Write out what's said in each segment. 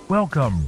Welcome.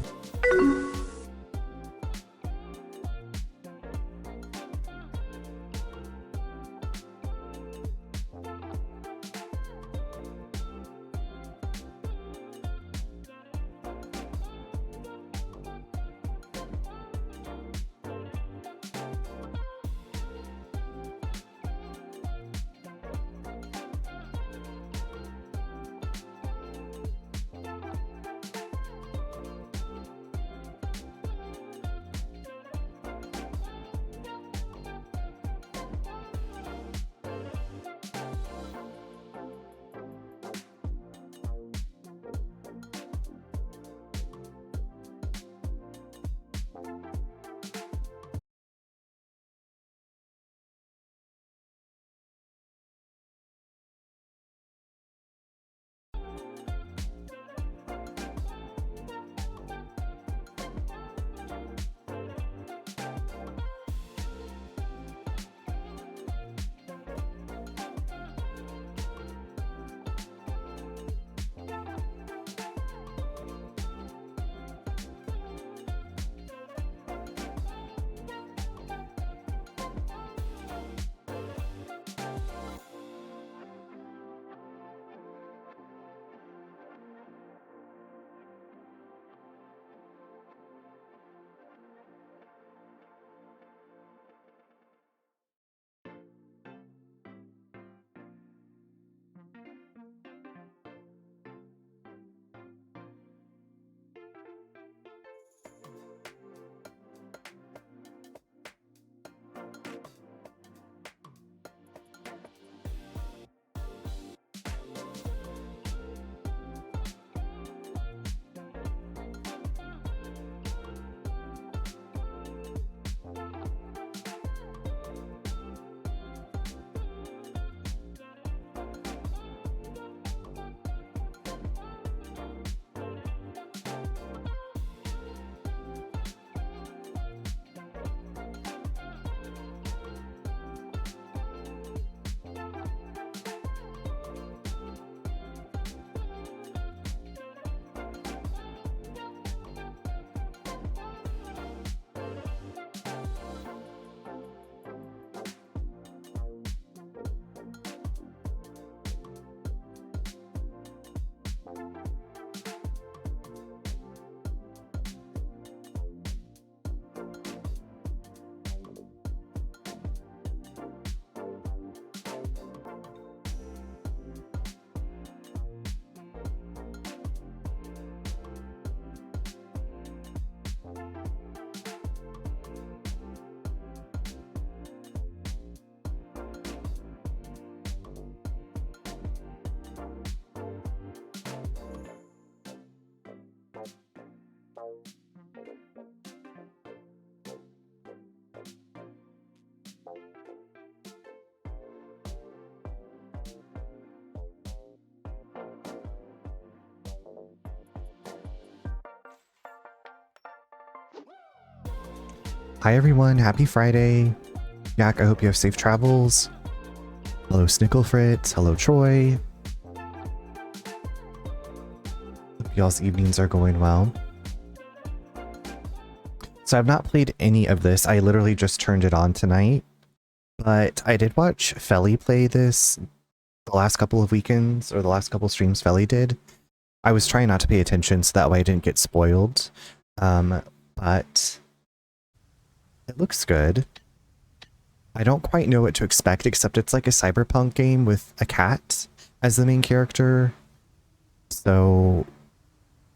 Hi everyone, happy Friday. Yak, I hope you have safe travels. Hello Snicklefritz, hello Troy. Hope y'all's evenings are going well. So I've not played any of this, I literally just turned it on tonight. But I did watch Felly play this the last couple of weekends, or the last couple streams Felly did. I was trying not to pay attention so that way I didn't get spoiled. But it looks good. I don't quite know what to expect, except it's like a cyberpunk game with a cat as the main character. So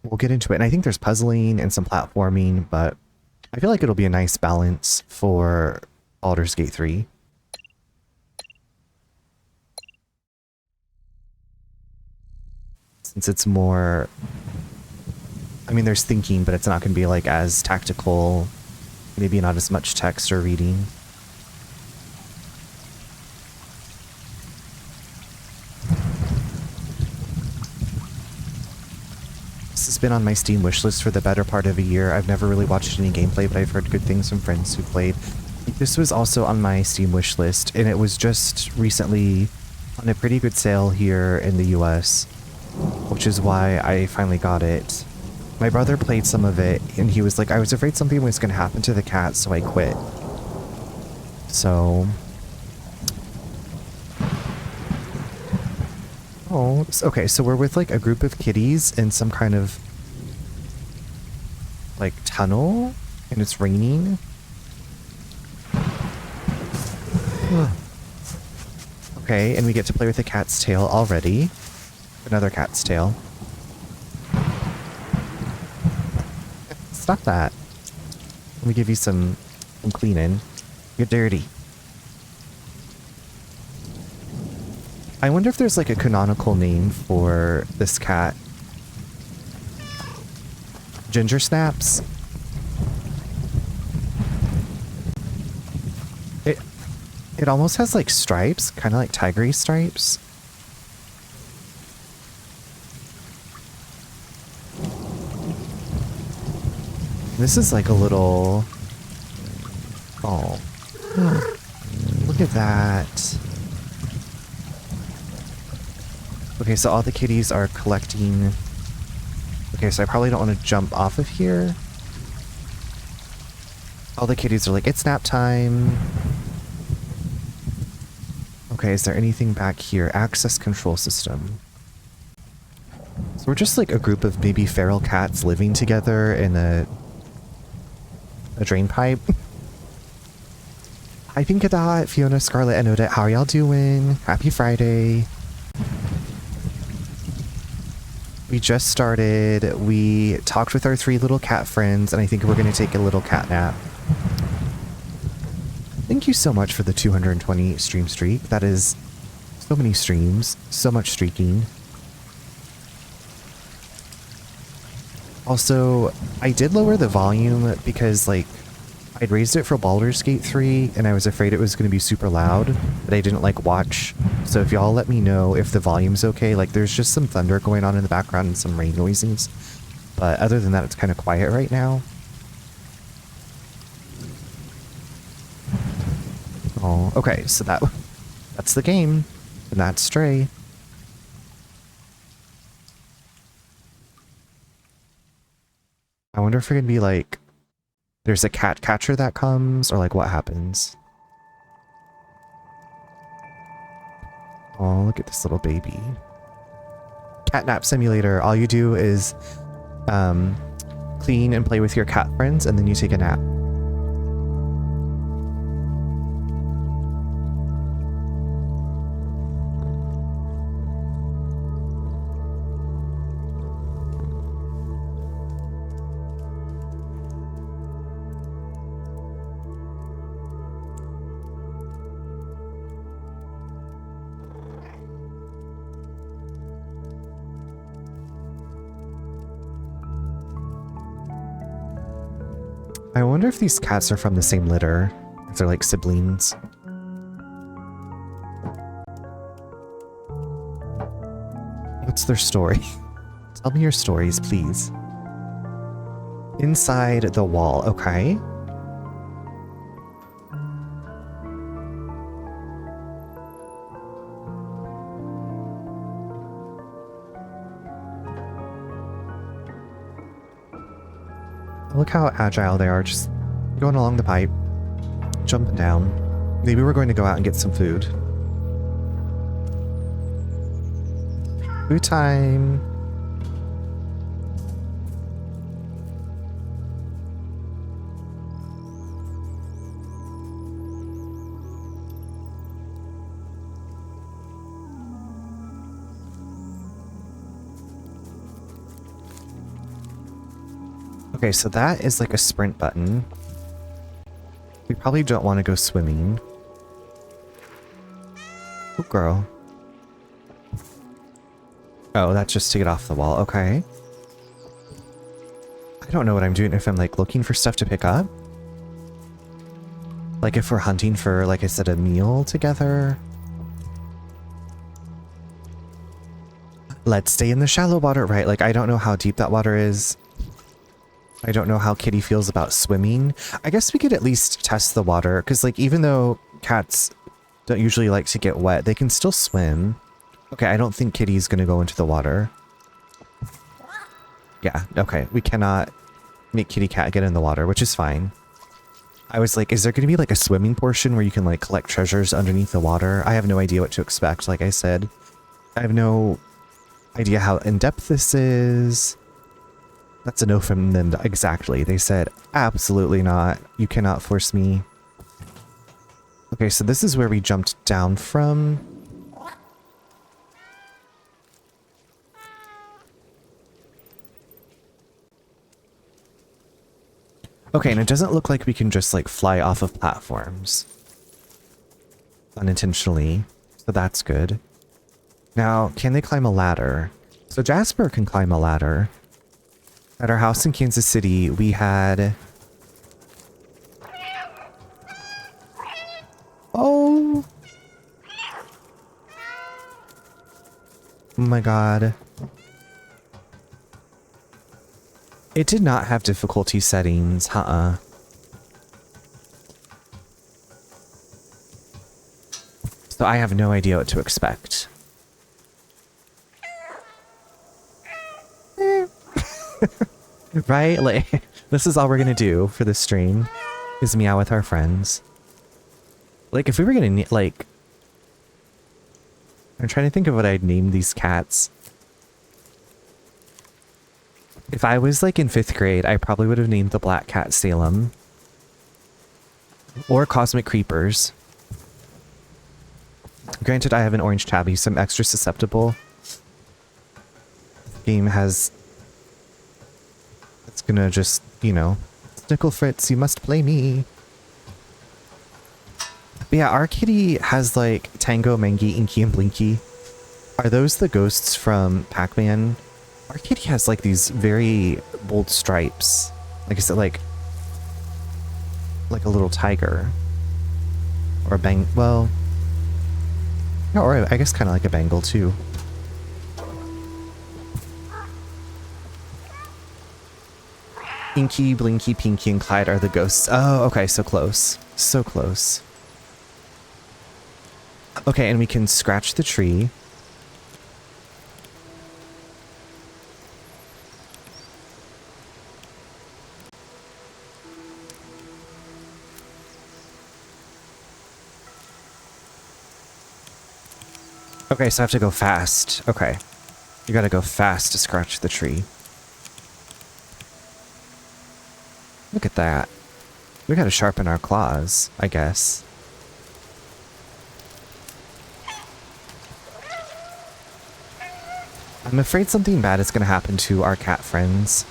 we'll get into it. And I think there's puzzling and some platforming, but I feel like it'll be a nice balance for Baldur's Gate 3. Since it's more... I mean, there's thinking, but it's not going to be like as tactical. Maybe not as much text or reading. This has been on my Steam wishlist for the better part of a year. I've never really watched any gameplay, but I've heard good things from friends who played. This was also on my Steam wishlist, and it was just recently on a pretty good sale here in the US, which is why I finally got it. My brother played some of it, and he was like, I was afraid something was going to happen to the cat, so I quit. So... Oh, okay, so we're with, like, a group of kitties in some kind of, like, tunnel, and it's raining. Okay, and we get to play with a cat's tail already. Another cat's tail. Stop that. Let me give you some cleaning. You're dirty. I wonder if there's like a canonical name for this cat. Ginger snaps? It almost has like stripes, kind of like tigery stripes. This is like a little... Oh. Look at that. Okay, so all the kitties are collecting... Okay, so I probably don't want to jump off of here. All the kitties are like, it's nap time. Okay, is there anything back here? Access control system. So we're just like a group of maybe feral cats living together in a drain pipe. Hi Pinkadot, Fiona, Scarlett, and Odette. How are y'all doing? Happy Friday. We just started. We talked with our 3 little cat friends, and I think we're going to take a little cat nap. Thank you so much for the 220 stream streak. That is so many streams, so much streaking. Also, I did lower the volume because, like, I'd raised it for Baldur's Gate 3, and I was afraid it was going to be super loud, but I didn't, like, watch. So if y'all let me know if the volume's okay, like, there's just some thunder going on in the background and some rain noises. But other than that, it's kind of quiet right now. Oh, okay, so that's the game, and that's Stray. I wonder if we're gonna be like, there's a cat catcher that comes, or like what happens. Oh, look at this little baby. Catnap simulator. All you do is clean and play with your cat friends, and then you take a nap. I wonder if these cats are from the same litter, if they're like siblings. What's their story? Tell me your stories, please. Inside the wall, okay. Look how agile they are, just going along the pipe, jumping down. Maybe we're going to go out and get some food. Food time! Okay, so that is like a sprint button. We probably don't want to go swimming. Oh, girl. Oh, that's just to get off the wall. Okay. I don't know what I'm doing if I'm like looking for stuff to pick up. Like if we're hunting for, like I said, a meal together. Let's stay in the shallow water, right? Like I don't know how deep that water is. I don't know how Kitty feels about swimming. I guess we could at least test the water, because like even though cats don't usually like to get wet, they can still swim. Okay, I don't think Kitty's gonna go into the water. Yeah, okay. We cannot make kitty cat get in the water, which is fine. I was like, is there going to be like a swimming portion where you can like collect treasures underneath the water? I have no idea what to expect, like I said. I have no idea how in-depth this is. That's a no from them exactly. They said, absolutely not. You cannot force me. Okay, so this is where we jumped down from. Okay, and it doesn't look like we can just like fly off of platforms unintentionally, so that's good. Now, can they climb a ladder? So Jasper can climb a ladder. At our house in Kansas City, we had... Oh! Oh my god. It did not have difficulty settings, So I have no idea what to expect. Right? Like, this is all we're gonna do for this stream, is meow with our friends. Like, if we were gonna, like... I'm trying to think of what I'd name these cats. If I was, like, in 5th grade, I probably would have named the black cat Salem. Or Cosmic Creepers. Granted, I have an orange tabby, so I'm extra susceptible. Game has... It's gonna just, you know... Snickle Fritz, you must play me. But yeah, our kitty has, like, Tango, Mangy, Inky, and Blinky. Are those the ghosts from Pac-Man? Our kitty has, like, these very bold stripes. Like I said, like a little tiger. Or a bang... Well... Yeah, or I guess kind of like a Bengal, too. Inky, Blinky, Pinky, and Clyde are the ghosts. Oh, okay, so close. So close. Okay, and we can scratch the tree. Okay, so I have to go fast. Okay. You gotta go fast to scratch the tree. Look at that. We gotta sharpen our claws, I guess. I'm afraid something bad is gonna happen to our cat friends.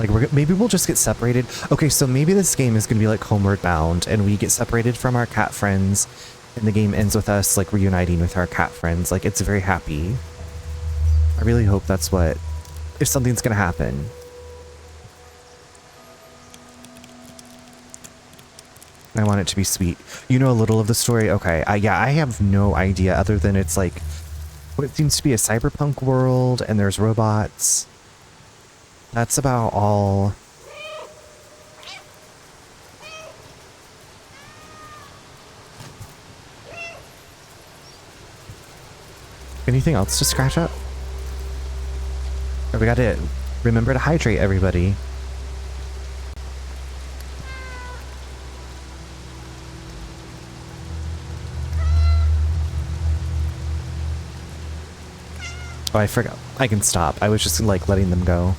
Like, maybe we'll just get separated. Okay, so maybe this game is gonna be like Homeward Bound, and we get separated from our cat friends, and the game ends with us, like, reuniting with our cat friends. Like, it's very happy. I really hope that's what... If something's gonna happen. I want it to be sweet. You know a little of the story? Okay, yeah, I have no idea other than it's like... What seems to be a cyberpunk world, and there's robots. That's about all. Anything else to scratch up? Oh, we gotta remember to hydrate, everybody. Oh, I forgot. I can stop. I was just, like, letting them go.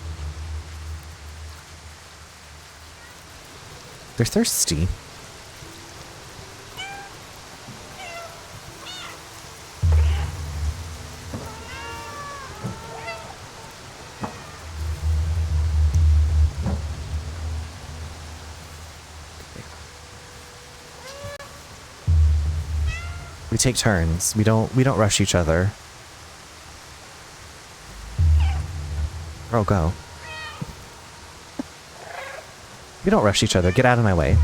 They're thirsty. We take turns. We don't rush each other. Girl, go. We don't rush each other. Get out of my way.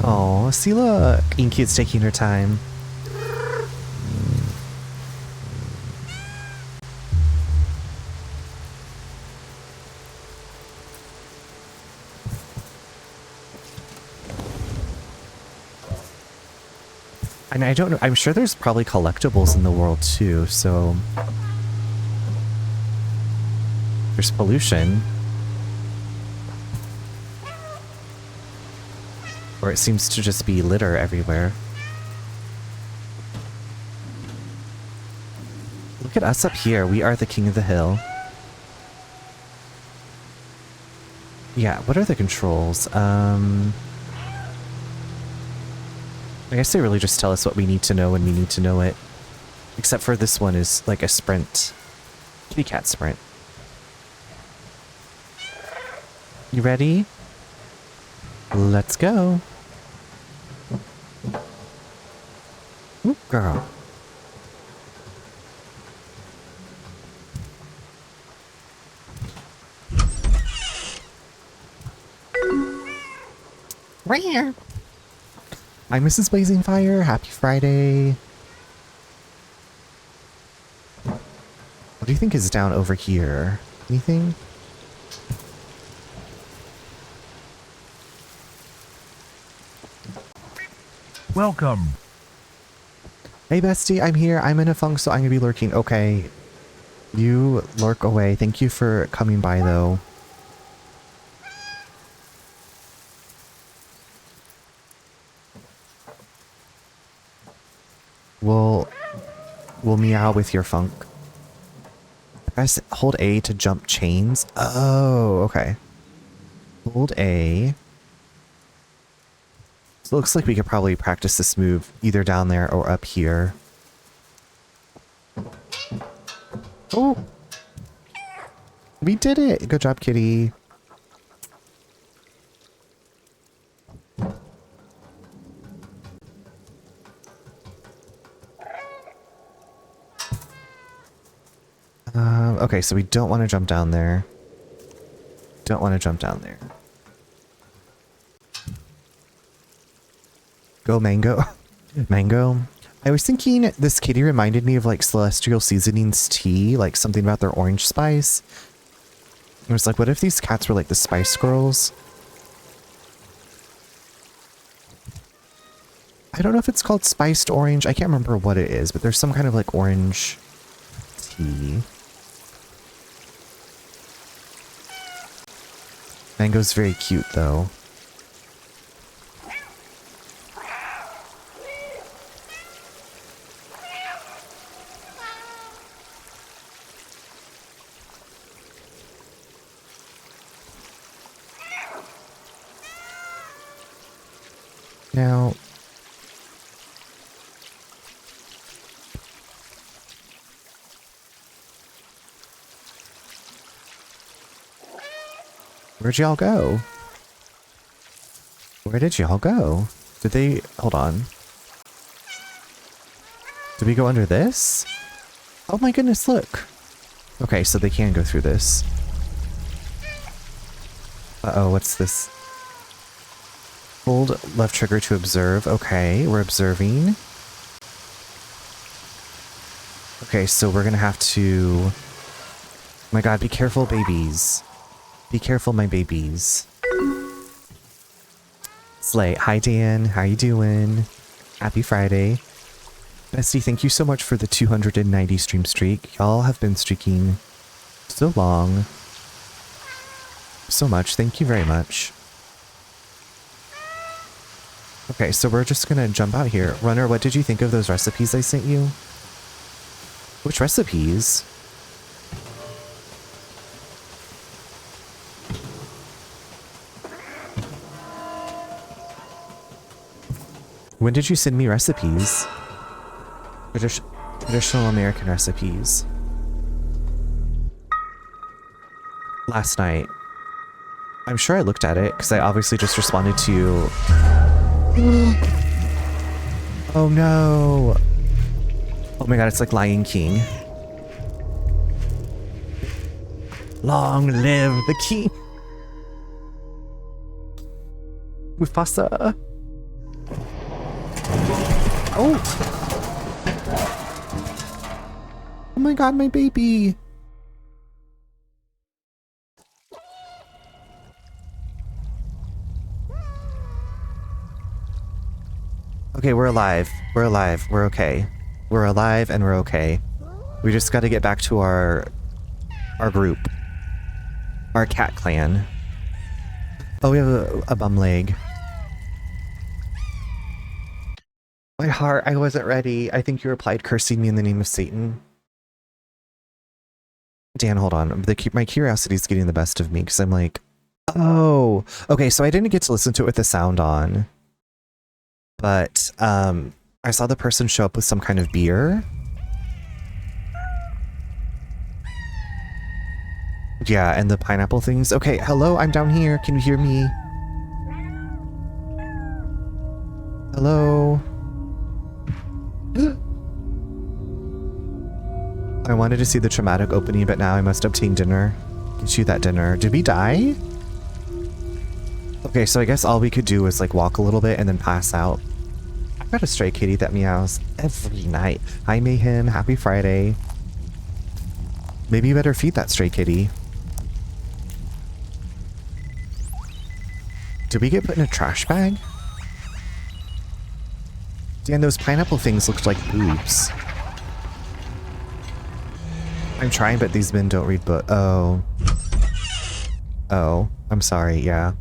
Oh, see, look. Inky's taking her time. And I don't know, I'm sure there's probably collectibles in the world too, so... There's pollution. Or it seems to just be litter everywhere. Look at us up here. We are the king of the hill. Yeah, what are the controls? I guess they really just tell us what we need to know when we need to know it. Except for this one is like a sprint. Kitty cat sprint. You ready? Let's go. Ooh, girl. Right here. Hi, Mrs. Blazing Fire. Happy Friday. What do you think is down over here? Anything? Welcome. Hey, bestie. I'm here. I'm in a funk, so I'm gonna be lurking. Okay. You lurk away. Thank you for coming by, though. We'll meow with your funk. Press hold A to jump chains. Oh, okay. Hold A. So it looks like we could probably practice this move either down there or up here. Oh! We did it! Good job, kitty. Okay, so we don't want to jump down there. Don't want to jump down there. Go Mango. Mango. I was thinking this kitty reminded me of like Celestial Seasonings tea, like something about their orange spice. I was like, what if these cats were like the Spice Girls? I don't know if it's called spiced orange. I can't remember what it is, but there's some kind of like orange tea. Mango's very cute though. Now, where'd y'all go? Where did y'all go? Did they... Hold on. Did we go under this? Oh my goodness, look. Okay, so they can go through this. Uh-oh, what's this? Hold left trigger to observe. Okay, we're observing. Okay, so we're gonna have to... Oh my god, be careful, babies. Be careful, my babies. Slay. Hi, Dan. How you doing? Happy Friday. Bestie, thank you so much for the 290 stream streak. Y'all have been streaking so long. So much. Thank you very much. Okay, so we're just gonna jump out here. Runner, what did you think of those recipes I sent you? Which recipes? When did you send me recipes? Traditional American recipes. Last night. I'm sure I looked at it, because I obviously just responded to you. Oh no! Oh my god, it's like Lion King. Long live the king! Mufasa! Oh! Oh my god, my baby! Okay, we're alive. We're alive. We're okay. We're alive and we're okay. We just got to get back to our group. Our cat clan. Oh, we have a bum leg. My heart, I wasn't ready. I think you replied cursing me in the name of Satan. Dan, hold on. My curiosity is getting the best of me because I'm like, oh, okay. So I didn't get to listen to it with the sound on, but I saw the person show up with some kind of beer. Yeah, and the pineapple things. Okay, hello, I'm down here. Can you hear me? Hello? I wanted to see the traumatic opening, but now I must obtain dinner. Get you that dinner. Did we die? Okay, so I guess all we could do was like walk a little bit and then pass out. I've got a stray kitty that meows every night. Hi Mayhem, happy Friday. Maybe you better feed that stray kitty. Did we get put in a trash bag? Dan, those pineapple things looked like boobs. I'm trying, but these men don't read book. Oh. Oh, I'm sorry, yeah.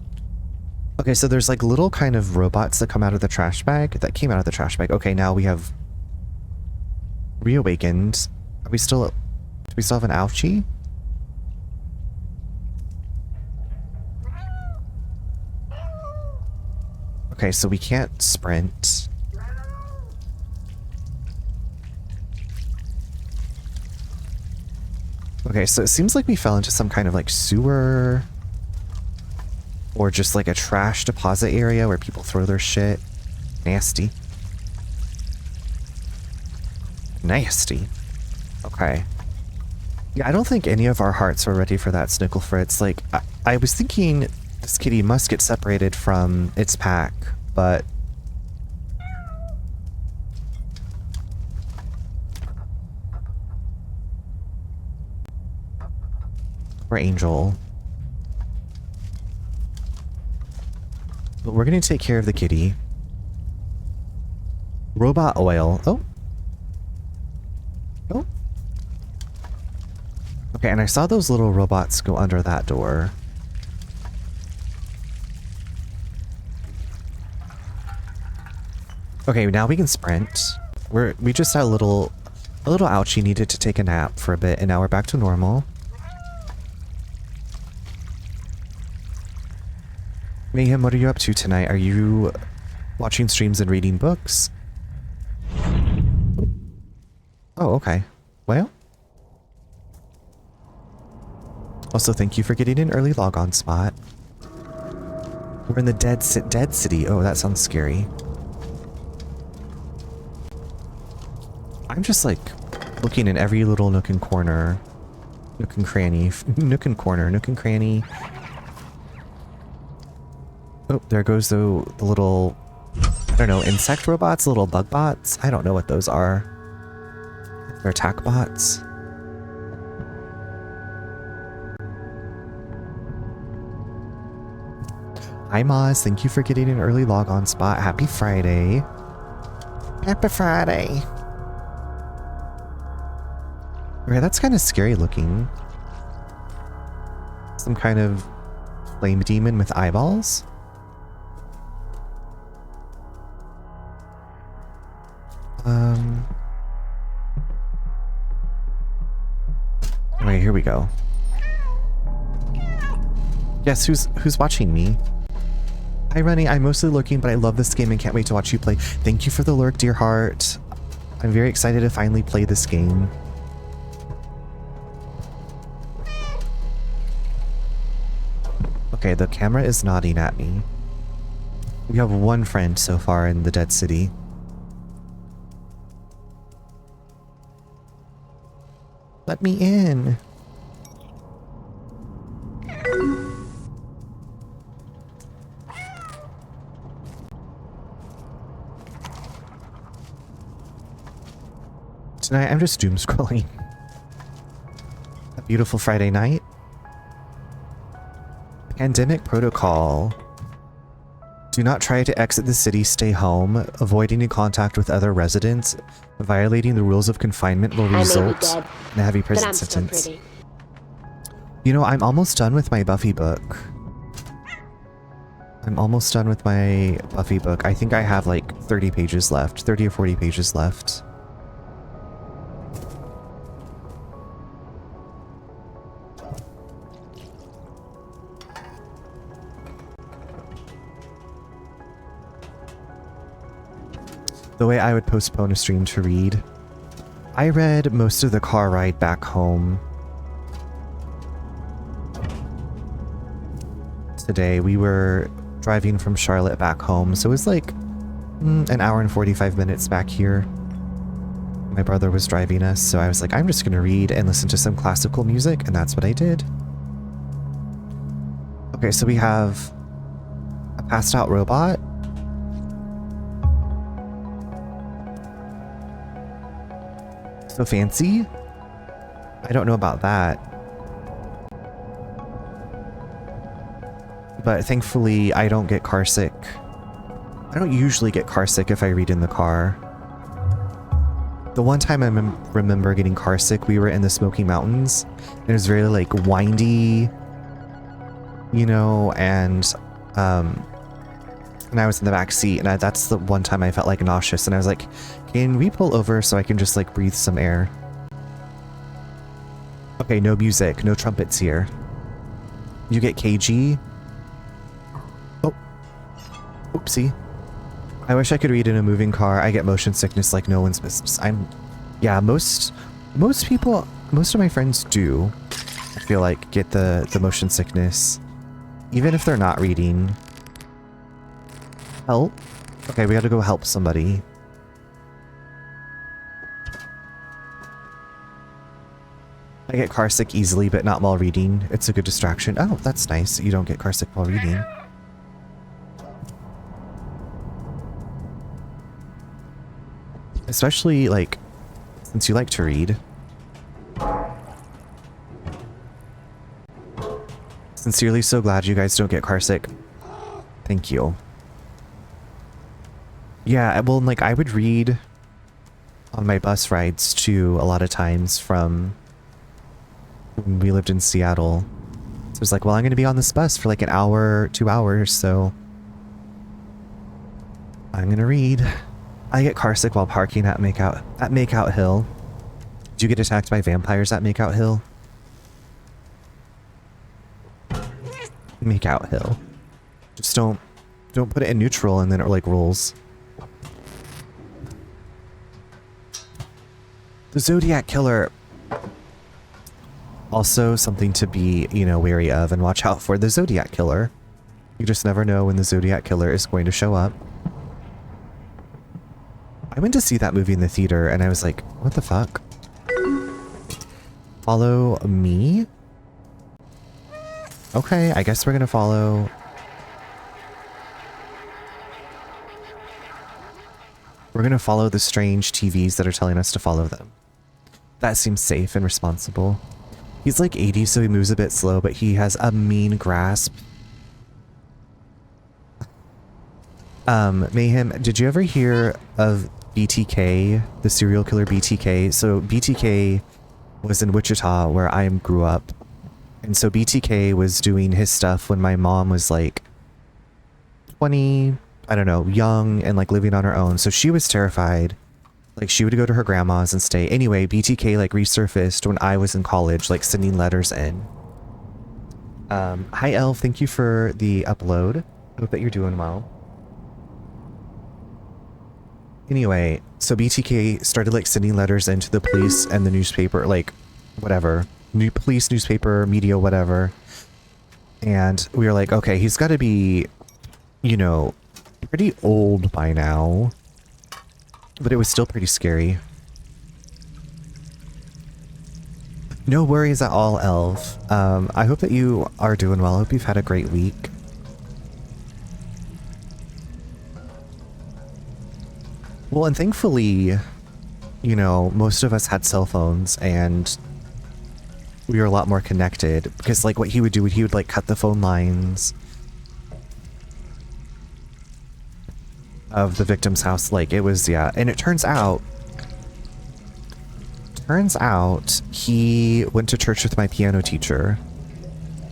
Okay, so there's like little kind of robots that come out of the trash bag. That came out of the trash bag. Okay, now we have reawakened. Are we still... Do we still have an ouchie? Okay, so we can't sprint. Okay, so it seems like we fell into some kind of like sewer or just like a trash deposit area where people throw their shit. Nasty. Nasty. Okay. Yeah, I don't think any of our hearts were ready for that, Snickle Fritz. Like, I was thinking this kitty must get separated from its pack, but... Poor Angel. But we're gonna take care of the kitty. Robot oil. Oh. Oh. Okay, and I saw those little robots go under that door. Okay, now we can sprint. We just had a little ouchie needed to take a nap for a bit, and now we're back to normal. Mayhem, what are you up to tonight? Are you watching streams and reading books? Oh, okay. Well. Also, thank you for getting an early log-on spot. We're in the dead city. Oh, that sounds scary. I'm just like looking in every little nook and corner. Nook and cranny. Nook and corner. Nook and cranny. Oh, there goes the little, I don't know, insect robots, little bug bots. I don't know what those are. They're attack bots. Hi Moz, thank you for getting an early log-on spot. Happy Friday. Happy Friday. Okay, that's kind of scary looking. Some kind of flame demon with eyeballs. Okay, here we go. Yes, who's watching me? Hi, Runny. I'm mostly looking, but I love this game and can't wait to watch you play. Thank you for the lurk, dear heart. I'm very excited to finally play this game. Okay, the camera is nodding at me. We have one friend so far in the dead city. Let me in. Tonight I'm just doom scrolling. A beautiful Friday night. Pandemic protocol. Do not try to exit the city, stay home. Avoid any contact with other residents. Violating the rules of confinement will result in a heavy prison sentence. You know, I'm almost done with my Buffy book. I think I have like 30 pages left. 30 or 40 pages left. The way I would postpone a stream to read. I read most of the car ride back home. Today we were driving from Charlotte back home, so it was like an hour and 45 minutes back here. My brother was driving us, so I was like, I'm just gonna read and listen to some classical music, and that's what I did. Okay, so we have a passed out robot. So fancy? I don't know about that. But thankfully, I don't get car sick. I don't usually get car sick if I read in the car. The one time I remember getting car sick, we were in the Smoky Mountains. And it was very like windy, you know, and I was in the back seat, and that's the one time I felt like nauseous, and I was like, can we pull over so I can just like breathe some air? Okay, no music, no trumpets here. You get KG? Oh. Oopsie. I wish I could read in a moving car. I get motion sickness like no one's business. Yeah, most people, most of my friends do, I feel like, get the motion sickness. Even if they're not reading. Help? Okay, we gotta go help somebody. I get car sick easily, but not while reading. It's a good distraction. Oh, that's nice. You don't get car sick while reading. Especially, like, since you like to read. Sincerely so glad you guys don't get car sick. Thank you. Yeah, well, like, I would read on my bus rides, too, a lot of times from when we lived in Seattle. So it was like, well, I'm going to be on this bus for like an hour, 2 hours, so I'm going to read. I get car sick while parking at Makeout Hill. Do you get attacked by vampires at Makeout Hill? Makeout Hill. Just don't put it in neutral and then it like rolls. The Zodiac Killer. Also something to be, you know, wary of and watch out for. The Zodiac Killer. You just never know when the Zodiac Killer is going to show up. I went to see that movie in the theater and I was like, what the fuck? Follow me? Okay, I guess we're gonna follow. We're gonna follow the strange TVs that are telling us to follow them. That seems safe and responsible. He's like 80, so he moves a bit slow, but he has a mean grasp. Mayhem, did you ever hear of BTK, the serial killer BTK? So BTK was in Wichita, where I grew up. And so BTK was doing his stuff when my mom was like 20, I don't know, young and like living on her own. So she was terrified. Like she would go to her grandma's and stay. Anyway, BTK like resurfaced when I was in college, like sending letters in. Hi Elf, thank you for the upload. Hope that you're doing well. Anyway, so BTK started like sending letters into the police and the newspaper, like whatever. Police, newspaper, media, whatever. And we were like, okay, he's got to be, you know, pretty old by now. But it was still pretty scary. No worries at all, Elf. I hope that you are doing well. I hope you've had a great week. Well, and thankfully, you know, most of us had cell phones and we were a lot more connected, because like what he would do, he would like cut the phone lines. of the victim's house. Like, it was, yeah. And it turns out he went to church with my piano teacher.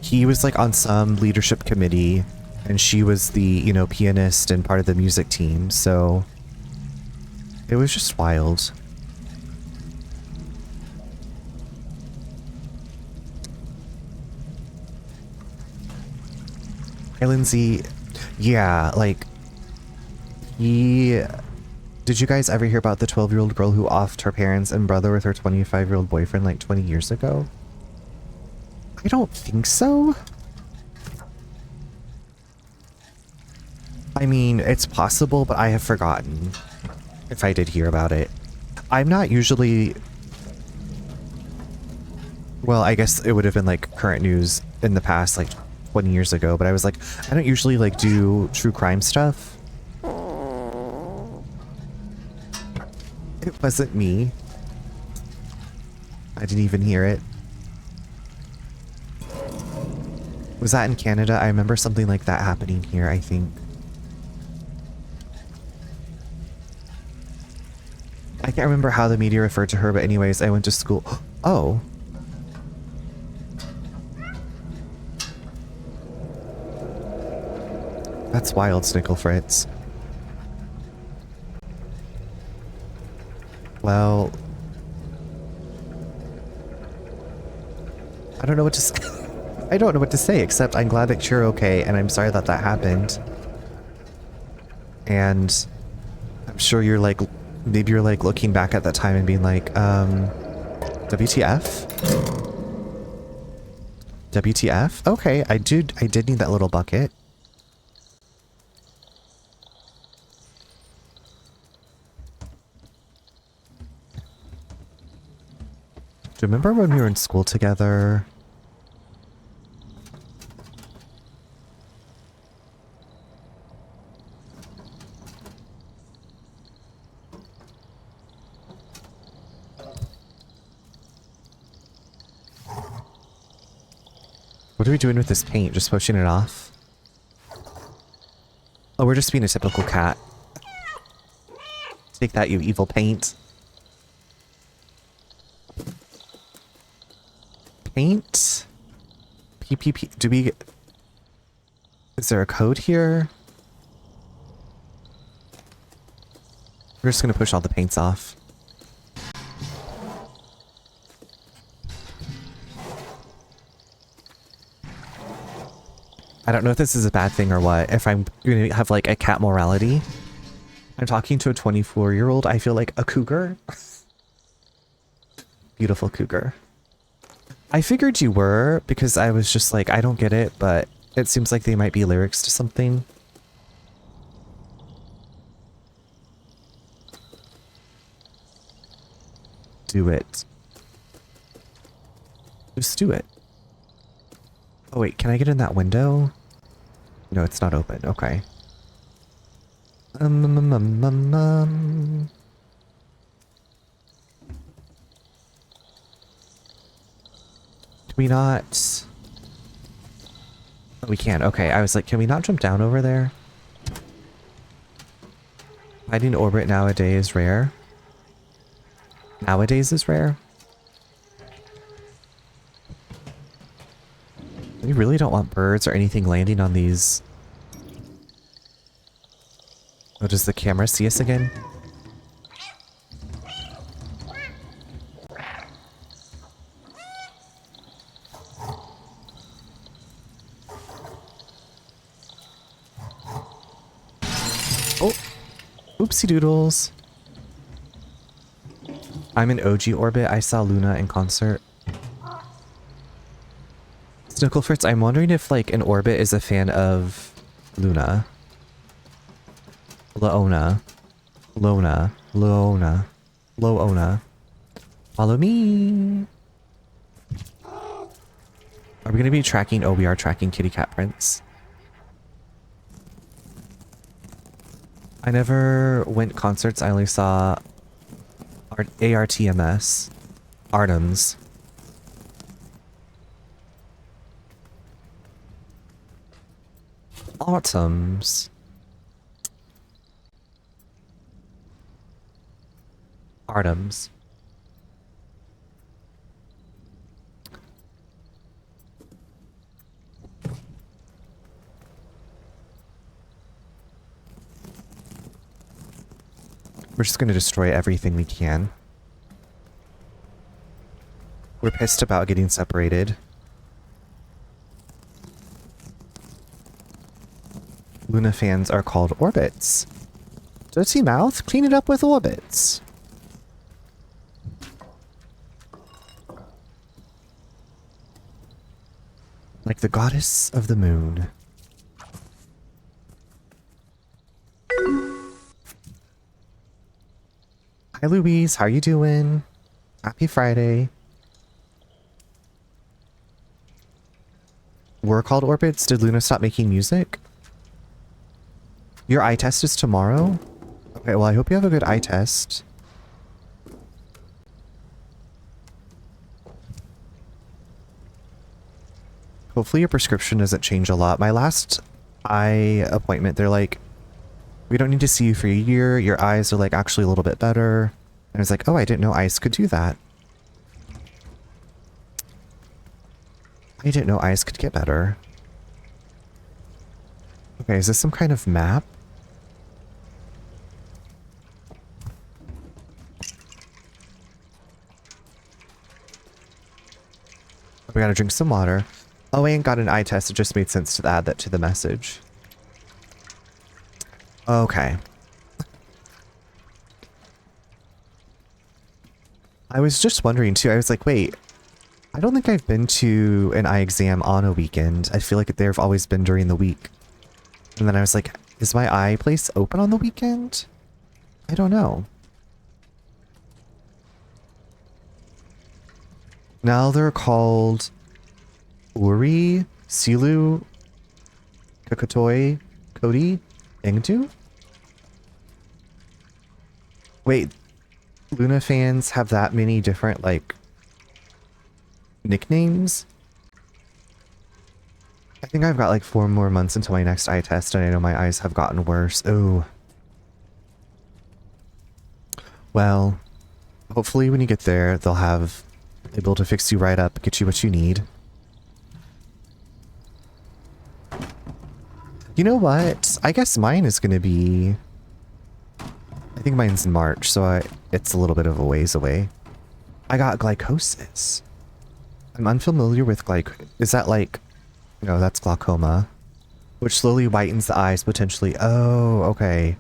He was like on some leadership committee, and she was the, you know, pianist and part of the music team. So it was just wild. Hey, Lindsay. Yeah, like, did you guys ever hear about the 12-year-old girl who offed her parents and brother with her 25-year-old boyfriend like 20 years ago? I don't think so. I mean, it's possible, but I have forgotten if I did hear about it. I'm not usually... Well, I guess it would have been like current news in the past, like 20 years ago, but I was like, I don't usually like do true crime stuff. It wasn't me. I didn't even hear it. Was that in Canada? I remember something like that happening here, I think. I can't remember how the media referred to her, but anyways, I went to school. Oh. That's wild, Snickle Fritz. Well... I don't know what to say. I don't know what to say, except I'm glad that you're okay, and I'm sorry that that happened. And I'm sure you're like, maybe you're like looking back at that time and being like, WTF? WTF? Okay, I did need that little bucket. Do you remember when we were in school together? What are we doing with this paint? Just pushing it off? Oh, we're just being a typical cat. Take that, you evil paint. Paint? PPP. Do we... Is there a code here? We're just gonna push all the paints off. I don't know if this is a bad thing or what. If I'm gonna have like a cat morality. I'm talking to a 24-year-old. I feel like a cougar. Beautiful cougar. I figured you were, because I was just like, I don't get it, but it seems like they might be lyrics to something. Do it. Just do it. Oh wait, can I get in that window? No, it's not open. Okay. Can we not... Oh, we can. Okay, I was like, can we not jump down over there? Finding orbit nowadays is rare. Nowadays is rare? We really don't want birds or anything landing on these. Oh, does the camera see us again? Oh! Oopsie doodles. I'm in OG orbit. I saw Luna in concert. Snooklefritz, I'm wondering if like an orbit is a fan of Luna. Loona. Lona. Loona. Loona. Follow me. Are we gonna be tracking? Oh, we are tracking Kitty Cat Prince. I never went concerts. I only saw ARTMS. Artems. Autumns. Artems. We're just going to destroy everything we can. We're pissed about getting separated. Luna fans are called orbits. Dirty mouth, clean it up with orbits. Like the goddess of the moon. Hi Louise, how you doing? Happy Friday. We're called orbits. Did Luna stop making music? Your eye test is tomorrow? Okay, well I hope you have a good eye test. Hopefully your prescription doesn't change a lot. My last eye appointment, they're like, we don't need to see you for a year. Your eyes are like actually a little bit better. And I was like, oh, I didn't know ice could do that. I didn't know ice could get better. Okay, is this some kind of map? We gotta drink some water. Oh, I ain't got an eye test. It just made sense to add that to the message. Okay. I was just wondering too. I was like, wait, I don't think I've been to an eye exam on a weekend. I feel like they've always been during the week. And then I was like, is my eye place open on the weekend? I don't know. Now they're called Uri, Silu, Kakatoi, Cody, Ingdu? Wait, Luna fans have that many different, like, nicknames? I think I've got like 4 more months until my next eye test, and I know my eyes have gotten worse. Oh. Well, hopefully when you get there, they'll have able to fix you right up, get you what you need. You know what? I guess mine is going to be... I think mine's in March, so it's a little bit of a ways away. I got glycosis. I'm unfamiliar with is that like... No, that's glaucoma. Which slowly whitens the eyes, potentially. Oh, okay.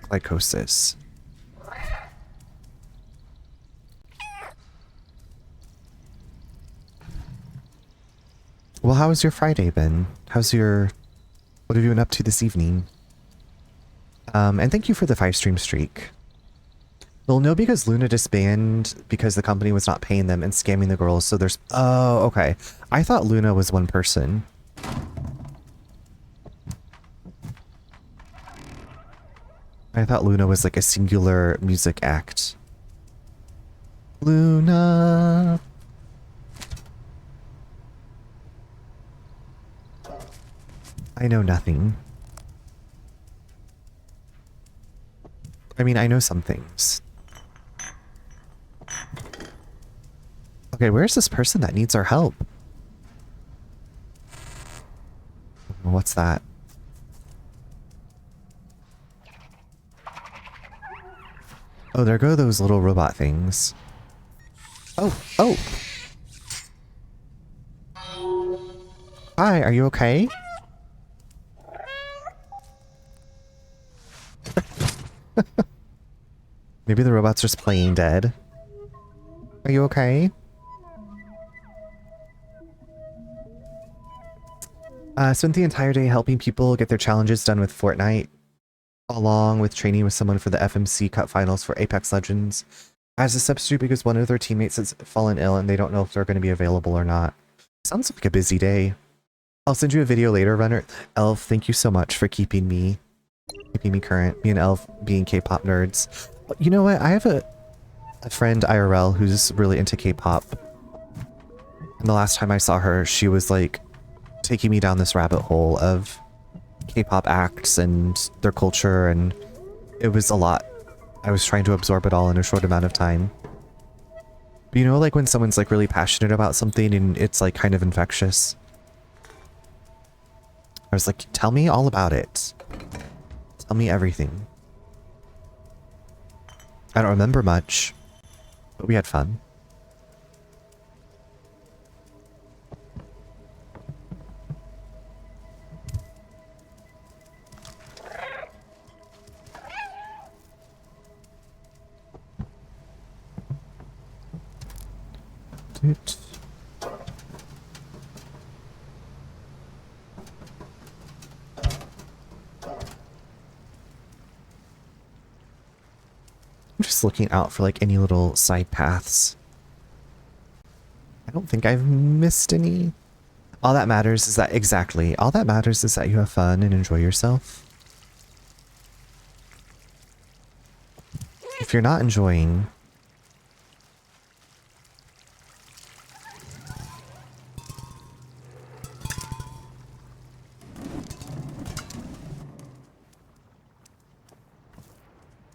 Glycosis. Well, how has your Friday been? What have you been up to this evening? And thank you for the 5-stream streak. Well, no, because Luna disbanded because the company was not paying them and scamming the girls, so there's... Oh, okay. I thought Luna was one person. I thought Luna was like a singular music act. Luna... I know nothing. I mean, I know some things. Okay, where's this person that needs our help? What's that? Oh, there go those little robot things. Oh, oh! Hi, are you okay? Maybe the robot's just playing dead. Are you okay? Spent the entire day helping people get their challenges done with Fortnite, along with training with someone for the FMC Cup Finals for Apex Legends. As a substitute because one of their teammates has fallen ill and they don't know if they're going to be available or not. Sounds like a busy day. I'll send you a video later, Runner. Elf, thank you so much for keeping me current. Me and Elf being K-pop nerds. You know what? I have a friend IRL who's really into K-pop. And the last time I saw her, she was like taking me down this rabbit hole of K-pop acts and their culture, and it was a lot. I was trying to absorb it all in a short amount of time. But you know, like when someone's like really passionate about something and it's like kind of infectious. I was like, tell me all about it. Tell me everything. I don't remember much, but we had fun. Doot. I'm just looking out for like any little side paths. I don't think I've missed any. All that matters is that all that matters is that you have fun and enjoy yourself. If you're not enjoying,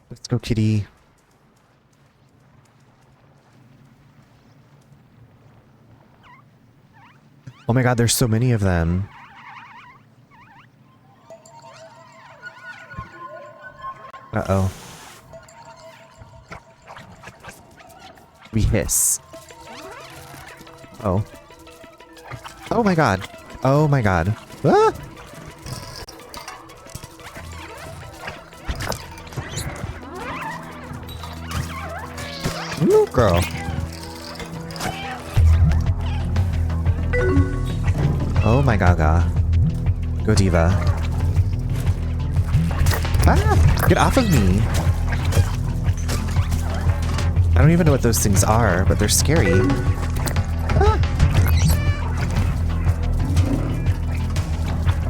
let's go, kitty. Oh my god, there's so many of them. Uh-oh. We hiss. Oh. Oh my god. Oh my god. Ah! Ooh, girl. Oh my gaga. Go diva. Ah! Get off of me! I don't even know what those things are, but they're scary. Ah!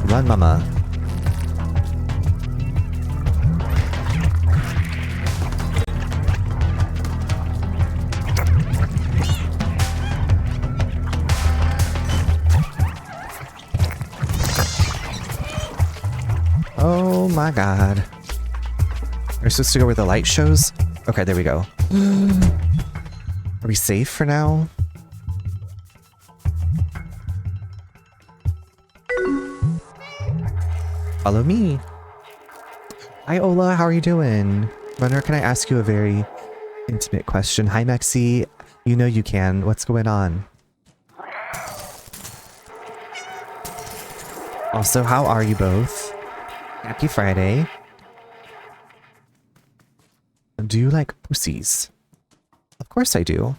Run, mama. Oh my god. We're supposed to go where the light shows? Okay, there we go. Are we safe for now? Follow me. Hi, Ola. How are you doing? Runner, can I ask you a very intimate question? Hi, Mexi. You know you can. What's going on? Also, how are you both? Happy Friday. Do you like pussies? Of course I do.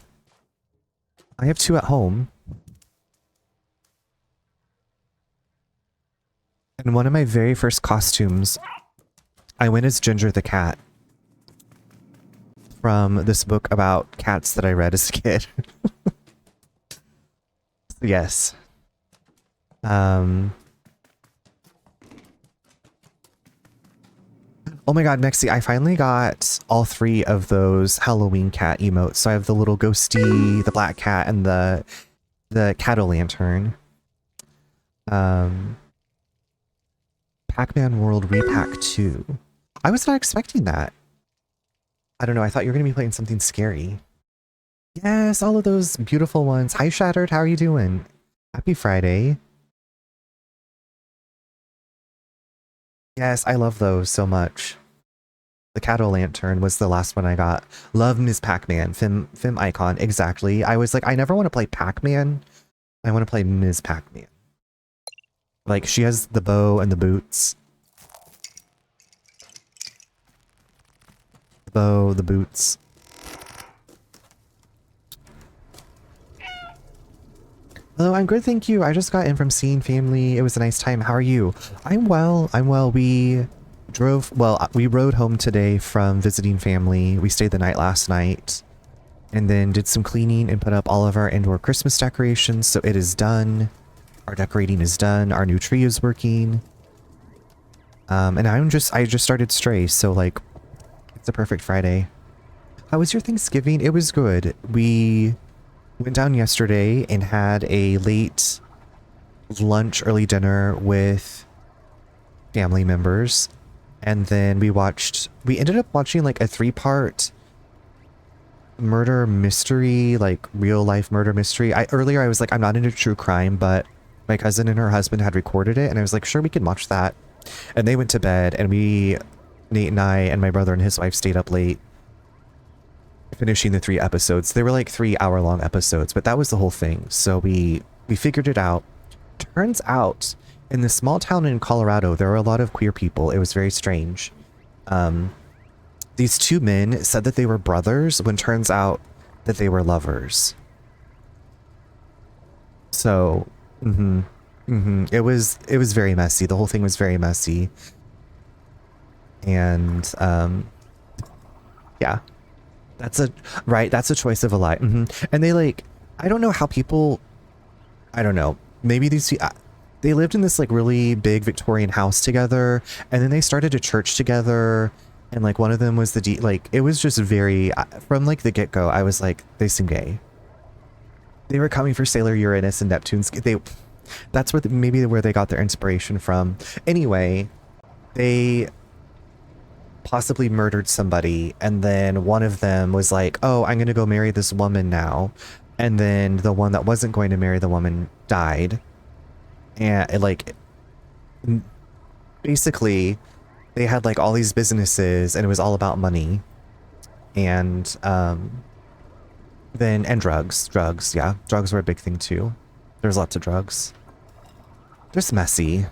I have 2 at home. And one of my very first costumes, I went as Ginger the cat. From this book about cats that I read as a kid. Yes. Oh my god, Mexi, I finally got all 3 of those Halloween cat emotes. So I have the little ghosty, the black cat, and the cat-o'-lantern. Pac-Man World Repack 2. I was not expecting that. I don't know, I thought you were going to be playing something scary. Yes, all of those beautiful ones. Hi, Shattered, how are you doing? Happy Friday. Yes, I love those so much. The cat-o'-lantern was the last one I got. Love Ms. Pac-Man, Fem icon, exactly. I was like, I never want to play Pac-Man. I want to play Ms. Pac-Man. Like, she has the bow and the boots. The bow, the boots. Hello, I'm good, thank you. I just got in from seeing family. It was a nice time. How are you? I'm well. I'm well. We rode home today from visiting family. We stayed the night last night and then did some cleaning and put up all of our indoor Christmas decorations. So it is done. Our decorating is done. Our new tree is working. And I just started Stray. So like, it's a perfect Friday. How was your Thanksgiving? It was good. We went down yesterday and had a late lunch, early dinner with family members. And then we ended up watching like a 3-part murder mystery, like real life murder mystery. Earlier I was like, I'm not into true crime, but my cousin and her husband had recorded it and I was like, sure, we can watch that. And they went to bed and Nate and I and my brother and his wife stayed up late finishing the 3 episodes. They were like 3-hour-long episodes, but that was the whole thing. So we figured it out. Turns out in this small town in Colorado, there are a lot of queer people. It was very strange. These 2 men said that they were brothers when turns out that they were lovers. So, it was very messy. The whole thing was very messy. And, yeah. That's a choice of a lie. And they like, I don't know how people, I don't know, maybe they lived in this like really big Victorian house together, and then they started a church together, and like one of them was like, it was just very, from like the get-go, I was like, they seem gay. They were coming for Sailor Uranus and Neptune's, that's maybe where they got their inspiration from. Anyway, they possibly murdered somebody, and then one of them was like, oh, I'm gonna go marry this woman now, and then the one that wasn't going to marry the woman died, and basically they had like all these businesses and it was all about money, and drugs, yeah, drugs were a big thing too. There's lots of drugs. Just messy.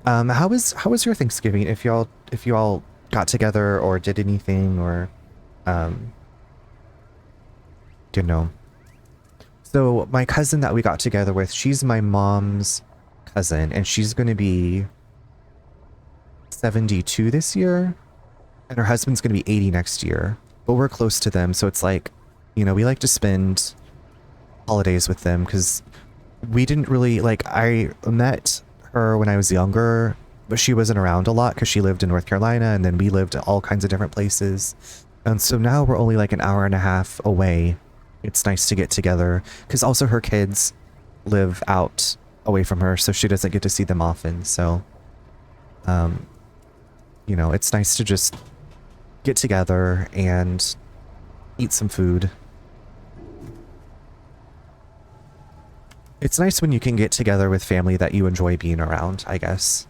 How was your Thanksgiving? If you all got together or did anything, or you know. So my cousin that we got together with, she's my mom's cousin, and she's going to be 72 this year, and her husband's going to be 80 next year, but we're close to them, so it's like, you know, we like to spend holidays with them, because we didn't really, like, I met her when I was younger, but she wasn't around a lot because she lived in North Carolina, and then we lived all kinds of different places. And so now we're only like an hour and a half away. It's nice to get together, because also her kids live out away from her, so she doesn't get to see them often. So, you know, it's nice to just get together and eat some food. It's nice when you can get together with family that you enjoy being around, I guess.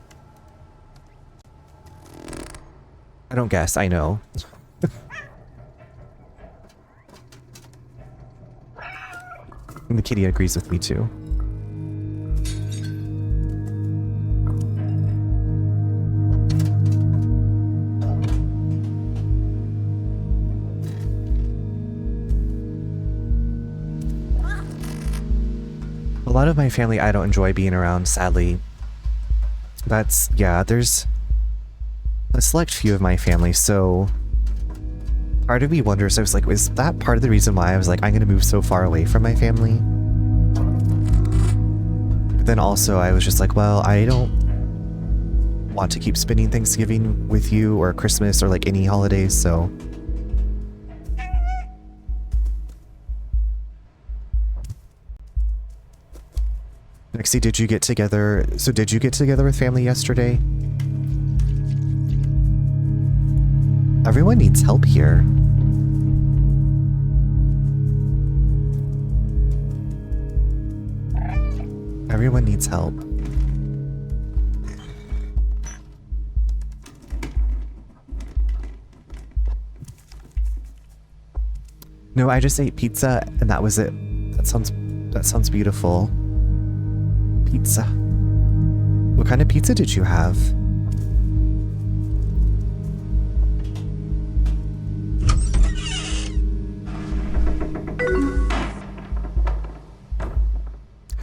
I don't guess, I know. And the kitty agrees with me too. A lot of my family I don't enjoy being around, sadly. There's a select few of my family, so part of me wonders, I was like, is that part of the reason why I was like, I'm gonna move so far away from my family? But then also I was just like, well, I don't want to keep spending Thanksgiving with you or Christmas or like any holidays, so. Nexie, did you get together with family yesterday? Everyone needs help here. Everyone needs help. No, I just ate pizza and that was it. That sounds beautiful. Pizza. What kind of pizza did you have?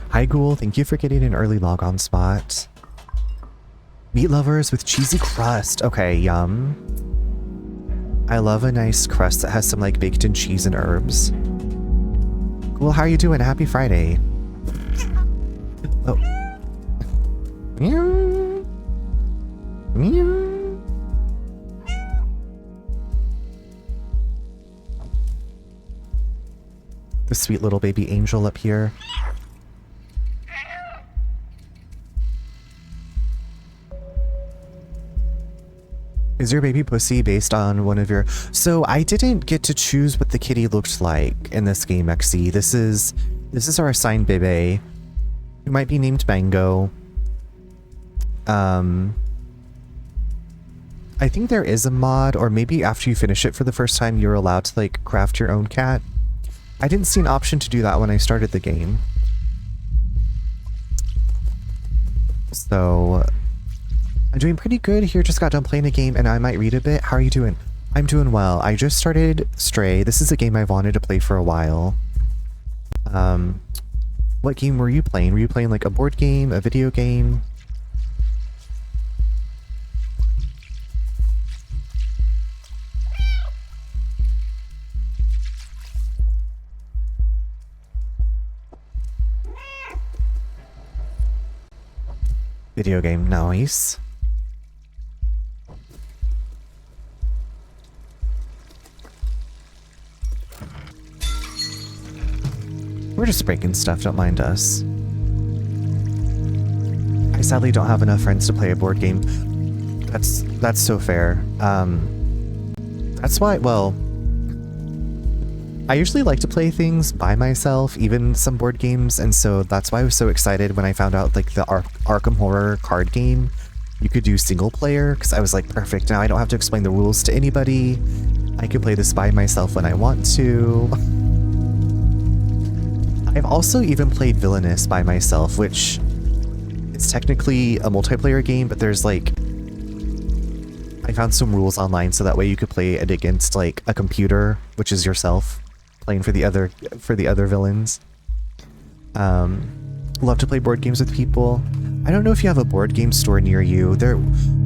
Hi Ghoul, thank you for getting an early log on spot. Meat lovers with cheesy crust. Okay, yum. I love a nice crust that has some like baked in cheese and herbs. Cool, how are you doing? Happy Friday. Oh. Meow. Meow. The sweet little baby angel up here. Is your baby pussy based on one of your... So I didn't get to choose what the kitty looked like in this game, XC. This is our assigned bebe, who might be named Mango. I think there is a mod, or maybe after you finish it for the first time, you're allowed to like craft your own cat. I didn't see an option to do that when I started the game. So I'm doing pretty good here. Just got done playing a game and I might read a bit. How are you doing? I'm doing well. I just started Stray. This is a game I've wanted to play for a while. What game were you playing? Were you playing like a board game, a video game? Video game, nice. We're just breaking stuff, don't mind us. I sadly don't have enough friends to play a board game. That's so fair. That's why, well, I usually like to play things by myself, even some board games, and so that's why I was so excited when I found out like the Arkham Horror card game, you could do single player, because I was like, perfect, now I don't have to explain the rules to anybody. I can play this by myself when I want to. I've also even played Villainous by myself, which is technically a multiplayer game, but there's like, I found some rules online so that way you could play it against like a computer, which is yourself playing for the other villains. Love to play board games with people. I don't know if you have a board game store near you.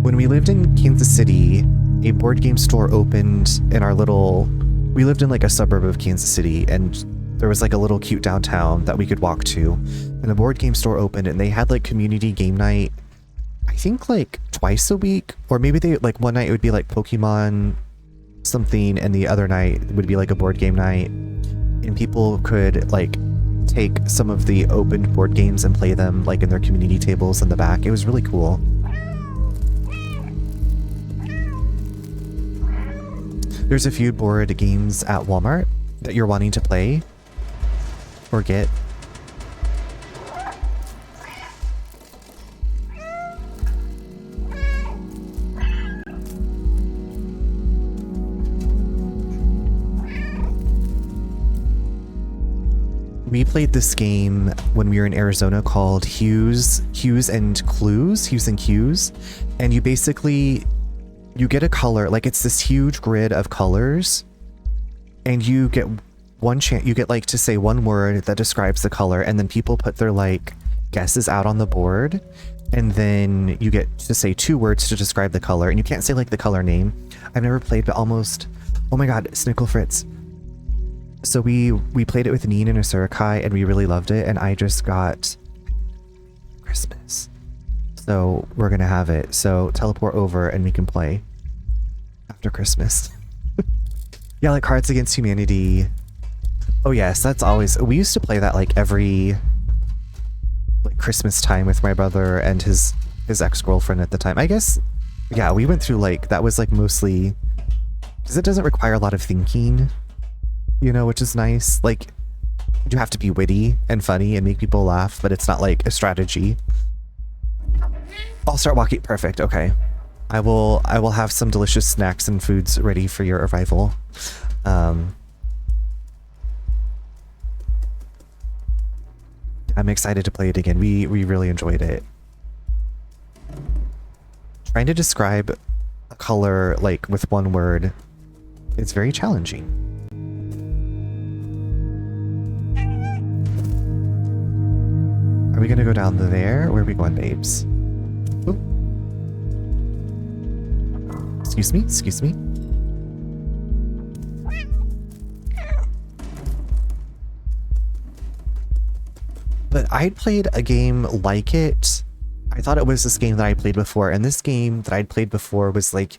When we lived in Kansas City, a board game store opened in we lived in like a suburb of Kansas City, and there was like a little cute downtown that we could walk to, and a board game store opened, and they had like community game night, I think like twice a week, or maybe they like one night it would be like Pokemon something, and the other night would be like a board game night, and people could like take some of the opened board games and play them like in their community tables in the back. It was really cool. There's a few board games at Walmart that you're wanting to play or get. We played this game when we were in Arizona called Hues and Cues, and you basically, you get a color, like it's this huge grid of colors, and you get you get like to say one word that describes the color, and then people put their like guesses out on the board, and then you get to say 2 words to describe the color, and you can't say like the color name. I've never played, but almost, oh my god, Snickle Fritz. So we played it with Neen and Asurakai, and we really loved it, and I just got Christmas. So we're gonna have it. So teleport over and we can play after Christmas. Yeah, like Cards Against Humanity. Oh yes, that's always, we used to play that like every like Christmas time with my brother and his ex-girlfriend at the time. I guess, yeah, we went through like, that was like mostly, because it doesn't require a lot of thinking, you know, which is nice. Like, you have to be witty and funny and make people laugh, but it's not like a strategy. I'll start walking. Perfect. Okay. I will have some delicious snacks and foods ready for your arrival. I'm excited to play it again. We really enjoyed it. Trying to describe a color like with one word, it's very challenging. Are we gonna go down there? Where are we going, babes? Ooh. Excuse me, excuse me. But I'd played a game like it. I thought it was this game that I played before, and this game that I'd played before was like,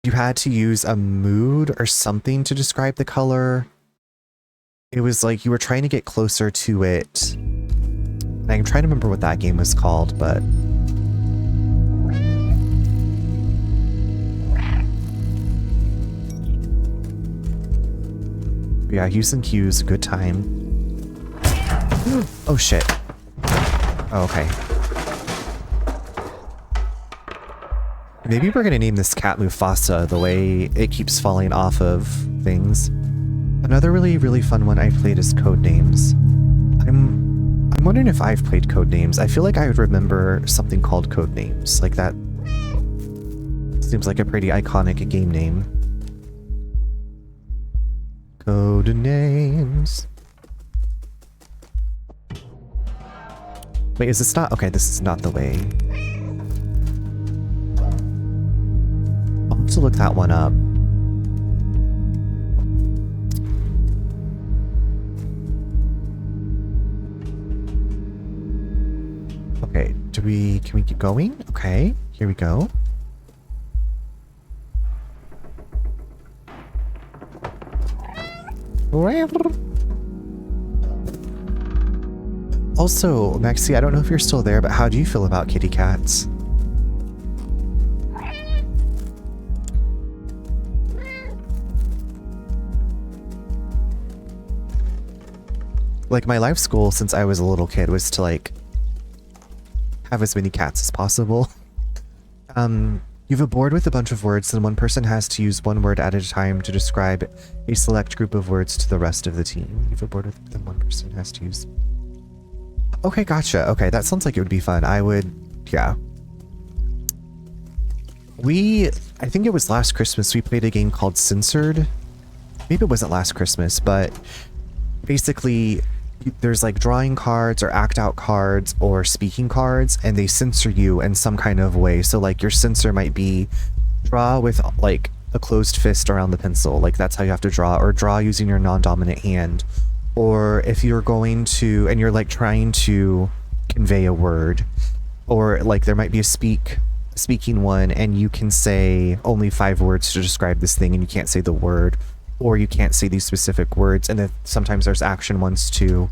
you had to use a mood or something to describe the color. It was like you were trying to get closer to it. And I'm trying to remember what that game was called, but Yeah, Houston Q's, good time. Oh shit. Oh, okay. Maybe we're gonna name this cat Mufasa, the way it keeps falling off of things. Another really, really fun one I played is Codenames. I'm wondering if I've played Codenames. I feel like I would remember something called Codenames. Like that seems like a pretty iconic game name. Codenames. Wait, is this not? Okay, this is not the way. I'll have to look that one up. Okay, can we keep going? Okay, here we go. Also, Maxie, I don't know if you're still there, but how do you feel about kitty cats? Like, my life goal since I was a little kid was to, like, have as many cats as possible. You have a board with a bunch of words, and one person has to use one word at a time to describe a select group of words to the rest of the team. You have a board with then one person has to use... Okay, gotcha. Okay, that sounds like it would be fun. I would... yeah. I think it was last Christmas, we played a game called Censored. Maybe it wasn't last Christmas, but basically there's like drawing cards or act out cards or speaking cards, and they censor you in some kind of way. So like your censor might be draw with like a closed fist around the pencil, like that's how you have to draw, or draw using your non-dominant hand. Or if you're going to, and you're like trying to convey a word, or like there might be a speaking one and you can say only 5 words to describe this thing and you can't say the word, or you can't say these specific words. And then sometimes there's action ones too.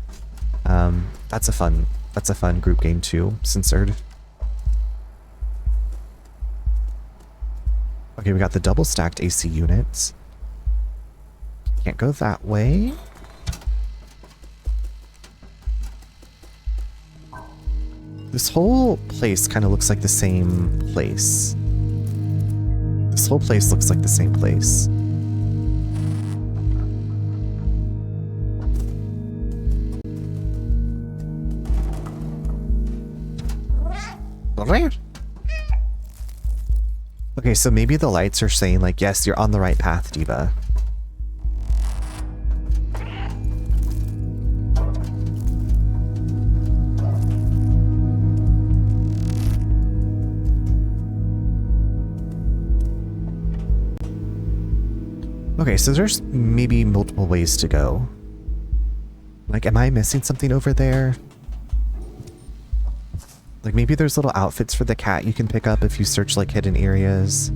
That's a fun group game too, Censored. Okay, we got the double stacked AC units. Can't go that way. This whole place kind of looks like the same place. This whole place looks like the same place. Okay, so maybe the lights are saying like, yes, you're on the right path, Diva. Okay, so there's maybe multiple ways to go. Like, am I missing something over there? Like, maybe there's little outfits for the cat you can pick up if you search, like, hidden areas.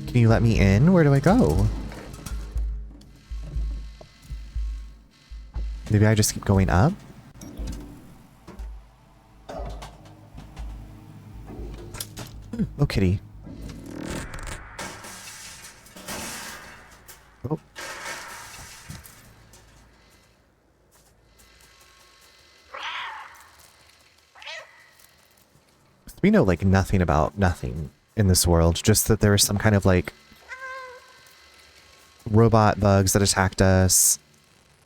Can you let me in? Where do I go? Maybe I just keep going up? Oh, kitty. Oh. We know, like, nothing about nothing in this world. Just that there is some kind of, like, robot bugs that attacked us.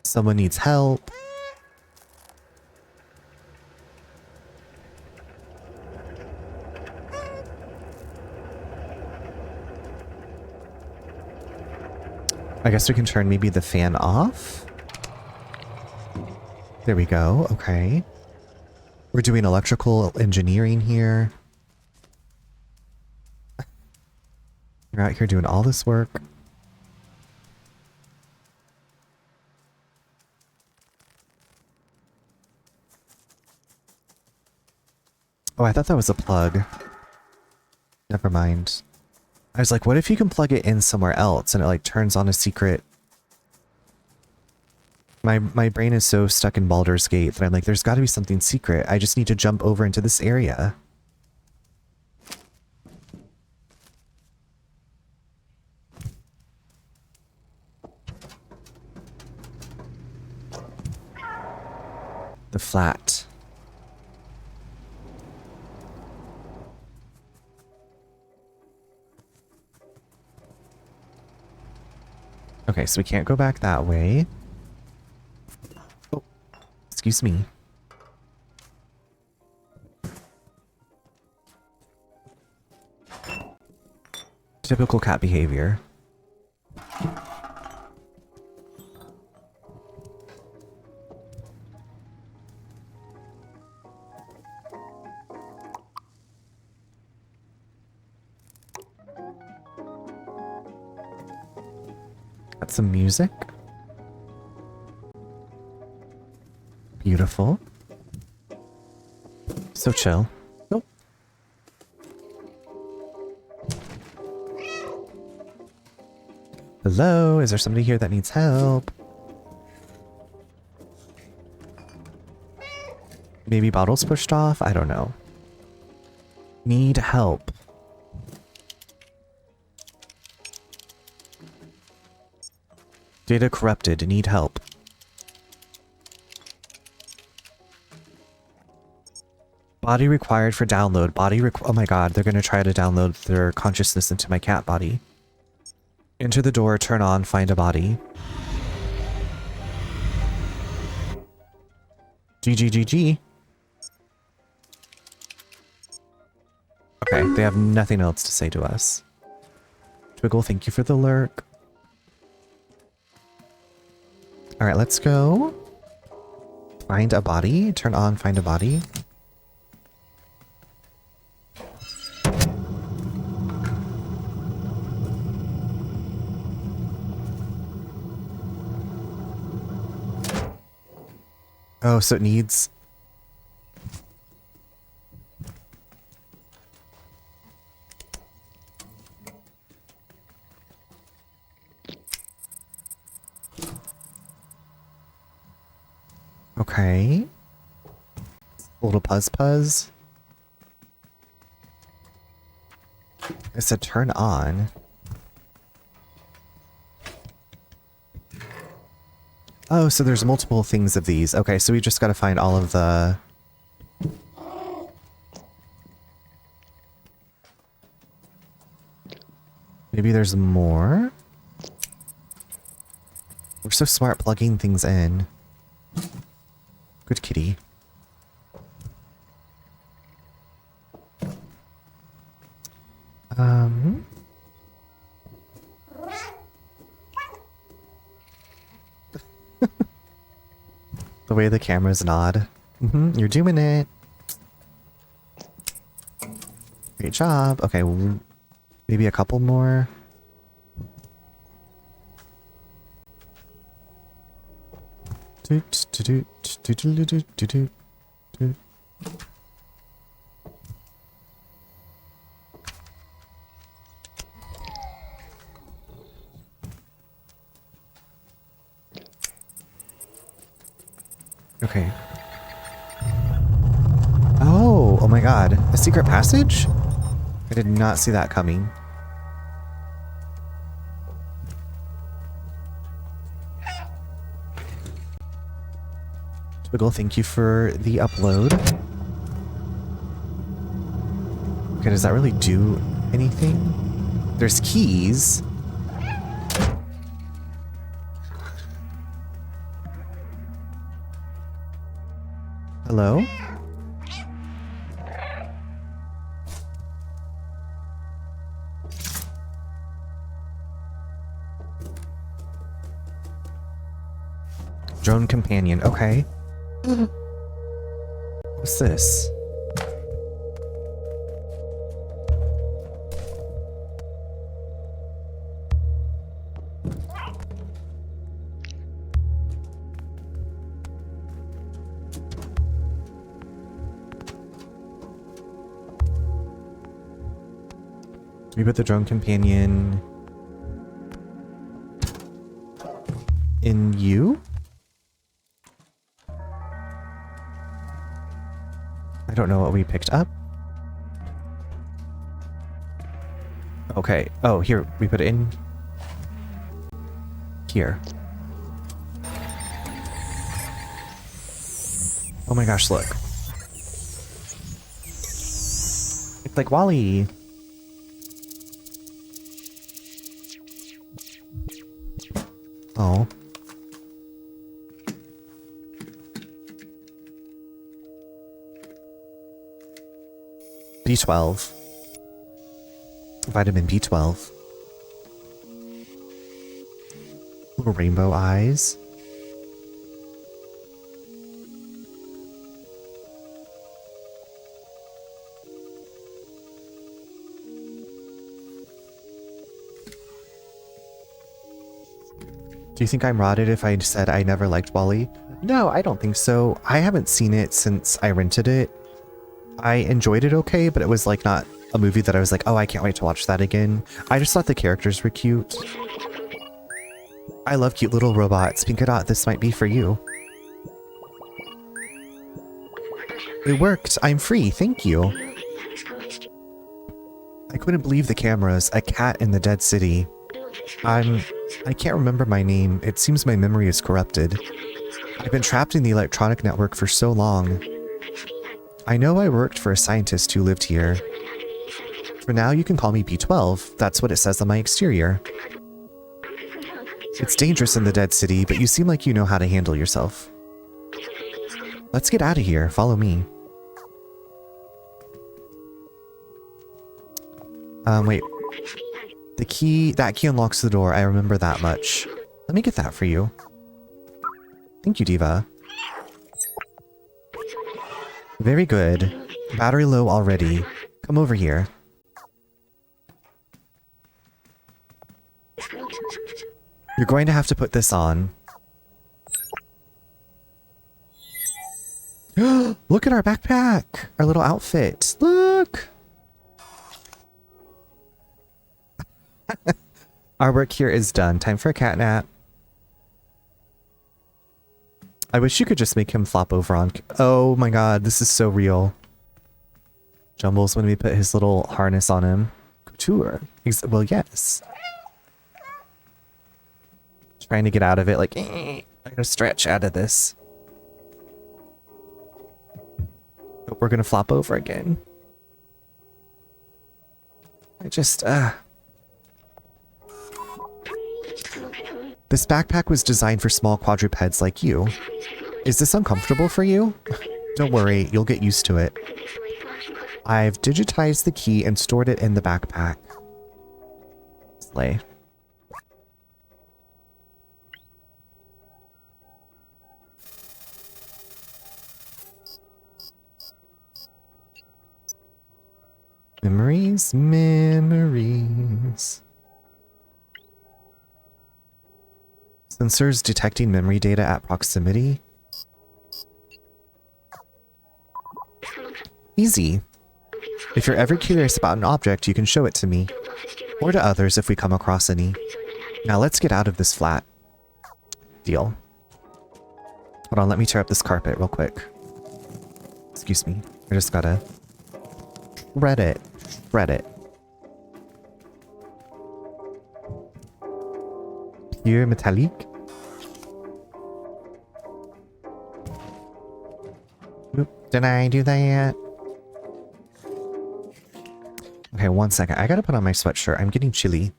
Someone needs help. I guess we can turn maybe the fan off. There we go. Okay. We're doing electrical engineering here. You're out here doing all this work. Oh, I thought that was a plug. Never mind. I was like, what if you can plug it in somewhere else and it like turns on a secret My brain is so stuck in Baldur's Gate that I'm like, there's got to be something secret. I just need to jump over into this area. The flat. Okay, so we can't go back that way. Oh, excuse me. Typical cat behavior. Got some music. Beautiful. So chill. Oh. Hello, is there somebody here that needs help? Maybe bottles pushed off? I don't know. Need help. Data corrupted. Need help. Body required for download. Oh my god, they're gonna try to download their consciousness into my cat body. Enter the door, turn on, find a body. GGGG. Okay, they have nothing else to say to us. Twiggle, thank you for the lurk. Alright, let's go. Find a body. Turn on, find a body. Oh, so it needs... Okay. A little puzz. I said turn on. Oh, so there's multiple things of these. Okay, so we just gotta find all of the... Maybe there's more? We're so smart plugging things in. Good kitty. The way the cameras nod. You're doing it. Great job. Okay, maybe a couple more. Okay. Oh my god. A secret passage? I did not see that coming. Twiggle, thank you for the upload. Okay, does that really do anything? There's keys. Hello? Drone companion, okay. What's this? Do we put the drone companion... in you? don't know what we picked up. Okay. Oh, here. We put it in here. Oh my gosh, look. It's like Wally. Oh. B12. Vitamin B12. Little rainbow eyes. Do you think I'm rotted if I said I never liked Wall-E? No, I don't think so. I haven't seen it since I rented it. I enjoyed it okay, but it was like not a movie that I was like, oh, I can't wait to watch that again. I just thought the characters were cute. I love cute little robots. Pinkadot, this might be for you. It worked. I'm free. Thank you. I couldn't believe the cameras. A cat in the dead city. I can't remember my name. It seems my memory is corrupted. I've been trapped in the electronic network for so long. I know I worked for a scientist who lived here. For now, you can call me B12. That's what it says on my exterior. It's dangerous in the dead city, but you seem like you know how to handle yourself. Let's get out of here. Follow me. Wait. That key unlocks the door. I remember that much. Let me get that for you. Thank you, Diva. Very good. Battery low already. Come over here. You're going to have to put this on. Look at our backpack! Our little outfit. Look! Our work here is done. Time for a cat nap. I wish you could just make him flop over on... Oh my god, this is so real. Jumbles when we put his little harness on him. Couture. Well, yes. Trying to get out of it, like, I gotta stretch out of this. But we're gonna flop over again. This backpack was designed for small quadrupeds like you. Is this uncomfortable for you? Don't worry, you'll get used to it. I've digitized the key and stored it in the backpack. Slay. Memories, memories. Sensors detecting memory data at proximity. Easy. If you're ever curious about an object, you can show it to me. Or to others if we come across any. Now let's get out of this flat. Deal. Hold on, let me tear up this carpet real quick. Excuse me. I just gotta... shred it. Shred it. Pure metallic. Oop, did I do that? Okay, 1 second. I gotta put on my sweatshirt. I'm getting chilly.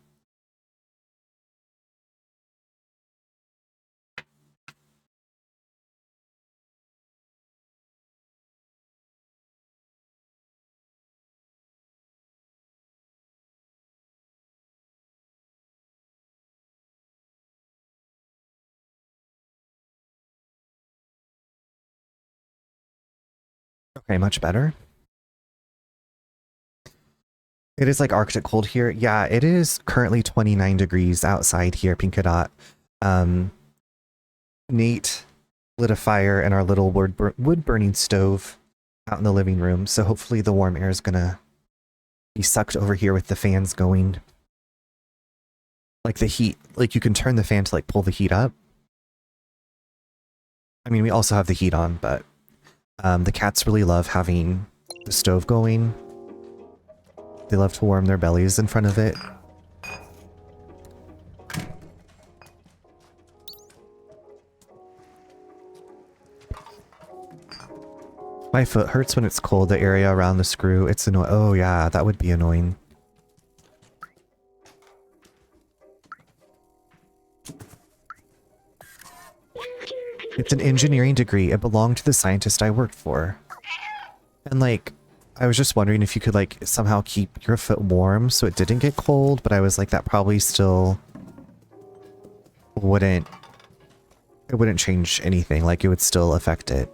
Okay, much better. It is like Arctic cold here. Yeah, it is currently 29 degrees outside here, Pinkadot. Nate lit a fire in our little wood burning stove out in the living room, so hopefully the warm air is gonna be sucked over here with the fans going. Like the heat, like you can turn the fan to like pull the heat up. I mean, we also have the heat on, but the cats really love having the stove going. They love to warm their bellies in front of it. My foot hurts when it's cold, the area around the screw. It's annoying. Oh yeah, that would be annoying. It's an engineering degree. It belonged to the scientist I worked for. And like, I was just wondering if you could like somehow keep your foot warm so it didn't get cold, but I was like, that probably still wouldn't, it wouldn't change anything. Like it would still affect it.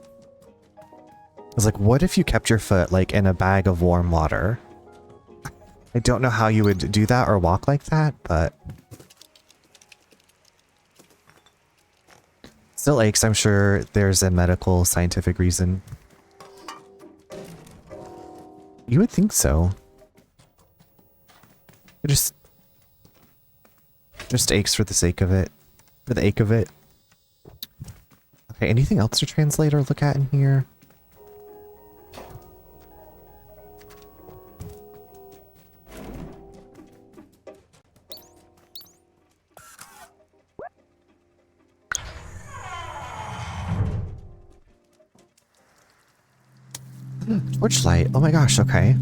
I was like, what if you kept your foot like in a bag of warm water? I don't know how you would do that or walk like that, but still aches. I'm sure there's a medical scientific reason. You would think so. It just aches for the sake of it. For the ache of it. Okay, anything else to translate or look at in here? Torchlight. Oh my gosh, okay.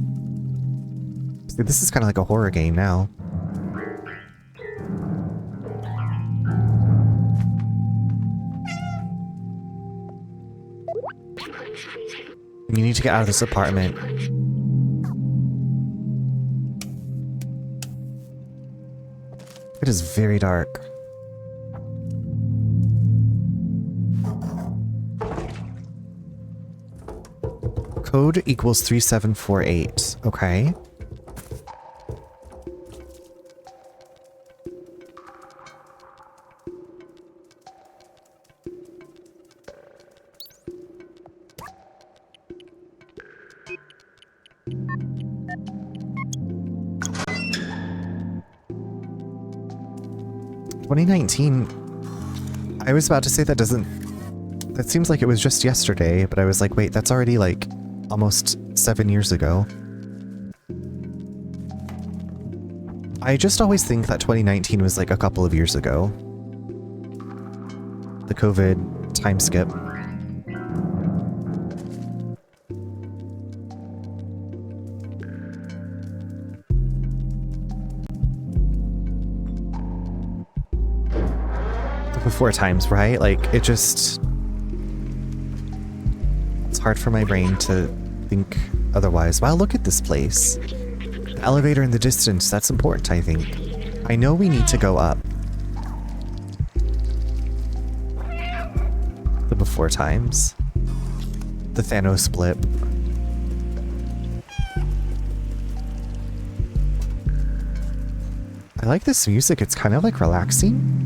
See, this is kind of like a horror game now. You need to get out of this apartment. It is very dark. Code equals 3748. Okay. I was about to say that seems like it was just yesterday, but I was like, wait, that's already like almost 7 years ago. I just always think that 2019 was like a couple of years ago. The COVID time skip. Before times, right? Like, it's hard for my brain to think otherwise. Wow, look at this place. The elevator in the distance, that's important, I think. I know we need to go up. The before times. The Thanos blip. I like this music, it's kind of like relaxing.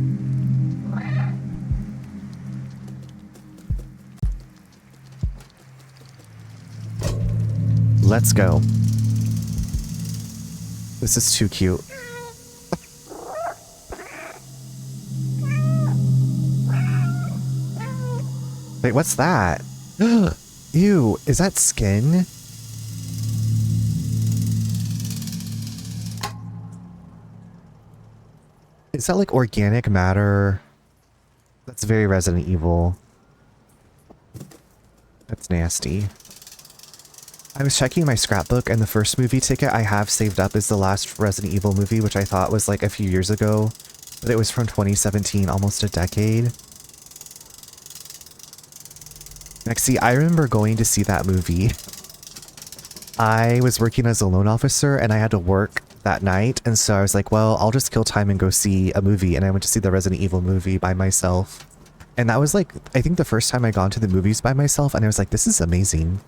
Let's go. This is too cute. Wait, what's that? Ew, is that skin? Is that like organic matter? That's very Resident Evil. That's nasty. I was checking my scrapbook and the first movie ticket I have saved up is the last Resident Evil movie, which I thought was like a few years ago, but it was from 2017, almost a decade. Next, see, I remember going to see that movie. I was working as a loan officer and I had to work that night, and so I was like, well, I'll just kill time and go see a movie, and I went to see the Resident Evil movie by myself. And that was like, I think the first time I gone to the movies by myself, and I was like, this is amazing.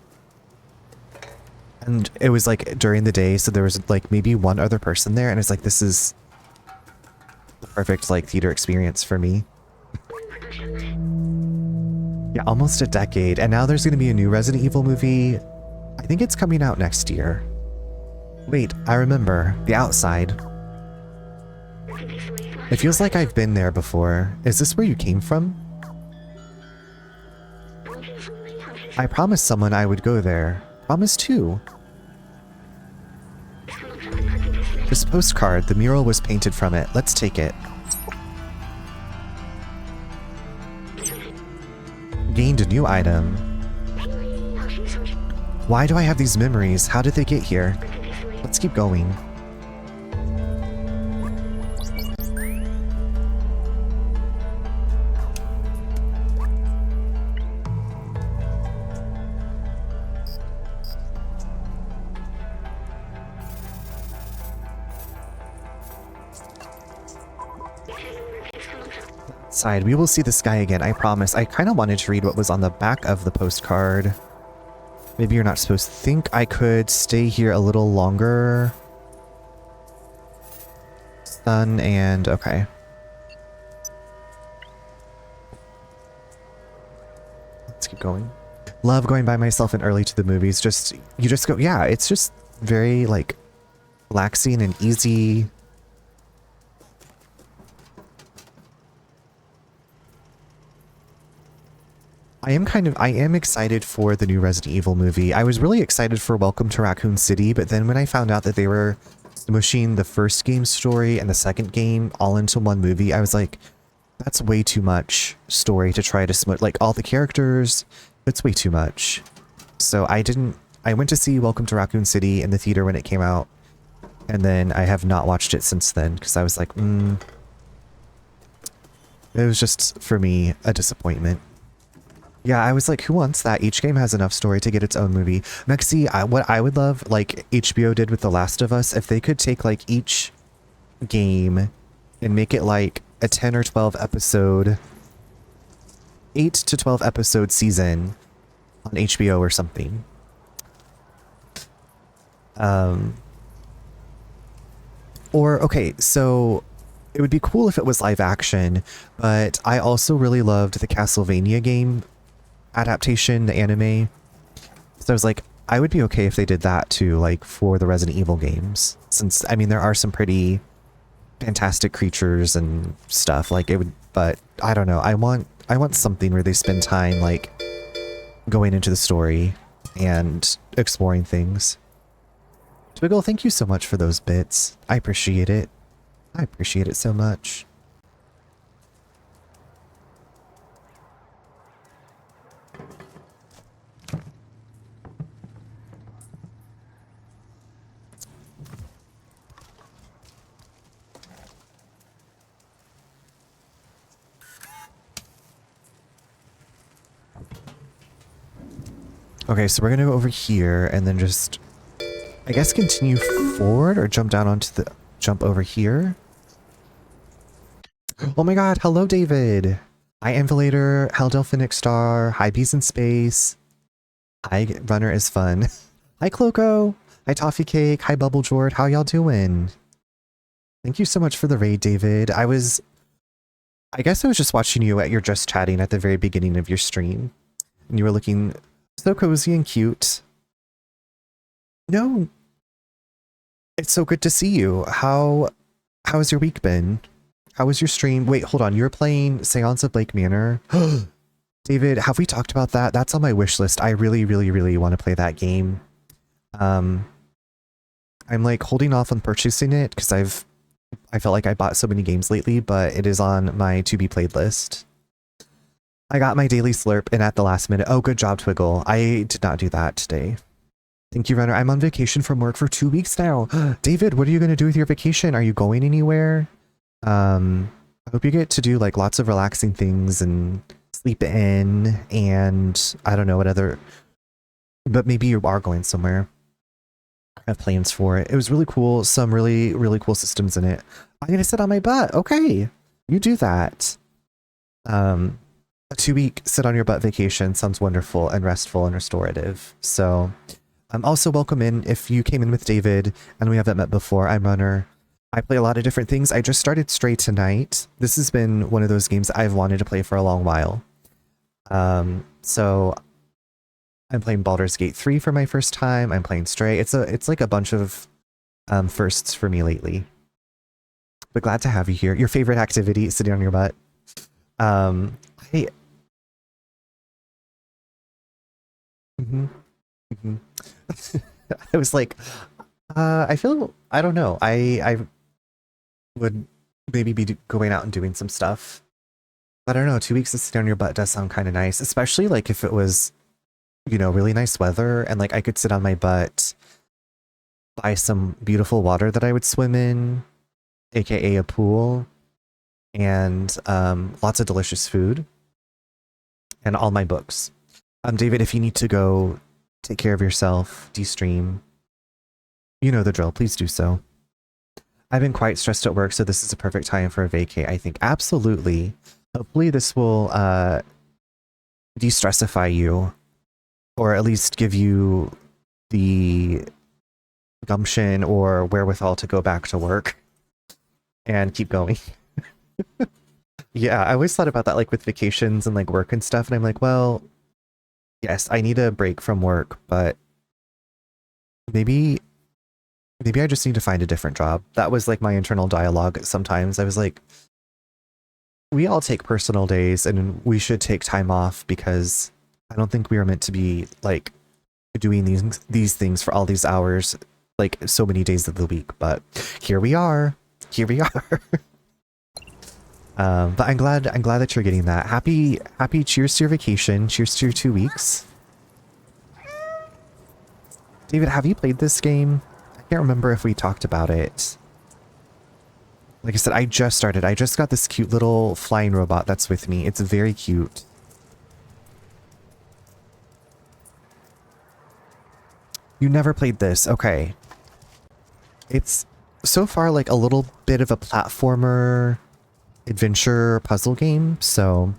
And it was like during the day, so there was like maybe one other person there, and it's like, this is the perfect like theater experience for me. Yeah, almost a decade, and now there's going to be a new Resident Evil movie. I think it's coming out next year. Wait, I remember. The Outside. It feels like I've been there before. Is this where you came from? I promised someone I would go there. Promise 2. This postcard, the mural was painted from it. Let's take it. Gained a new item. Why do I have these memories? How did they get here? Let's keep going. Side, we will see this guy again, I promise. I kind of wanted to read what was on the back of the postcard. Maybe you're not supposed to think I could stay here a little longer. Sun and... okay. Let's keep going. Love going by myself and early to the movies. You just go... yeah, it's just very, like, relaxing and easy. I am excited for the new Resident Evil movie. I was really excited for Welcome to Raccoon City, but then when I found out that they were smushing the first game's story and the second game all into one movie, I was like, that's way too much story to try to smush. Like, all the characters, it's way too much. So I went to see Welcome to Raccoon City in the theater when it came out, and then I have not watched it since then, because I was like, it was just, for me, a disappointment. Yeah, I was like, who wants that? Each game has enough story to get its own movie. Mexi, what I would love, like HBO did with The Last of Us, if they could take like each game and make it like a 10 or 12 episode, 8 to 12 episode season on HBO or something. Or, okay, so it would be cool if it was live action, but I also really loved the Castlevania game adaptation, the anime. So I was like, I would be okay if they did that too, like for the Resident Evil games. Since, I mean, there are some pretty fantastic creatures and stuff, like it would, but I don't know. I want something where they spend time like going into the story and exploring things. Twiggle, thank you so much for those bits. I appreciate it. I appreciate it so much. Okay, so we're gonna go over here and then just, I guess, continue forward or jump down onto the, jump over here. Oh my god, hello David! Hi Envelator, Hell Delphinic Star, hi Bees in Space, hi Runner is Fun, hi Cloco, hi Toffee Cake, hi Bubble Jord, how y'all doing? Thank you so much for the raid, David. I guess I was just watching you at your just chatting at the very beginning of your stream, and you were looking so cozy and cute. No, it's so good to see you. How has your week been? How was your stream? Wait, hold on. You're playing Seance of Blake Manor? David, have we talked about that? That's on my wish list. I really, really, really want to play that game. I'm like holding off on purchasing it because I felt like I bought so many games lately, but it is on my to be played list. I got my daily slurp and at the last minute. Oh, good job, Twiggle. I did not do that today. Thank you, Runner. I'm on vacation from work for 2 weeks now. David, what are you going to do with your vacation? Are you going anywhere? I hope you get to do like lots of relaxing things and sleep in and I don't know what other, but maybe you are going somewhere. I have plans for it. It was really cool. Some really, really cool systems in it. I'm going to sit on my butt. Okay. You do that. A 2-week sit on your butt vacation sounds wonderful and restful and restorative. So also welcome in if you came in with David and we haven't met before. I'm Runner. I play a lot of different things. I just started Stray tonight. This has been one of those games I've wanted to play for a long while. So I'm playing Baldur's Gate 3 for my first time. I'm playing Stray. It's like a bunch of firsts for me lately. But glad to have you here. Your favorite activity, sitting on your butt. I was like, I feel, I don't know. I would maybe be going out and doing some stuff. But I don't know, 2 weeks to sit on your butt does sound kind of nice, especially like if it was, you know, really nice weather and like I could sit on my butt by some beautiful water that I would swim in, aka a pool, and lots of delicious food, and all my books. David, if you need to go take care of yourself, de-stream, you know the drill, please do so. I've been quite stressed at work, so this is a perfect time for a vacay, I think. Absolutely. Hopefully this will de-stressify you, or at least give you the gumption or wherewithal to go back to work and keep going. Yeah, I always thought about that, like with vacations and like work and stuff, and I'm like, well, yes, I need a break from work, but maybe I just need to find a different job. That was like my internal dialogue sometimes. I was like, we all take personal days and we should take time off, because I don't think we are meant to be like doing these things for all these hours, like so many days of the week. But here we are. But I'm glad that you're getting that. Happy cheers to your vacation. Cheers to your 2 weeks. David, have you played this game? I can't remember if we talked about it. Like I said, I just started. I just got this cute little flying robot that's with me. It's very cute. You never played this. Okay. It's so far like a little bit of a platformer adventure puzzle game, so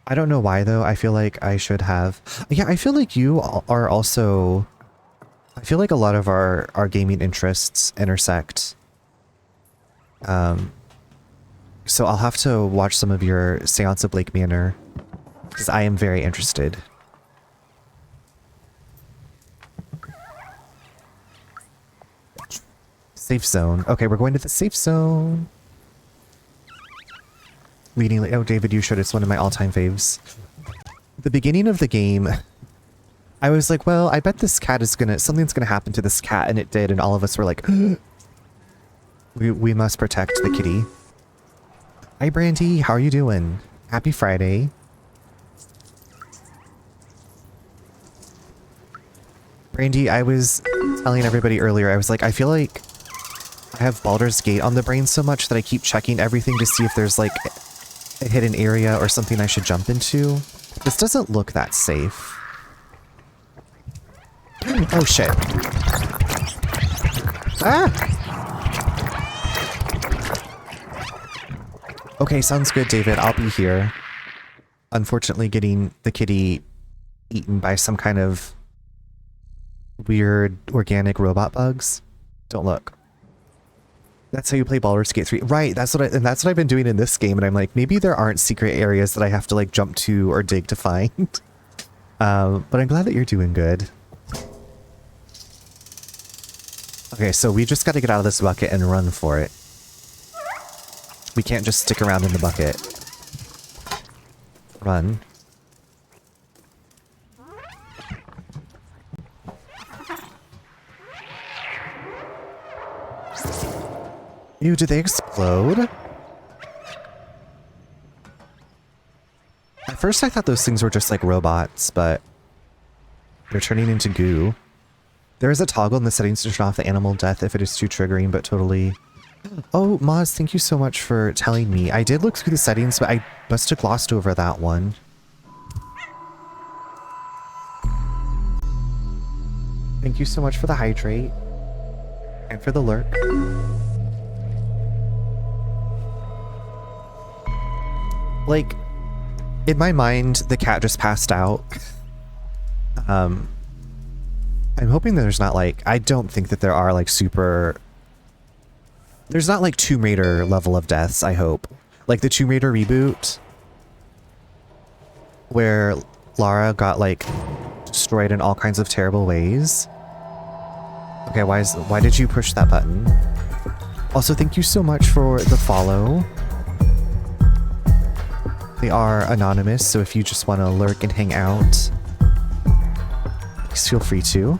I don't know why though. I feel like I should have. Yeah, I feel like you are also, I feel like a lot of our gaming interests intersect. So I'll have to watch some of your Seance of Lake Manor, because I am very interested. Safe zone. Okay, we're going to the safe zone. Leading, oh, David, you showed it's one of my all-time faves. The beginning of the game, I was like, well, I bet this cat is something's gonna happen to this cat, and it did, and all of us were like, we must protect the kitty. Hi, Brandy, how are you doing? Happy Friday. Brandy, I was telling everybody earlier, I was like, I feel like I have Baldur's Gate on the brain so much that I keep checking everything to see if there's like a hidden area or something I should jump into. This doesn't look that safe. Oh shit. Ah! Okay, sounds good, David. I'll be here. Unfortunately, getting the kitty eaten by some kind of weird organic robot bugs. Don't look. That's how you play Baldur's Gate 3. Right, that's what I've been doing in this game, and I'm like, maybe there aren't secret areas that I have to like jump to or dig to find. But I'm glad that you're doing good. Okay, so we just got to get out of this bucket and run for it. We can't just stick around in the bucket. Run. Ew, did they explode? At first I thought those things were just like robots, but they're turning into goo. There is a toggle in the settings to turn off the animal death if it is too triggering, but totally... Oh, Maz, thank you so much for telling me. I did look through the settings, but I must have glossed over that one. Thank you so much for the hydrate. And for the lurk. Like, in my mind, the cat just passed out. I'm hoping that there's not like, I don't think that there are like super... There's not like Tomb Raider level of deaths, I hope. Like the Tomb Raider reboot, where Lara got like destroyed in all kinds of terrible ways. Okay, why did you push that button? Also, thank you so much for the follow. They are anonymous, so if you just want to lurk and hang out, please feel free to.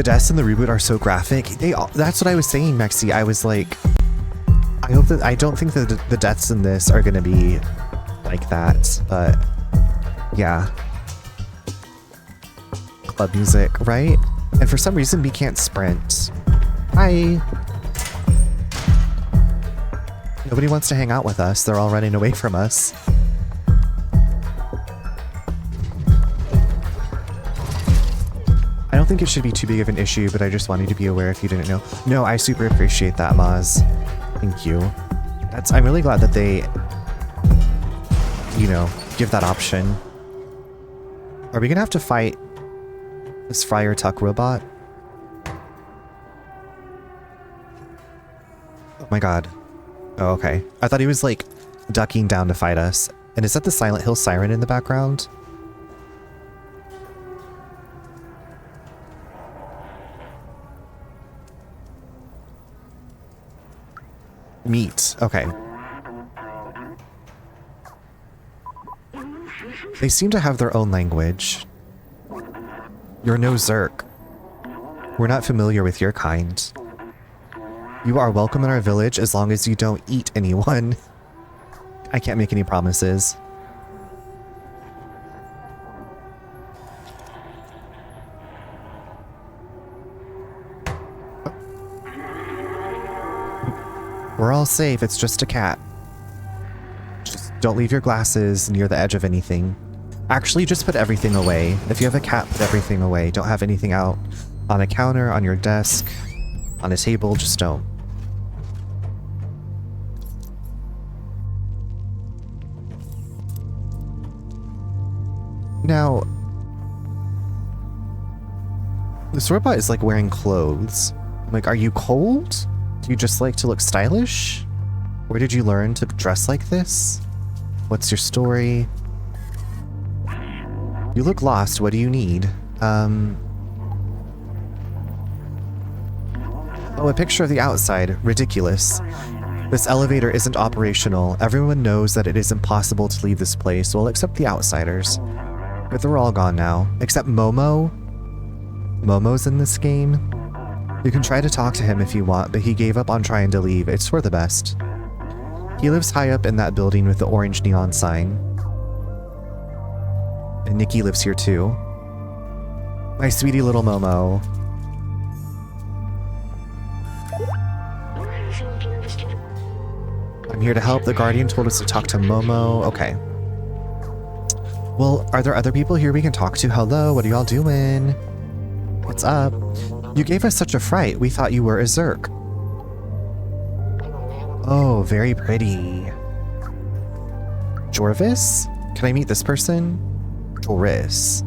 The deaths in the reboot are so graphic. That's what I was saying, Mexi. I was like, I don't think that the deaths in this are gonna be like that, but yeah. Club music, right? And for some reason we can't sprint. Hi. Nobody wants to hang out with us. They're all running away from us. I don't think it should be too big of an issue, but I just wanted to be aware if you didn't know. No, I super appreciate that, Maz. Thank you. I'm really glad that they, you know, give that option. Are we gonna have to fight this Friar Tuck robot? Oh my god. Oh, okay. I thought he was like ducking down to fight us. And is that the Silent Hill siren in the background? Meat. Okay. They seem to have their own language. You're no Zerk. We're not familiar with your kind. You are welcome in our village as long as you don't eat anyone. I can't make any promises. We're all safe, it's just a cat. Just don't leave your glasses near the edge of anything. Actually, just put everything away. If you have a cat, put everything away. Don't have anything out on a counter, on your desk, on a table, just don't. Now, this robot is like wearing clothes. I'm like, are you cold? Do you just like to look stylish? Where did you learn to dress like this? What's your story? You look lost. What do you need? Oh, a picture of the outside. Ridiculous. This elevator isn't operational. Everyone knows that it is impossible to leave this place, well, except the outsiders. But they're all gone now. Except Momo. Momo's in this game. You can try to talk to him if you want, but he gave up on trying to leave. It's for the best. He lives high up in that building with the orange neon sign. And Nikki lives here too. My sweetie little Momo. I'm here to help. The Guardian told us to talk to Momo. Okay. Well, are there other people here we can talk to? Hello, what are y'all doing? What's up? You gave us such a fright. We thought you were a Zerk. Oh, very pretty. Jorvis? Can I meet this person? Joris.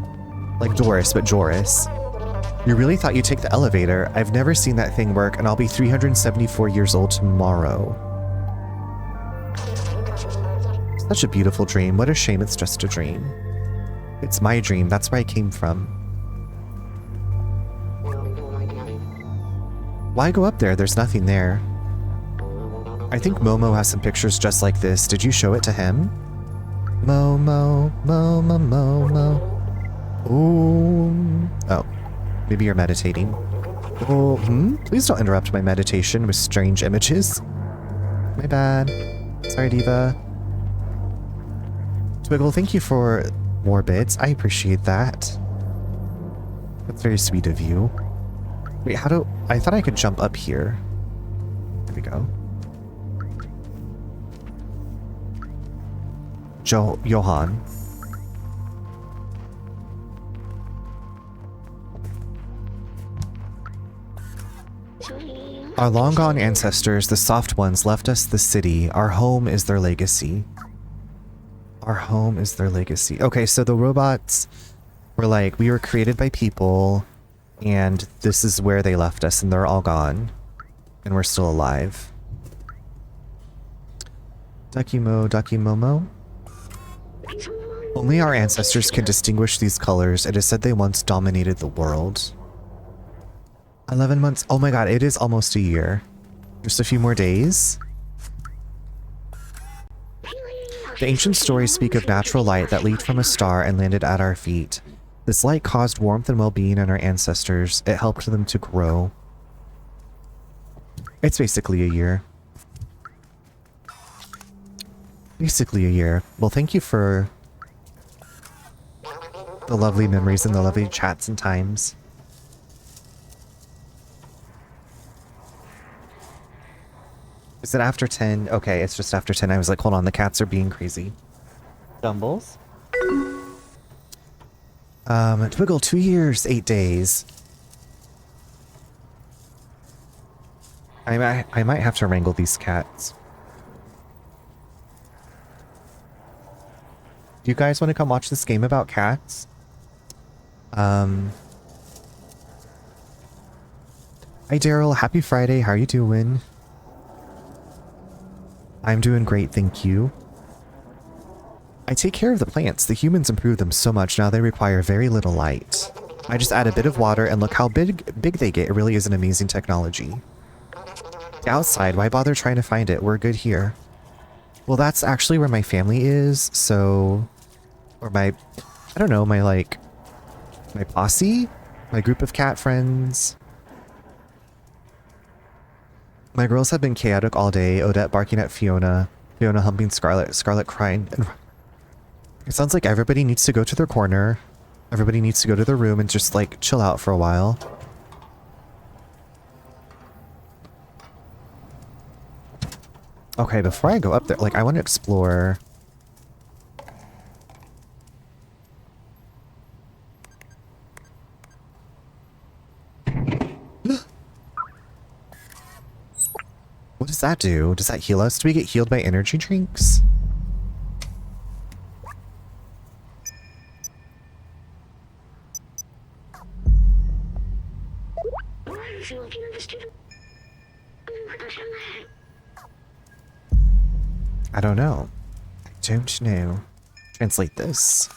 Like Doris, but Joris. You really thought you'd take the elevator? I've never seen that thing work, and I'll be 374 years old tomorrow. Such a beautiful dream. What a shame it's just a dream. It's my dream. That's where I came from. Why go up there? There's nothing there. I think Momo has some pictures just like this. Did you show it to him? Momo, Momo, Momo. Ooh. Oh. Maybe you're meditating. Oh, Please don't interrupt my meditation with strange images. My bad. Sorry, Diva. Twiggle, thank you for more bits. I appreciate that. That's very sweet of you. Wait, how do... I thought I could jump up here. There we go. Johan. Our long-gone ancestors, the soft ones, left us the city. Our home is their legacy. Our home is their legacy. Okay, so the robots were like, we were created by people, and this is where they left us, and they're all gone. And we're still alive. Ducky Momo. Only our ancestors can distinguish these colors. It is said they once dominated the world. 11 months. Oh my god, it is almost a year. Just a few more days. The ancient stories speak of natural light that leaked from a star and landed at our feet. This light caused warmth and well-being in our ancestors. It helped them to grow. It's basically a year. Basically a year. Well, thank you for the lovely memories and the lovely chats and times. Is it after 10? Okay, it's just after 10. I was like, hold on, the cats are being crazy. Dumbles? Twiggle, 2 years, 8 days. I might have to wrangle these cats. Do you guys want to come watch this game about cats? Hi Daryl, happy Friday, how are you doing? I'm doing great, thank you. I take care of the plants. The humans improve them so much now they require very little light. I just add a bit of water and look how big they get. It really is an amazing technology. The outside, why bother trying to find it? We're good here. Well, that's actually where my family is, so... Or my... I don't know, my posse? My group of cat friends. My girls have been chaotic all day. Odette barking at Fiona. Fiona humping Scarlet. Scarlet crying. It sounds like everybody needs to go to their corner. Everybody needs to go to their room and just, like, chill out for a while. Okay, before I go up there, like, I want to explore... What does that do? Does that heal us? Do we get healed by energy drinks? I don't know. I don't know. Translate this.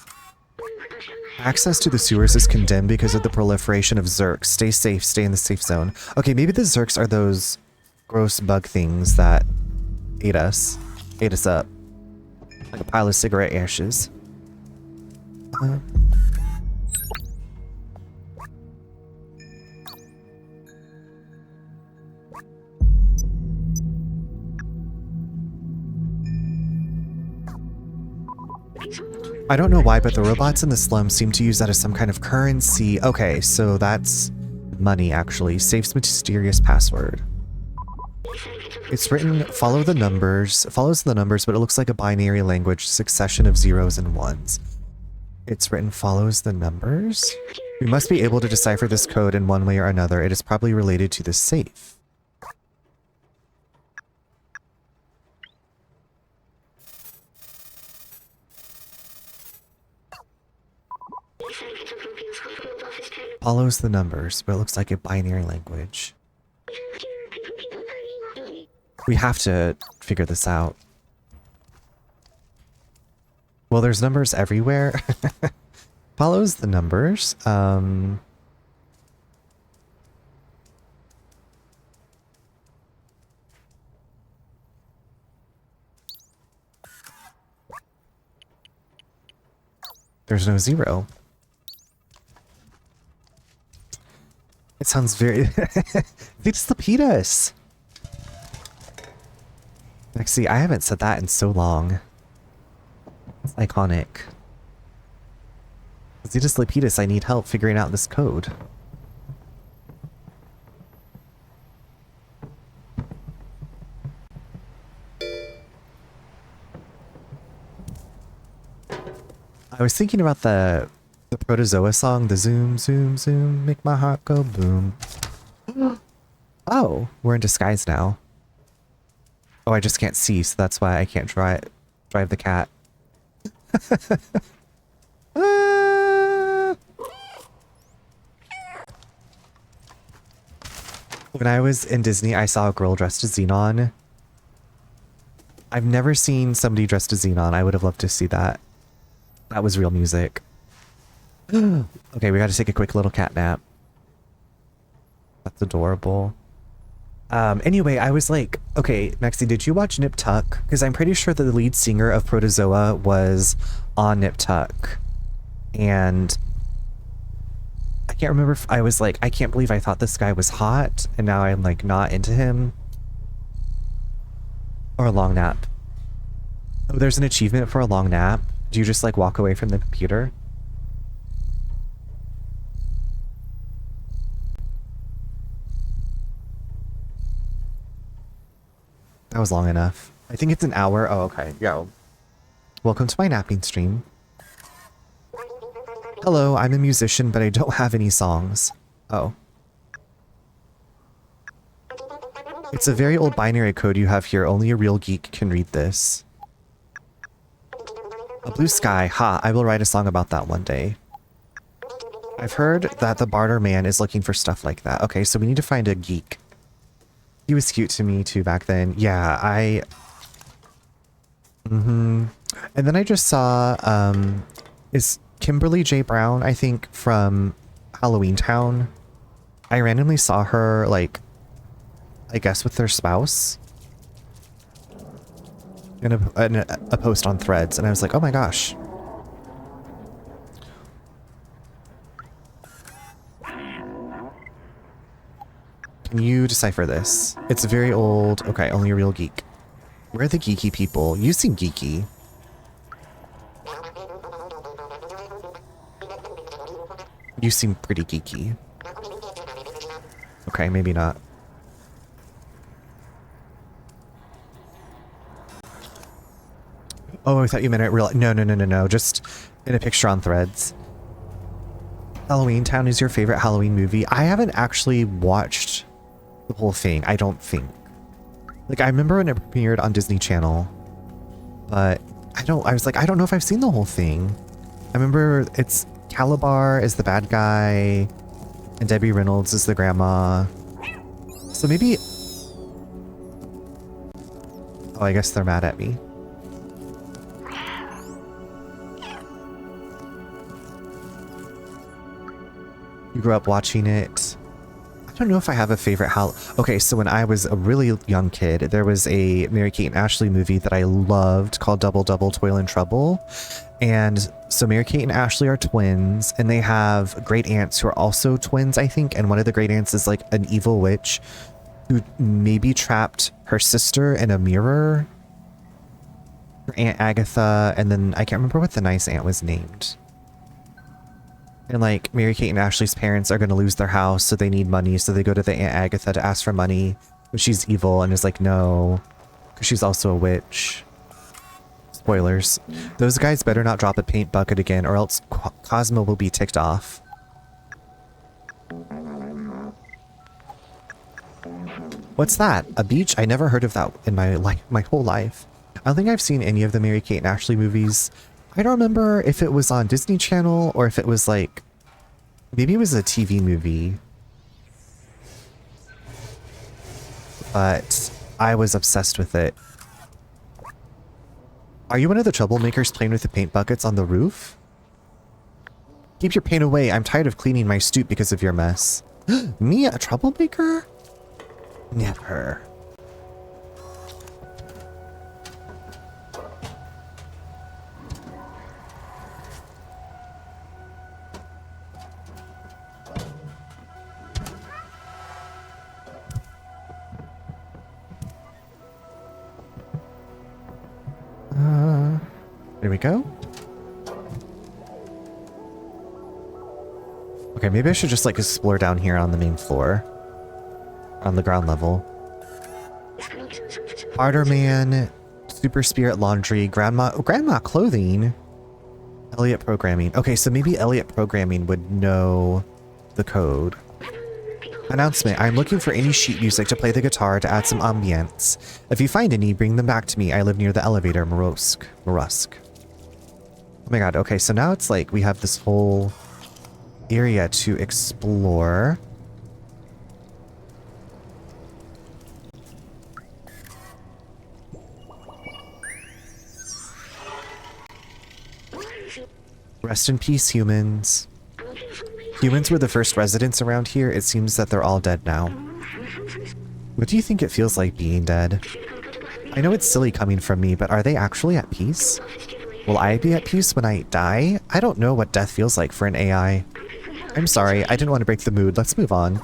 Access to the sewers is condemned because of the proliferation of Zerks. Stay safe, stay in the safe zone. Okay, maybe the Zerks are those gross bug things that ate us up. Like a pile of cigarette ashes. I don't know why, but the robots in the slum seem to use that as some kind of currency. Okay, so that's money, actually. Safe's mysterious password. It's written, follows the numbers, but it looks like a binary language, succession of zeros and ones. It's written, follows the numbers? We must be able to decipher this code in one way or another. It is probably related to the safe. Follows the numbers, but it looks like a binary language. We have to figure this out. Well, there's numbers everywhere. Follows the numbers. There's no zero. It sounds very... They just repeat us. Actually, I haven't said that in so long. It's iconic. Zetus Lapidus, I need help figuring out this code. I was thinking about the Protozoa song, the zoom, zoom, zoom, make my heart go boom. Oh, we're in disguise now. Oh, I just can't see, so that's why I can't drive the cat. When I was in Disney, I saw a girl dressed as Xenon. I've never seen somebody dressed as Xenon. I would have loved to see that. That was real music. Okay, we gotta take a quick little cat nap. That's adorable. Anyway, I was like, okay, Mexi, did you watch Nip Tuck? Because I'm pretty sure that the lead singer of Protozoa was on Nip Tuck. And can't remember if I was like, I can't believe I thought this guy was hot, and now I'm like not into him. Or a long nap. Oh, there's an achievement for a long nap. Do you just like walk away from the computer? That was long enough. I think it's an hour. Oh, okay. Yo. Welcome to my napping stream. Hello, I'm a musician, but I don't have any songs. Oh. It's a very old binary code you have here. Only a real geek can read this. A blue sky. Ha, I will write a song about that one day. I've heard that the barter man is looking for stuff like that. Okay, so we need to find a geek. He was cute to me too back then. Yeah, And then I just saw, is Kimberly J. Brown, I think, from Halloween Town. I randomly saw her, like, I guess with their spouse in a post on Threads, and I was like, oh my gosh. Can you decipher this? It's very old. Okay, only a real geek. Where are the geeky people? You seem geeky. You seem pretty geeky. Okay, maybe not. Oh, I thought you meant it real. No. Just in a picture on Threads. Halloween Town is your favorite Halloween movie? I haven't actually watched the whole thing, I don't think. Like, I remember when it premiered on Disney Channel, but I was like, I don't know if I've seen the whole thing. I remember it's Calabar is the bad guy, and Debbie Reynolds is the grandma. So maybe... Oh, I guess they're mad at me. You grew up watching it. I don't know if I have a favorite Okay, so when I was a really young kid, there was a Mary-Kate and Ashley movie that I loved called Double Double Toil and Trouble. And so Mary-Kate and Ashley are twins, and they have great aunts who are also twins, I think. And one of the great aunts is like an evil witch who maybe trapped her sister in a mirror. Her Aunt Agatha, and then I can't remember what the nice aunt was named. And like Mary-Kate and Ashley's parents are going to lose their house, so they need money, so they go to the Aunt Agatha to ask for money, but she's evil and is like, no, because she's also a witch. Spoilers. Those guys better not drop a paint bucket again, or else Cosmo will be ticked off. What's that? A beach? I never heard of that in my whole life. I don't think I've seen any of the Mary-Kate and Ashley movies. I don't remember if it was on Disney Channel or if it was like, maybe it was a TV movie. But I was obsessed with it. Are you one of the troublemakers playing with the paint buckets on the roof? Keep your paint away. I'm tired of cleaning my stoop because of your mess. Me, a troublemaker? Never. There we go. Okay, maybe I should just like explore down here on the main floor. On the ground level. Barterman, Super Spirit Laundry, Grandma Clothing, Elliot Programming. Okay, so maybe Elliot Programming would know the code. Announcement. I'm looking for any sheet music to play the guitar to add some ambience. If you find any, bring them back to me. I live near the elevator, Morusk. Oh my god, okay, so now it's like we have this whole area to explore. Rest in peace, humans. Humans were the first residents around here. It seems that they're all dead now. What do you think it feels like being dead? I know it's silly coming from me, but are they actually at peace? Will I be at peace when I die? I don't know what death feels like for an AI. I'm sorry, I didn't want to break the mood. Let's move on.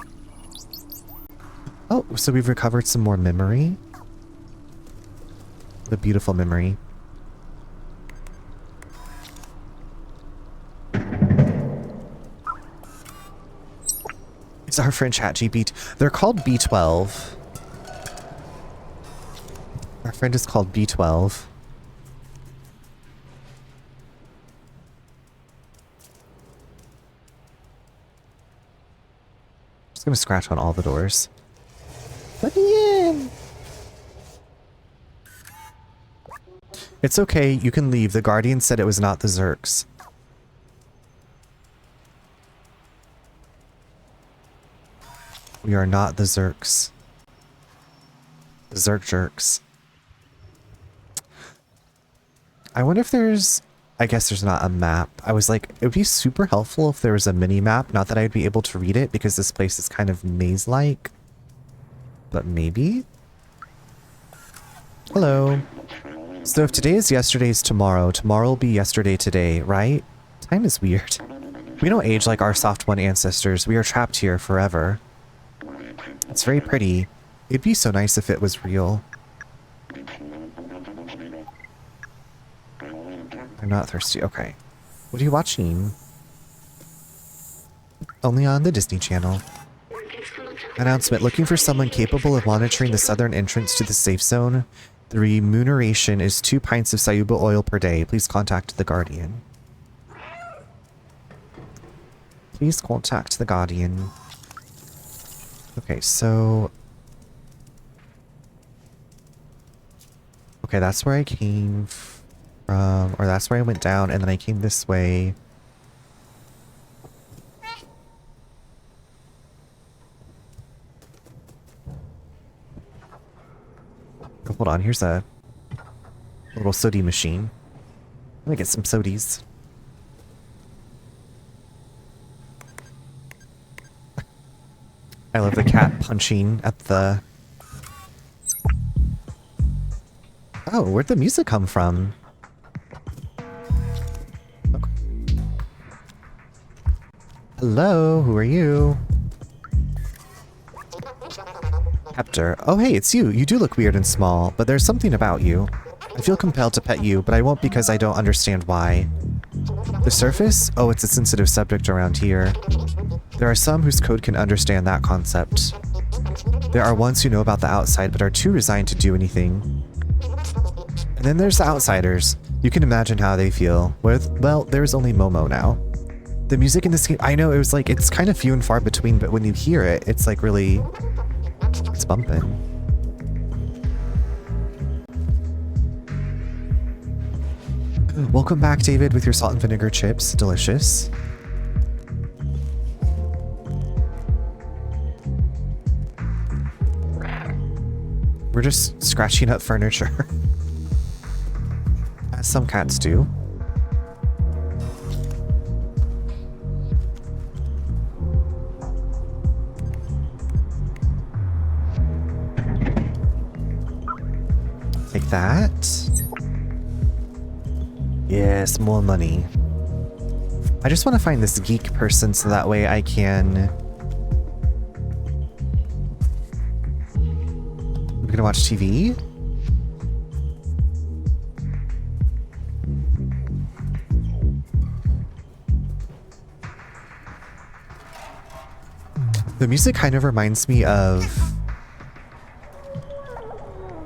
Oh, so we've recovered some more memory. The beautiful memory. It's our friend ChatGPT. They're called B12. Our friend is called B12. Just gonna scratch on all the doors. Let me in! It's okay, you can leave. The Guardian said it was not the Zerks. We are not the Zerks. The Zerk jerks. I wonder if there's... I guess there's not a map. I was like, it would be super helpful if there was a mini map. Not that I'd be able to read it because this place is kind of maze-like. But maybe? Hello. So if today is yesterday's tomorrow, tomorrow will be yesterday today, right? Time is weird. We don't age like our Soft One ancestors. We are trapped here forever. It's very pretty. It'd be so nice if it was real. I'm not thirsty. Okay. What are you watching? Only on the Disney Channel. Announcement. Looking for someone capable of monitoring the southern entrance to the safe zone. The remuneration is 2 pints of Sayuba oil per day. Please contact the Guardian. Please contact the Guardian. Okay, so... Okay, that's where I came from, or that's where I went down, and then I came this way. Oh, hold on, here's a little sody machine. Let me get some sodies. I love the cat punching at the... Oh, where'd the music come from? Okay. Hello, who are you? Hector. Oh hey, it's you. You do look weird and small, but there's something about you. I feel compelled to pet you, but I won't because I don't understand why. The surface? Oh, it's a sensitive subject around here. There are some whose code can understand that concept. There are ones who know about the outside but are too resigned to do anything. And then there's the outsiders. You can imagine how they feel. Well, there's only Momo now. The music in this game, I know it was like, it's kind of few and far between, but when you hear it, it's like really, it's bumping. Welcome back, David, with your salt and vinegar chips. Delicious. We're just scratching up furniture. As some cats do. Take that. Yes, more money. I just want to find this geek person so that way I can... We're gonna watch TV? The music kind of reminds me of...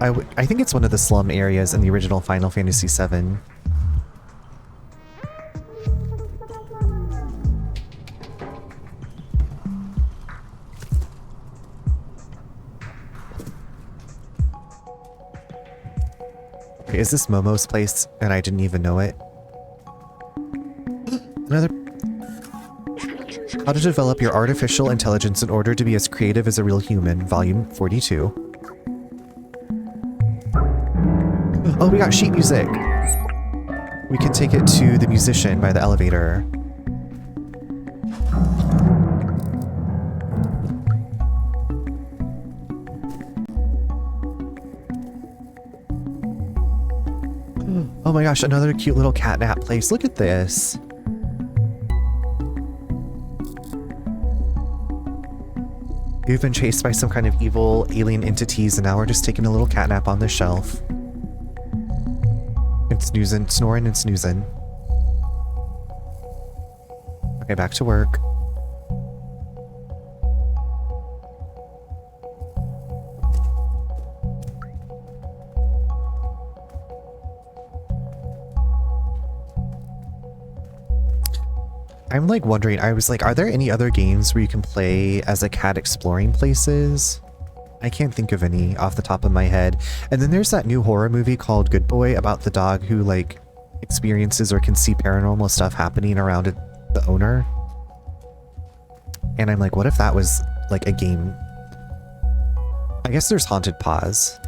I think it's one of the slum areas in the original Final Fantasy VII. Okay, is this Momo's place and I didn't even know it? Another... How to develop your artificial intelligence in order to be as creative as a real human, volume 42. Oh, we got sheet music! We can take it to the musician by the elevator. Oh my gosh, another cute little catnap place. Look at this. We've been chased by some kind of evil alien entities, and now we're just taking a little cat nap on the shelf. And snoozing, snoring and snoozing. Okay, back to work. I'm like wondering, I was like, are there any other games where you can play as a cat exploring places? I can't think of any off the top of my head. And then there's that new horror movie called Good Boy about the dog who like experiences or can see paranormal stuff happening around the owner. And I'm like, what if that was like a game? I guess there's Haunted Paws.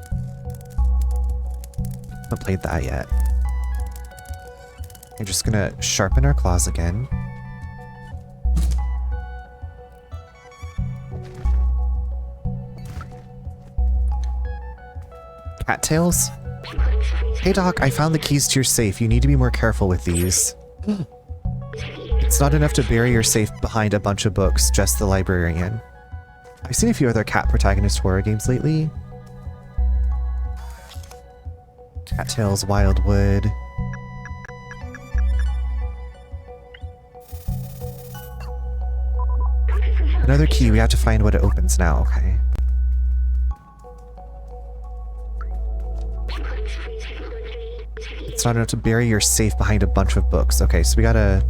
Haven't played that yet. I'm just gonna sharpen our claws again. Cattails? Hey Doc, I found the keys to your safe. You need to be more careful with these. It's not enough to bury your safe behind a bunch of books, just the librarian. I've seen a few other cat protagonist horror games lately. Cattails, Wildwood. Another key, we have to find what it opens now, okay. It's not enough to bury your safe behind a bunch of books. Okay, so we gotta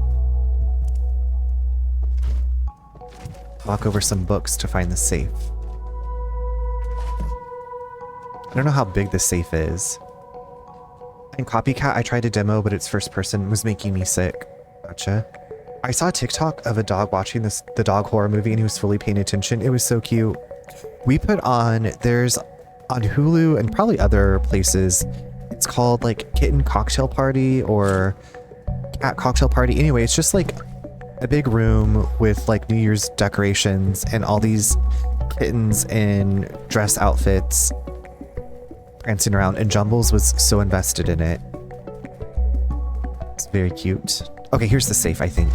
walk over some books to find the safe. I don't know how big the safe is. In Copycat, I tried a demo, but its first person was making me sick. Gotcha. I saw a TikTok of a dog watching the dog horror movie, and he was fully paying attention. It was so cute. We put on, there's on Hulu and probably other places, it's called like Kitten Cocktail Party or Cat Cocktail Party. Anyway, it's just like a big room with like New Year's decorations and all these kittens in dress outfits prancing around, and Jumbles was so invested in it. It's very cute. Okay, here's the safe, I think.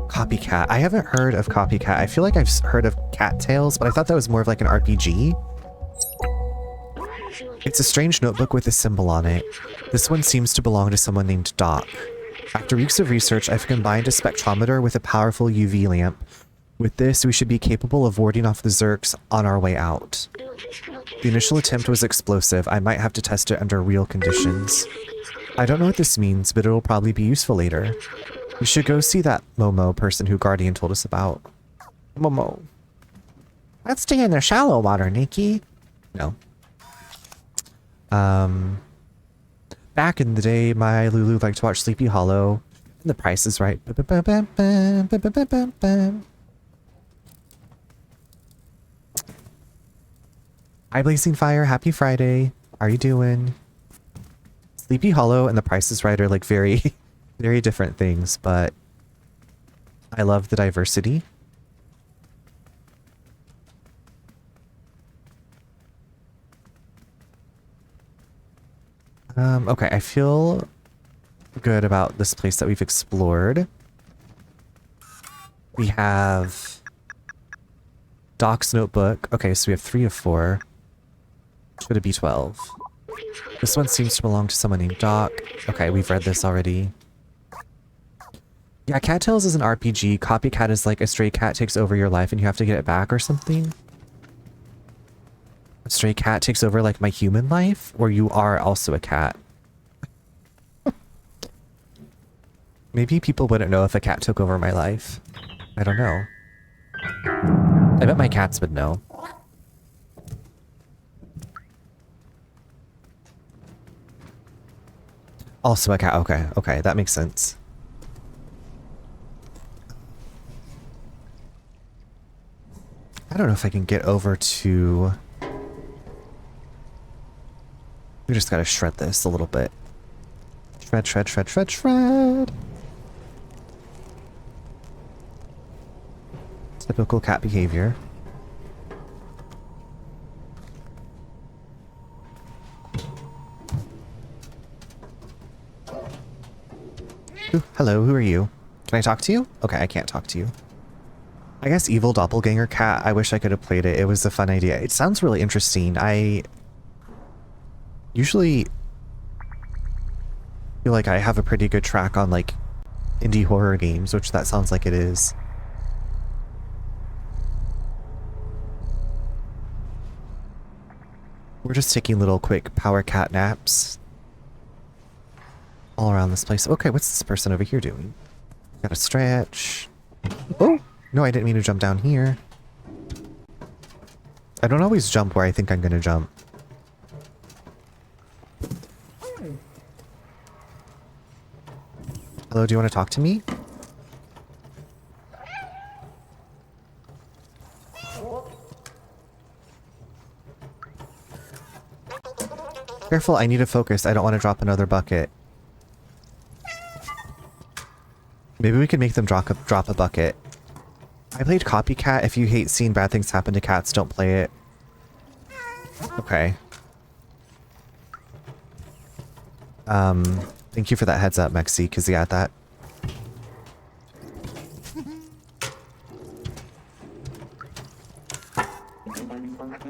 Copycat. I haven't heard of Copycat. I feel like I've heard of Cattails, but I thought that was more of like an RPG. It's a strange notebook with a symbol on it. This one seems to belong to someone named Doc. After weeks of research, I've combined a spectrometer with a powerful UV lamp. With this, we should be capable of warding off the Zerks on our way out. The initial attempt was explosive. I might have to test it under real conditions. I don't know what this means, but it'll probably be useful later. We should go see that Momo person who Guardian told us about. Momo. Let's stay in the shallow water, Nikki. No. Back in the day, my Lulu liked to watch Sleepy Hollow, and The Price is Right. Hi, Blazing Fire. Happy Friday. How are you doing? Sleepy Hollow and The Price is Right are like very, very different things, but I love the diversity. Okay, I feel good about this place that we've explored. We have Doc's notebook. Okay, so we have 3 of 4. Should it be 12? This one seems to belong to someone named Doc. Okay, we've read this already. Yeah, Cattails is an RPG. Copycat is like a stray cat takes over your life and you have to get it back or something. A stray cat takes over like my human life, or you are also a cat. Maybe people wouldn't know if a cat took over my life. I don't know. I bet my cats would know. Also a cat. Okay, okay, that makes sense. I don't know if I can get over to... We just gotta shred this a little bit. Shred, shred, shred, shred, shred! Typical cat behavior. Ooh, hello, who are you? Can I talk to you? Okay, I can't talk to you. I guess Evil Doppelganger Cat, I wish I could have played it. It was a fun idea. It sounds really interesting. I usually feel like I have a pretty good track on like indie horror games, which that sounds like it is. We're just taking little quick power cat naps all around this place. Okay, what's this person over here doing? Gotta stretch. Oh! No, I didn't mean to jump down here. I don't always jump where I think I'm gonna jump. Hello, do you want to talk to me? Careful, I need to focus. I don't want to drop another bucket. Maybe we can make them drop a bucket. I played Copycat. If you hate seeing bad things happen to cats, don't play it. Okay. Thank you for that heads up, Mexi, because yeah, that...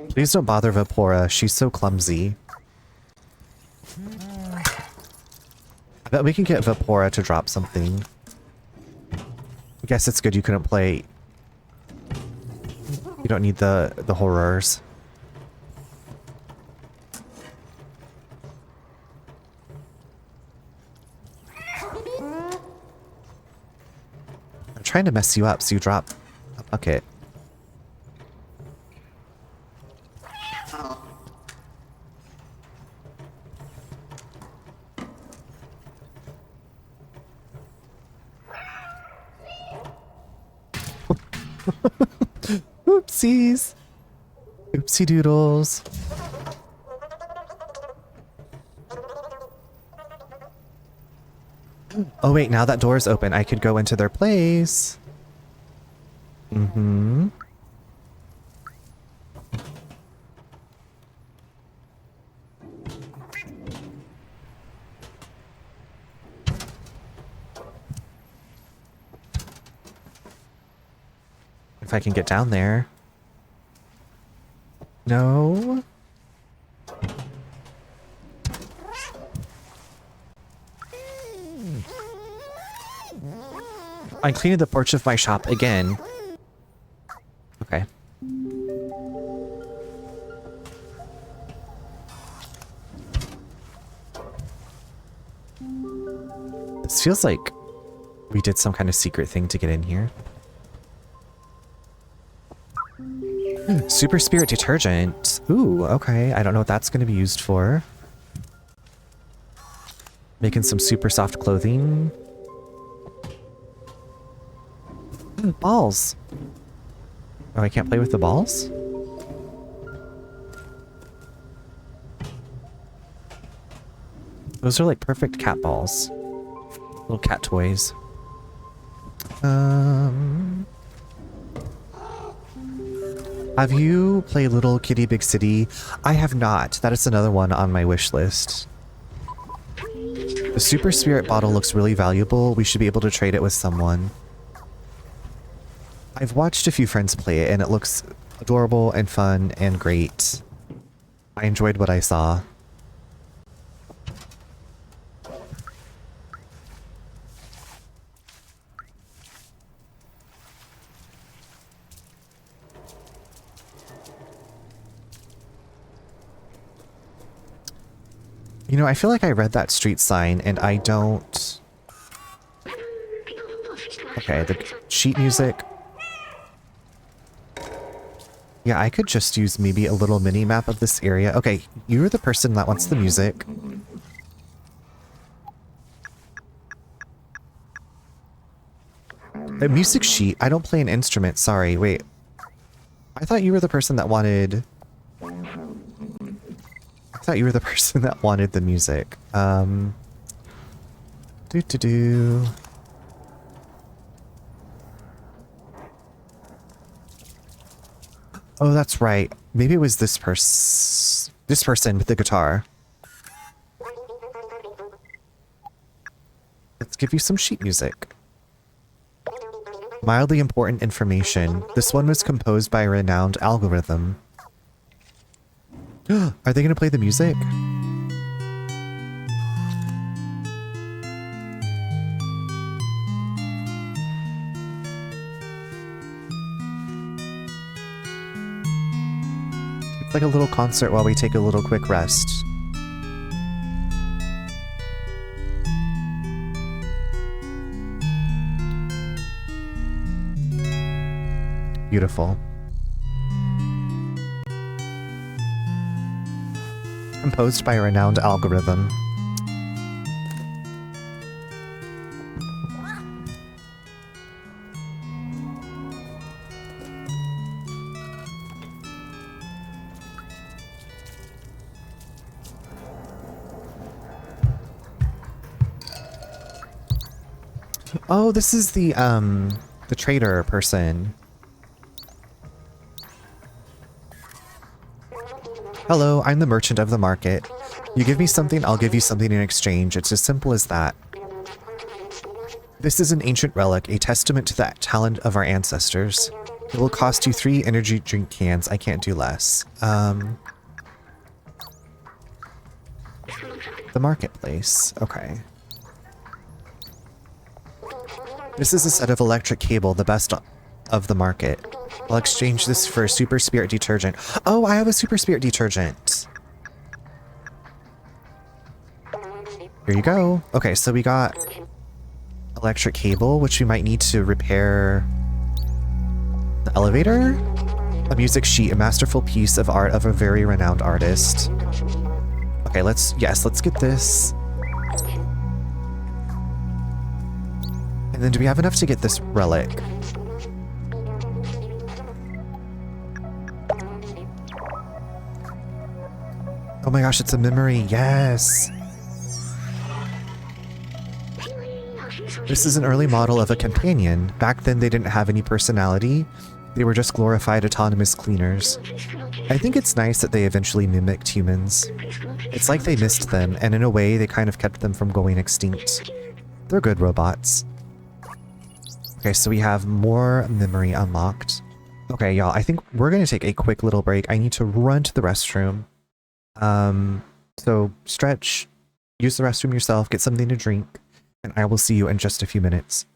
Please don't bother Vapora. She's so clumsy. I bet we can get Vapora to drop something. I guess it's good you couldn't play. You don't need the horrors. I'm trying to mess you up so you drop a bucket. Oopsies. Oopsie doodles. Oh wait, now that door's open, I could go into their place. Mm-hmm. If I can get down there. No. I'm cleaning the porch of my shop again. Okay. This feels like we did some kind of secret thing to get in here. Super Spirit detergent. Ooh, okay. I don't know what that's going to be used for. Making some super soft clothing. Balls. Oh, I can't play with the balls? Those are like perfect cat balls. Little cat toys. Have you played Little Kitty Big City? I have not. That is another one on my wish list. The Super Spirit bottle looks really valuable. We should be able to trade it with someone. I've watched a few friends play it and it looks adorable and fun and great. I enjoyed what I saw. You know, I feel like I read that street sign and I don't... Okay, the sheet music. Yeah, I could just use maybe a little mini map of this area. Okay, you're the person that wants the music. A music sheet? I don't play an instrument, sorry, wait. I thought you were the person that wanted... I thought you were the person that wanted the music. Do. Oh, that's right. Maybe it was this person with the guitar. Let's give you some sheet music. Mildly important information. This one was composed by a renowned algorithm. Are they going to play the music? It's like a little concert while we take a little quick rest. Beautiful. Composed by a renowned algorithm. Oh, this is the trader person. Hello, I'm the merchant of the market. You give me something, I'll give you something in exchange. It's as simple as that. This is an ancient relic, a testament to the talent of our ancestors. It will cost you 3 energy drink cans. I can't do less. The marketplace. Okay. This is a set of electric cable, the best of the market. I'll exchange this for a super spirit detergent. Oh, I have a super spirit detergent. Here you go. Okay, so we got electric cable, which we might need to repair the elevator. A music sheet, a masterful piece of art of a very renowned artist. Okay, let's get this. And then do we have enough to get this relic? Oh my gosh, it's a memory. Yes. This is an early model of a companion. Back then they didn't have any personality. They were just glorified autonomous cleaners. I think it's nice that they eventually mimicked humans. It's like they missed them, and in a way they kind of kept them from going extinct. They're good robots. Okay, so we have more memory unlocked. Okay, y'all, I think we're gonna take a quick little break. I need to run to the restroom. So stretch, use the restroom yourself, get something to drink, and I will see you in just a few minutes.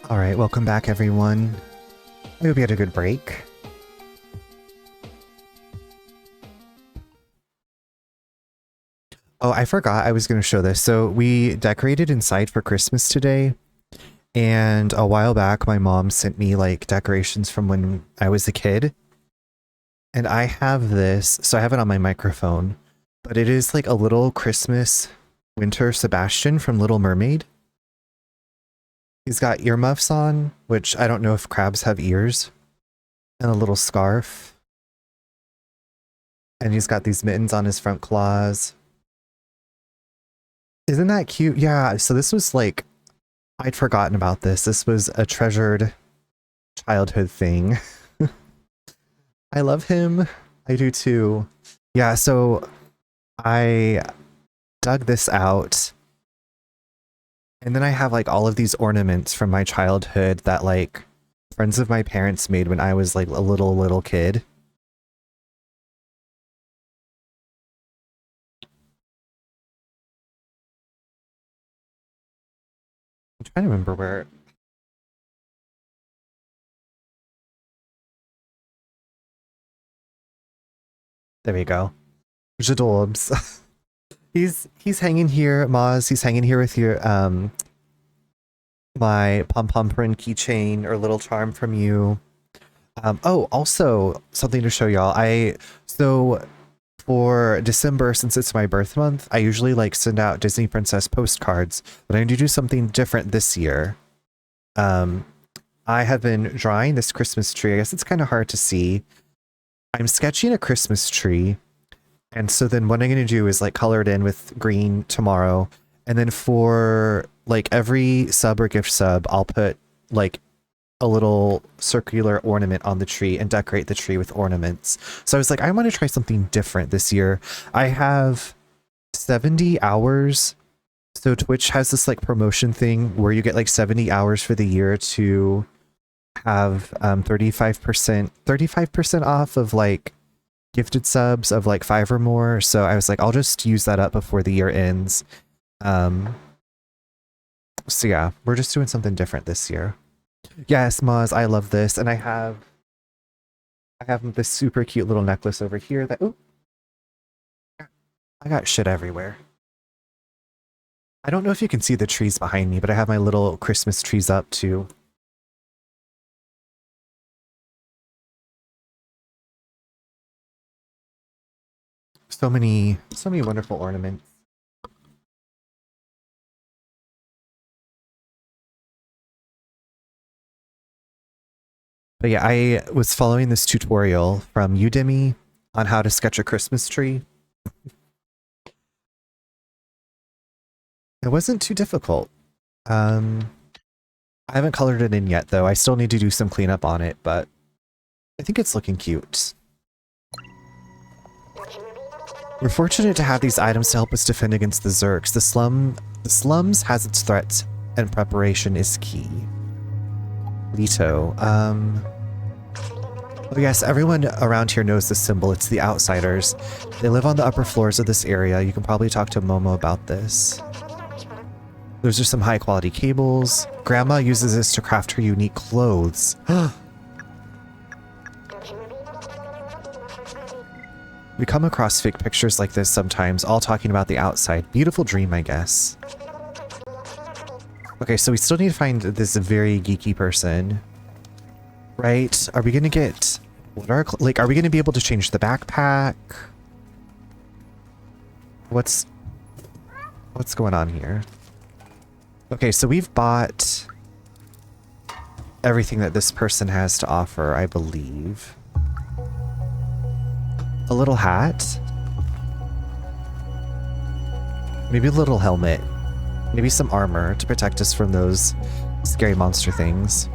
Alright, welcome back everyone. I hope you had a good break. Oh, I forgot I was going to show this. So we decorated inside for Christmas today. And a while back, my mom sent me like decorations from when I was a kid. And I have this, so I have it on my microphone, but it is like a little Christmas winter Sebastian from Little Mermaid. He's got earmuffs on, which I don't know if crabs have ears, and a little scarf. And he's got these mittens on his front claws. Isn't that cute? Yeah, so this was like, I'd forgotten about this. This was a treasured childhood thing. I love him. I do too. Yeah, so I dug this out. And then I have like all of these ornaments from my childhood that like friends of my parents made when I was like a little kid. I'm trying to remember where. There we go. Jadorbs. He's hanging here, Maz. He's hanging here with your my pom-pom print keychain or little charm from you. Oh, also something to show y'all. So for December, since it's my birth month, I usually like send out Disney Princess postcards, but I'm going to do something different this year. I have been drawing this Christmas tree. I guess it's kind of hard to see. I'm sketching a Christmas tree. And so then what I'm going to do is like color it in with green tomorrow. And then for like every sub or gift sub, I'll put like a little circular ornament on the tree and decorate the tree with ornaments. So I was like, I want to try something different this year. I have 70 hours. So Twitch has this like promotion thing where you get like 70 hours for the year to have 35% off of like gifted subs of like 5 or more. So I was like, I'll just use that up before the year ends. So yeah, we're just doing something different this year. Yes, Maz, I love this. And I have this super cute little necklace over here that, ooh, I got shit everywhere. I don't know if you can see the trees behind me, but I have my little Christmas trees up too. So many wonderful ornaments. But yeah, I was following this tutorial from Udemy on how to sketch a Christmas tree. It wasn't too difficult. I haven't colored it in yet though. I still need to do some cleanup on it, but I think it's looking cute. We're fortunate to have these items to help us defend against the Zergs. The slums has its threats, and preparation is key. Leto. Oh yes, everyone around here knows this symbol. It's the Outsiders. They live on the upper floors of this area. You can probably talk to Momo about this. Those are some high quality cables. Grandma uses this to craft her unique clothes. We come across fake pictures like this sometimes, all talking about the outside. Beautiful dream, I guess. Okay, so we still need to find this very geeky person. Right? Are we gonna get... are we gonna be able to change the backpack? What's going on here? Okay, so we've bought everything that this person has to offer, I believe. A little hat. Maybe a little helmet. Maybe some armor to protect us from those scary monster things.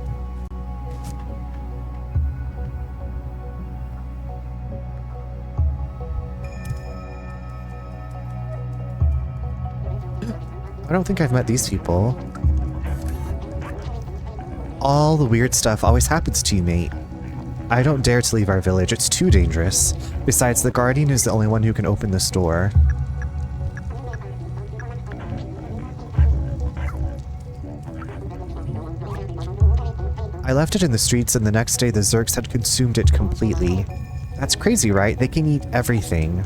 I don't think I've met these people. All the weird stuff always happens to you, mate. I don't dare to leave our village, it's too dangerous. Besides, the Guardian is the only one who can open this door. I left it in the streets and the next day the Zergs had consumed it completely. That's crazy, right? They can eat everything.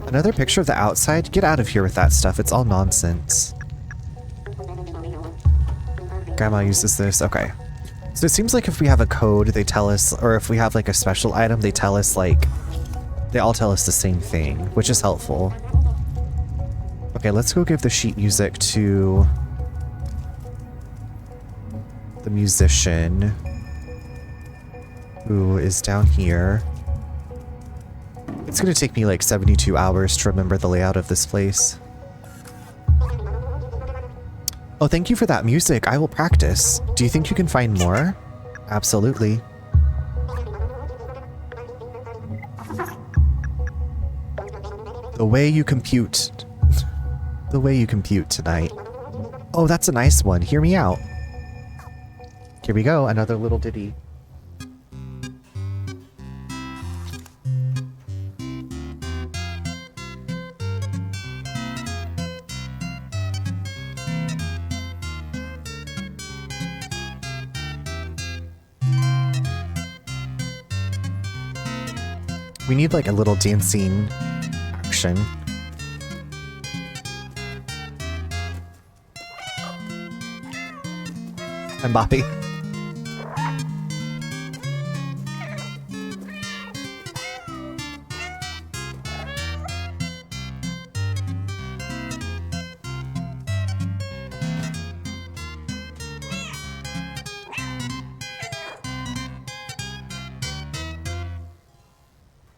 Another picture of the outside? Get out of here with that stuff. It's all nonsense. Grandma uses this. Okay. So it seems like if we have a code, they tell us, or if we have like a special item, they tell us like, they all tell us the same thing, which is helpful. Okay, let's go give the sheet music to the musician who is down here. It's gonna take me like 72 hours to remember the layout of this place. Oh, thank you for that music. I will practice. Do you think you can find more? Absolutely. The way you compute. The way you compute tonight. Oh, that's a nice one. Hear me out. Here we go. Another little ditty. We need like a little dancing action. I'm Bobby.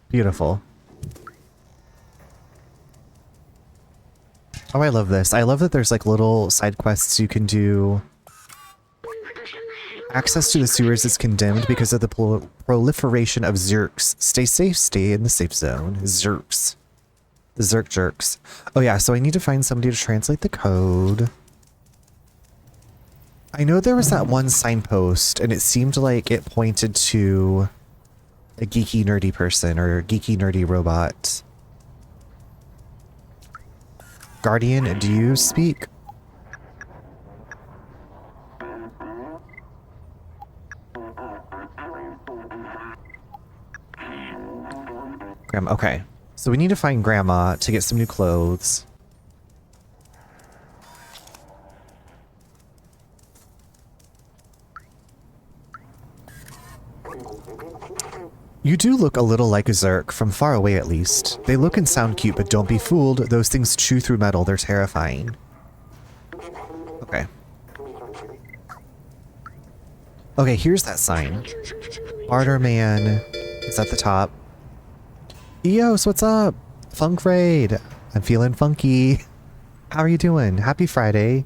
Beautiful. Oh, I love this. I love that there's like little side quests you can do. Access to the sewers is condemned because of the proliferation of Zerks. Stay safe, stay in the safe zone. Zerks. The Zerk jerks. Oh yeah, so I need to find somebody to translate the code. I know there was that one signpost and it seemed like it pointed to a geeky nerdy person or geeky nerdy robot. Guardian, do you speak? Grandma, okay. So we need to find Grandma to get some new clothes. You do look a little like a Zerk, from far away at least. They look and sound cute, but don't be fooled. Those things chew through metal. They're terrifying. Okay. Okay, here's that sign. Barterman is at the top. Eos, what's up? Funk Raid. I'm feeling funky. How are you doing? Happy Friday.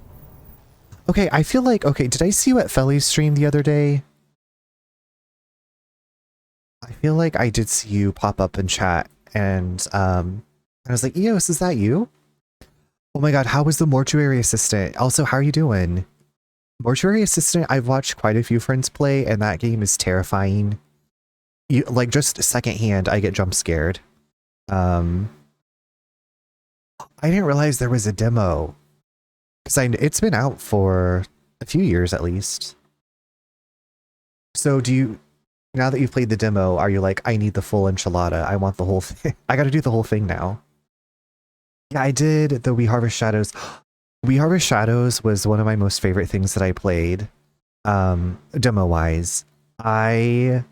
Okay, I feel like... Okay, did I see you at Felly's stream the other day? I feel like I did see you pop up in chat, and I was like, Eos, is that you? Oh my god, how was the mortuary assistant? Also, how are you doing? Mortuary assistant, I've watched quite a few friends play, and that game is terrifying. You, like, just secondhand, I get jump scared. I didn't realize there was a demo. Because it's been out for a few years at least. So do you... Now that you've played the demo, are you like, I need the full enchilada. I want the whole thing. I gotta do the whole thing now. Yeah, I did the We Harvest Shadows. We Harvest Shadows was one of my most favorite things that I played, demo-wise. I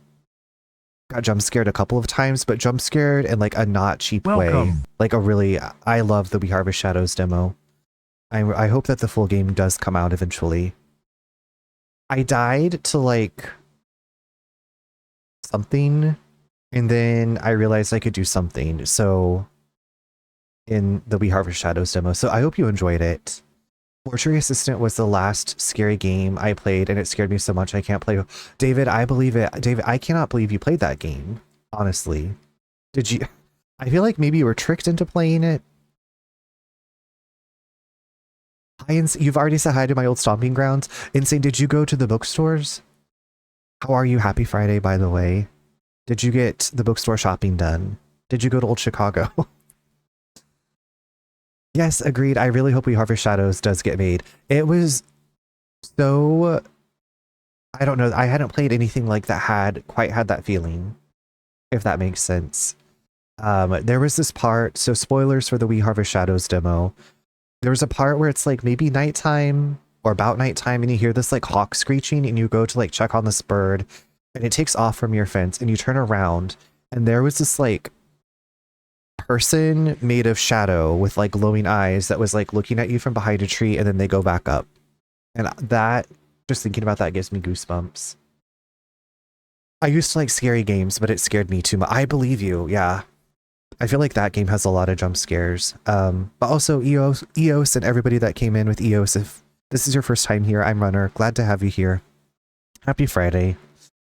got jump scared a couple of times, but jump scared in like a not cheap way. Like a really, I love the We Harvest Shadows demo. I hope that the full game does come out eventually. I died to like... something, and then I realized I could do something, so in the We Harvest Shadows demo, so I hope you enjoyed it. Mortuary Assistant was the last scary game I played, and it scared me so much I can't play. David, I believe it. David, I cannot believe you played that game, honestly. Did you? I feel like maybe you were tricked into playing it. Hi, you've already said hi to my old stomping grounds. Insane, did you go to the bookstores? How are you? Happy Friday, by the way. Did you get the bookstore shopping done? Did you go to Old Chicago? Yes, agreed. I really hope We Harvest Shadows does get made. It was so I don't know. I hadn't played anything like that had quite had that feeling, if that makes sense. There was this part, so spoilers for the We Harvest Shadows demo. There was a part where it's like maybe nighttime or about nighttime and you hear this like hawk screeching and you go to like check on this bird and it takes off from your fence and you turn around and there was this like person made of shadow with like glowing eyes that was like looking at you from behind a tree and then they go back up. And that, just thinking about that gives me goosebumps. I used to like scary games, but it scared me too much. I believe you, yeah. I feel like that game has a lot of jump scares. But also EOS and everybody that came in with EOS, if this is your first time here, I'm Runner. Glad to have you here. Happy Friday.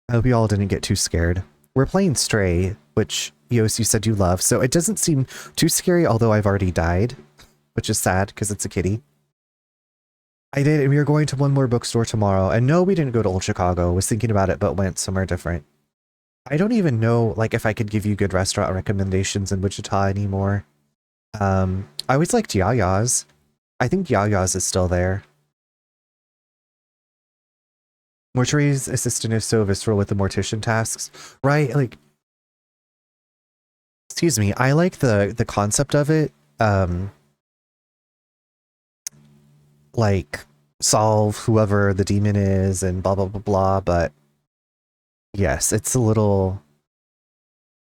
I hope you all didn't get too scared. We're playing Stray, which EOS you said you love, so it doesn't seem too scary, although I've already died, which is sad because it's a kitty. I did, and we are going to one more bookstore tomorrow. And no, we didn't go to Old Chicago. Was thinking about it, but went somewhere different. I don't even know, like, if I could give you good restaurant recommendations in Wichita anymore. I always liked Yaya's. I think Yaya's is still there. Mortuary's assistant is so visceral with the mortician tasks. Right, like... Excuse me, I like the concept of it. Like, solve whoever the demon is and blah, blah, blah, blah, but... Yes, it's a little...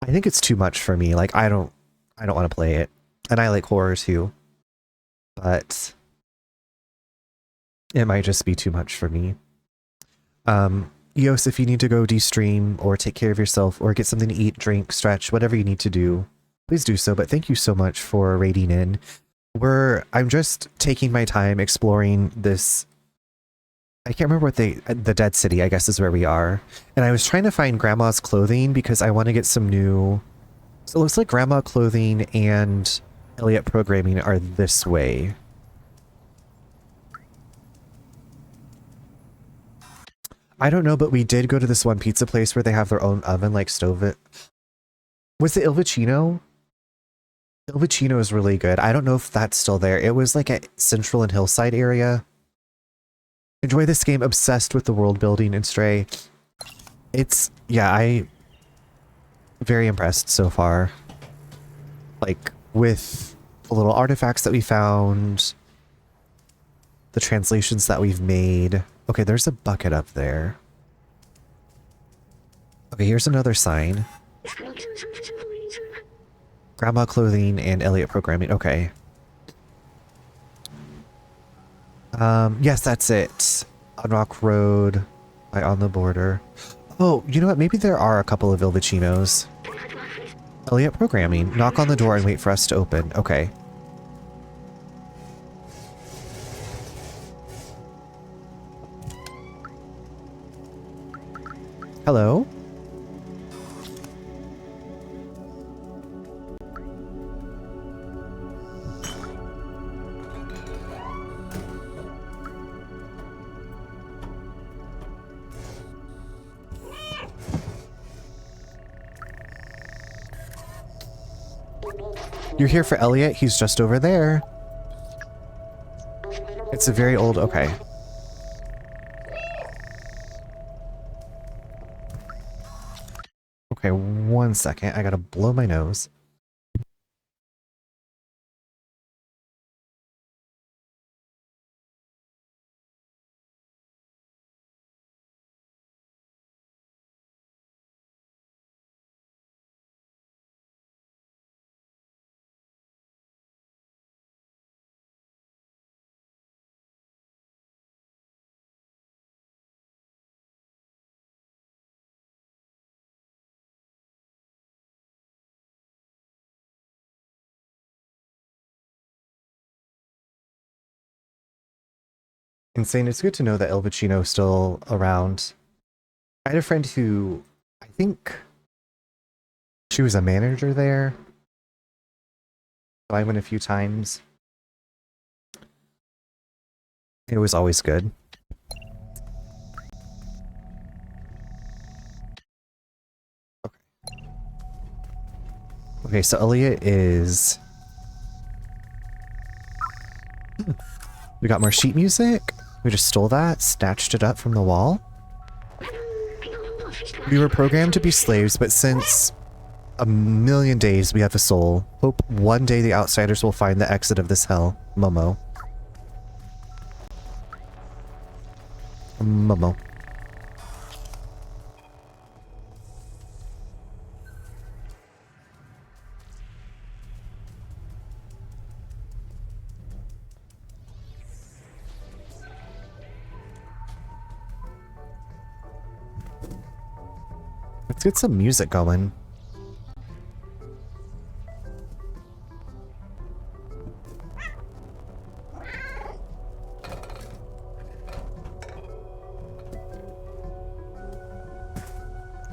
I think it's too much for me. Like, I don't want to play it. And I like horror too. But... it might just be too much for me. Eos, if you need to go de-stream or take care of yourself or get something to eat, drink, stretch, whatever you need to do, please do so. But thank you so much for raiding in. I'm just taking my time exploring this. I can't remember what the Dead City, I guess, is where we are. And I was trying to find Grandma's clothing because I want to get some new... So it looks like Grandma clothing and Elliot programming are this way. I don't know, but we did go to this one pizza place where they have their own oven, like stove it. Was it Il Vicino? Il Vicino is really good. I don't know if that's still there. It was like at Central and Hillside area. Enjoy this game. Obsessed with the world building in Stray. Yeah, very impressed so far. Like, with the little artifacts that we found, the translations that we've made. Okay, there's a bucket up there. Okay, here's another sign. Grandma clothing and Elliot programming. Okay. Yes, that's it. Unrock Road by On the Border. Oh, you know what? Maybe there are a couple of Il Vicinos. Elliot programming. Knock on the door and wait for us to open. Okay. Hello? You're here for Elliot? He's just over there. It's a very old... Okay. Okay, 1 second. I gotta blow my nose. Insane. It's good to know that Il Vicino's still around. I had a friend who, I think she was a manager there. So I went a few times. It was always good. Okay. Okay, so Elliot is... We got more sheet music. We just stole that, snatched it up from the wall. We were programmed to be slaves, but since a million days we have a soul. Hope one day the outsiders will find the exit of this hell. Momo. Momo. Let's get some music going.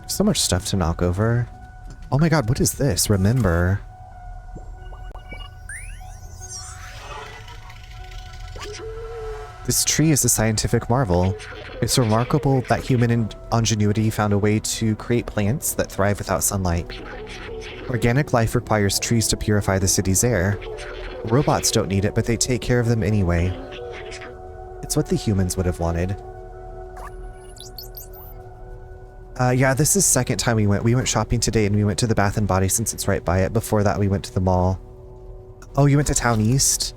So much stuff to knock over. Oh my god, what is this? Remember. This tree is a scientific marvel. It's remarkable that human ingenuity found a way to create plants that thrive without sunlight. Organic life requires trees to purify the city's air. Robots don't need it, but they take care of them anyway. It's what the humans would have wanted. Yeah, this is second time we went. We went shopping today and we went to the Bath and Body since it's right by it. Before that, we went to the mall. Oh, you went to Town East?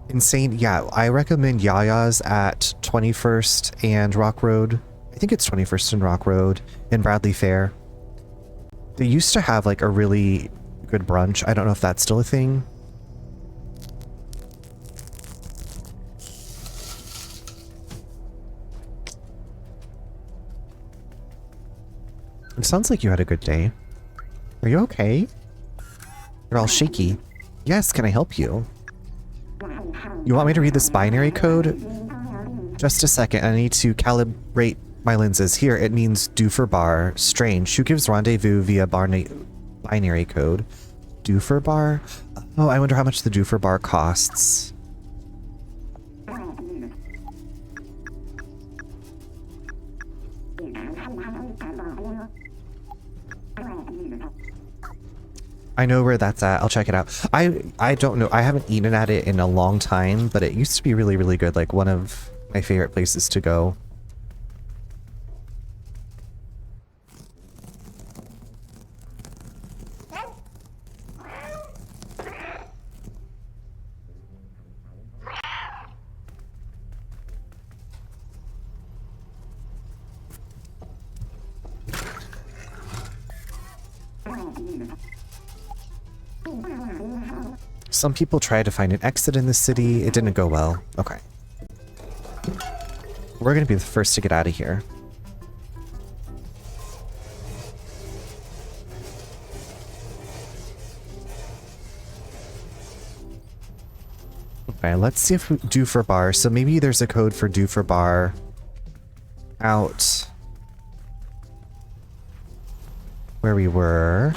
Insane. Yeah, I recommend Yaya's at 21st and Rock Road. I think it's 21st and Rock Road in Bradley Fair. They used to have like a really good brunch. I don't know if that's still a thing. It sounds like you had a good day. Are you okay? You're all shaky. Yes, can I help you? You want me to read this binary code? Just a second, I need to calibrate my lenses. Here, it means do for bar. Strange. Who gives rendezvous via binary code? Do for bar? Oh, I wonder how much the do for bar costs. I know where that's at. I'll check it out. I don't know. I haven't eaten at it in a long time, but it used to be really, really good. Like one of my favorite places to go. Some people tried to find an exit in the city. It didn't go well. Okay. We're gonna be the first to get out of here. Okay, let's see if we do for bar. So maybe there's a code for do for bar out where we were.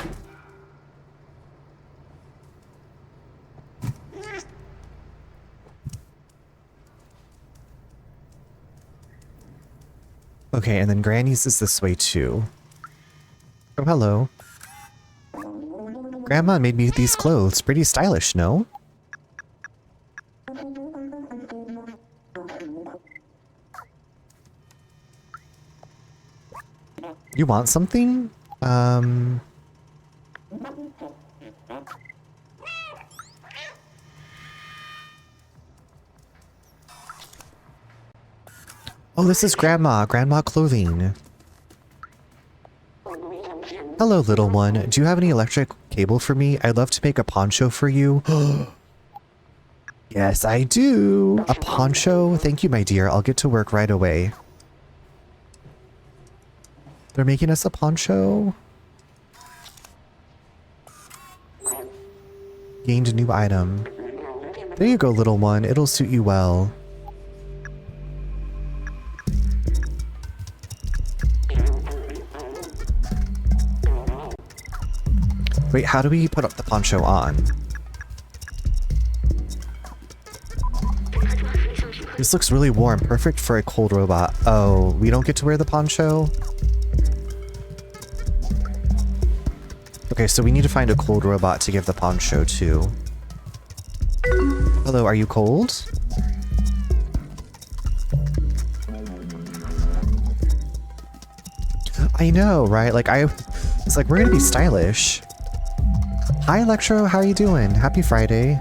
Okay, and then Granny's is this way too. Oh, hello. Grandma made me these clothes. Pretty stylish, no? You want something? Oh, this is Grandma. Grandma clothing. Hello, little one. Do you have any electric cable for me? I'd love to make a poncho for you. Yes, I do. A poncho? Thank you, my dear. I'll get to work right away. They're making us a poncho? Gained a new item. There you go, little one. It'll suit you well. Wait, how do we put up the poncho on? This looks really warm, perfect for a cold robot. Oh, we don't get to wear the poncho? Okay, so we need to find a cold robot to give the poncho to. Hello, are you cold? I know, right? Like it's like we're gonna be stylish. Hi Electro, how are you doing? Happy Friday.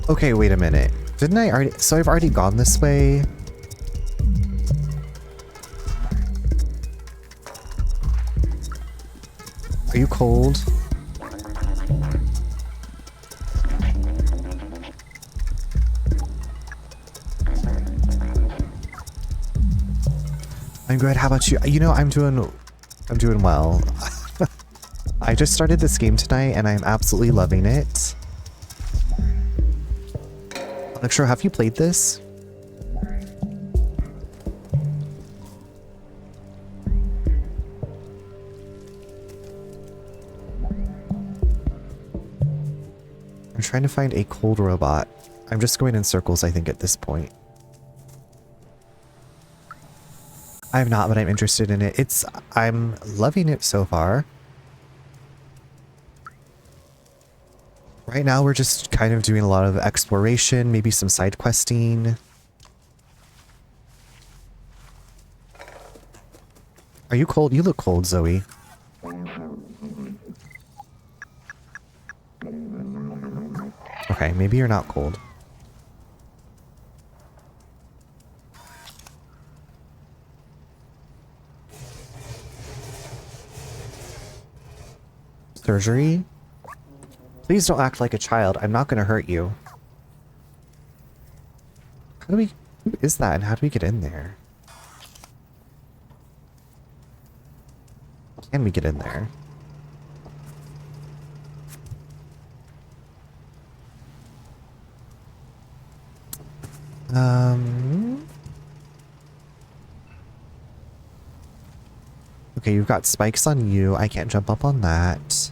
Okay, wait a minute. Didn't I already... So I've already gone this way. Are you cold? I'm good. How about you? You know, I'm doing well. I just started this game tonight and I'm absolutely loving it. Electro, have you played this? I'm trying to find a cold robot. I'm just going in circles, I think, at this point. I'm not, but I'm interested in it. I'm loving it so far. Right now, we're just kind of doing a lot of exploration, maybe some side questing. Are you cold? You look cold, Zoe. Okay, maybe you're not cold. Surgery? Please don't act like a child. I'm not going to hurt you. How do we... Who is that and how do we get in there? Can we get in there? Okay, you've got spikes on you. I can't jump up on that.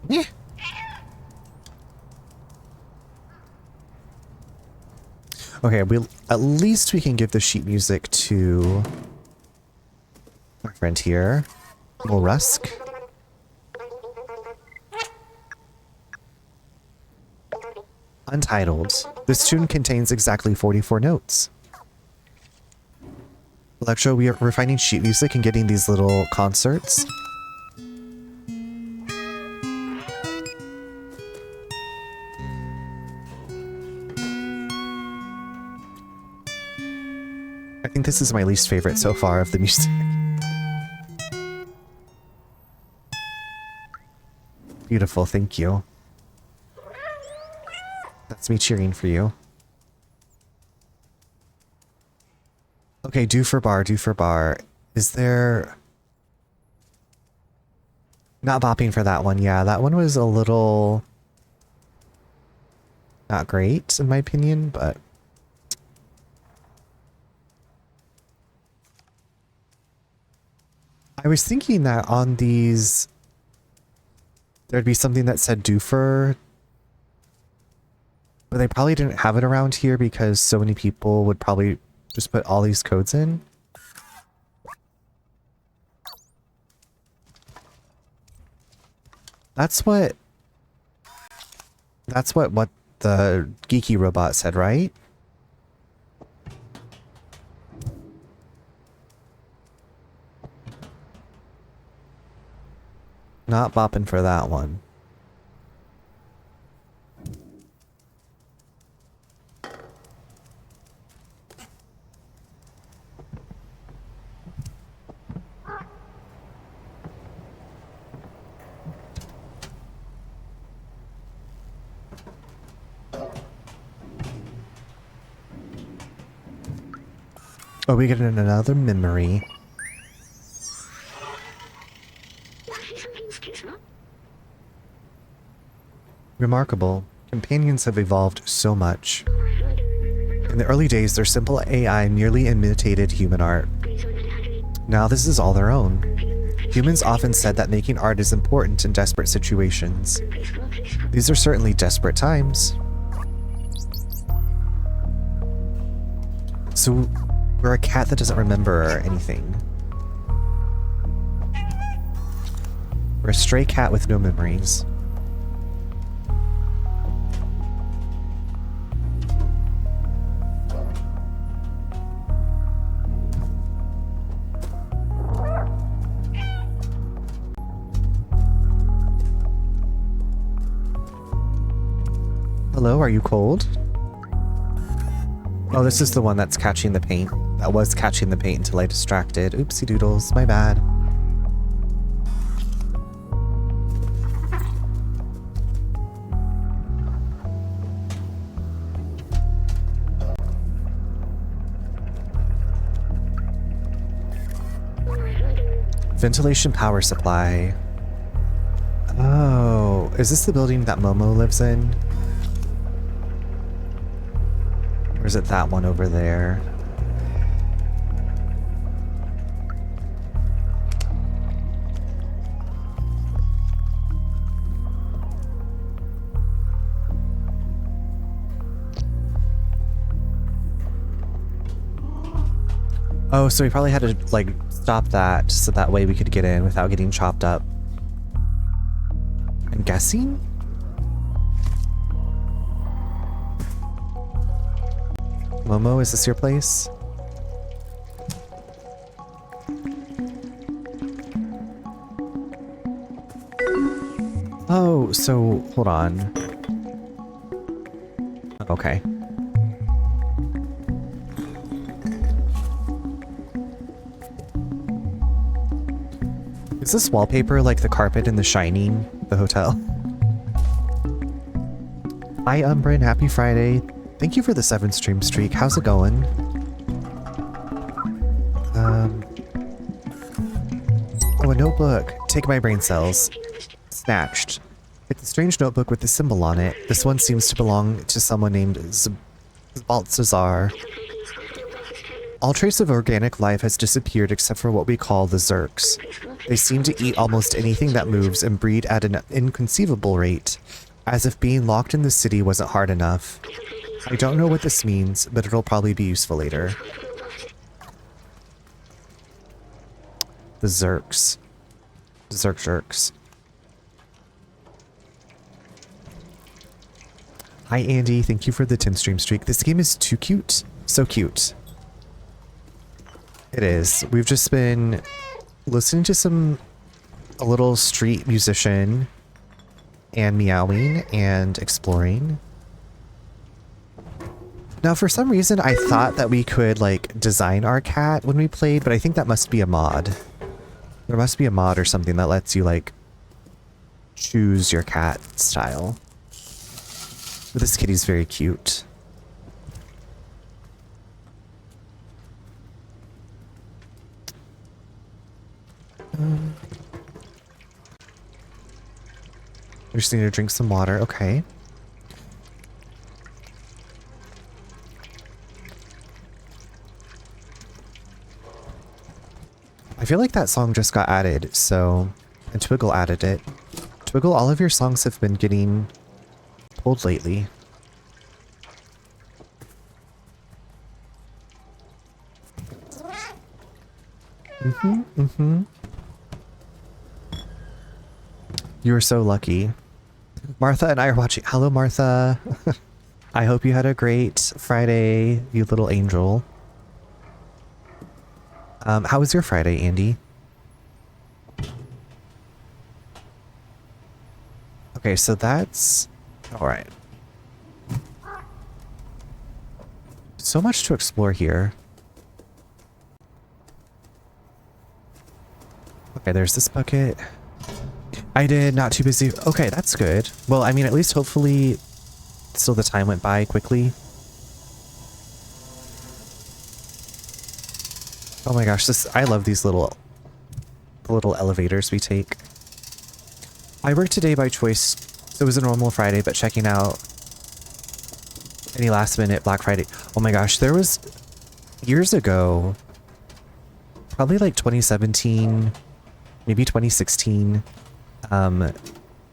Yeah. Okay, at least we can give the sheet music to our friend here, little Rusk. Untitled. This tune contains exactly 44 notes. Electro, we're finding sheet music and getting these little concerts. I think this is my least favorite so far of the music. Beautiful, thank you. That's me cheering for you. Okay, do for bar, do for bar. Is there... Not bopping for that one, yeah. That one was a little... not great, in my opinion, but... I was thinking that on these... there'd be something that said doofer. But they probably didn't have it around here because so many people would probably just put all these codes in. That's what the geeky robot said, right? Not bopping for that one. Oh, we get another memory. Remarkable. Companions have evolved so much. In the early days, their simple AI merely imitated human art. Now this is all their own. Humans often said that making art is important in desperate situations. These are certainly desperate times. So, we're a cat that doesn't remember anything. We're a stray cat with no memories. Hello, are you cold? Oh, this is the one that's catching the paint. That was catching the paint until I distracted. Oopsie doodles, my bad. Ventilation power supply. Oh, is this the building that Momo lives in? Or is it that one over there? Oh, so we probably had to, like, stop that so that way we could get in without getting chopped up. I'm guessing? Momo, is this your place? Oh, so hold on. Okay. Is this wallpaper like the carpet in The Shining, the hotel? Hi, Umbrin. Happy Friday. Thank you for the 7 stream streak. How's it going? Oh, a notebook. Take my brain cells. Snatched. It's a strange notebook with a symbol on it. This one seems to belong to someone named Baltzazar. All trace of organic life has disappeared except for what we call the Zerks. They seem to eat almost anything that moves and breed at an inconceivable rate, as if being locked in the city wasn't hard enough. I don't know what this means, but it'll probably be useful later. The Zerks. Zerks. Hi Andy, thank you for the 10 stream streak. This game is too cute. So cute. It is. We've just been listening to a little street musician and meowing and exploring. Now, for some reason, I thought that we could, like, design our cat when we played, but I think that must be a mod. There must be a mod or something that lets you, like, choose your cat style. But this kitty's very cute. We just need to drink some water. Okay. I feel like that song just got added, so... And Twiggle added it. Twiggle, all of your songs have been getting pulled lately. You were so lucky. Martha and I are watching. Hello, Martha. I hope you had a great Friday, you little angel. How was your Friday, Andy? Okay, so that's... Alright. So much to explore here. Okay, there's this bucket. I did, not too busy. Okay, that's good. Well, I mean, at least hopefully still the time went by quickly. Oh my gosh, I love these little elevators we take. I worked today by choice. So it was a normal Friday, but checking out any last minute Black Friday. Oh my gosh, there was years ago, probably like 2017, maybe 2016.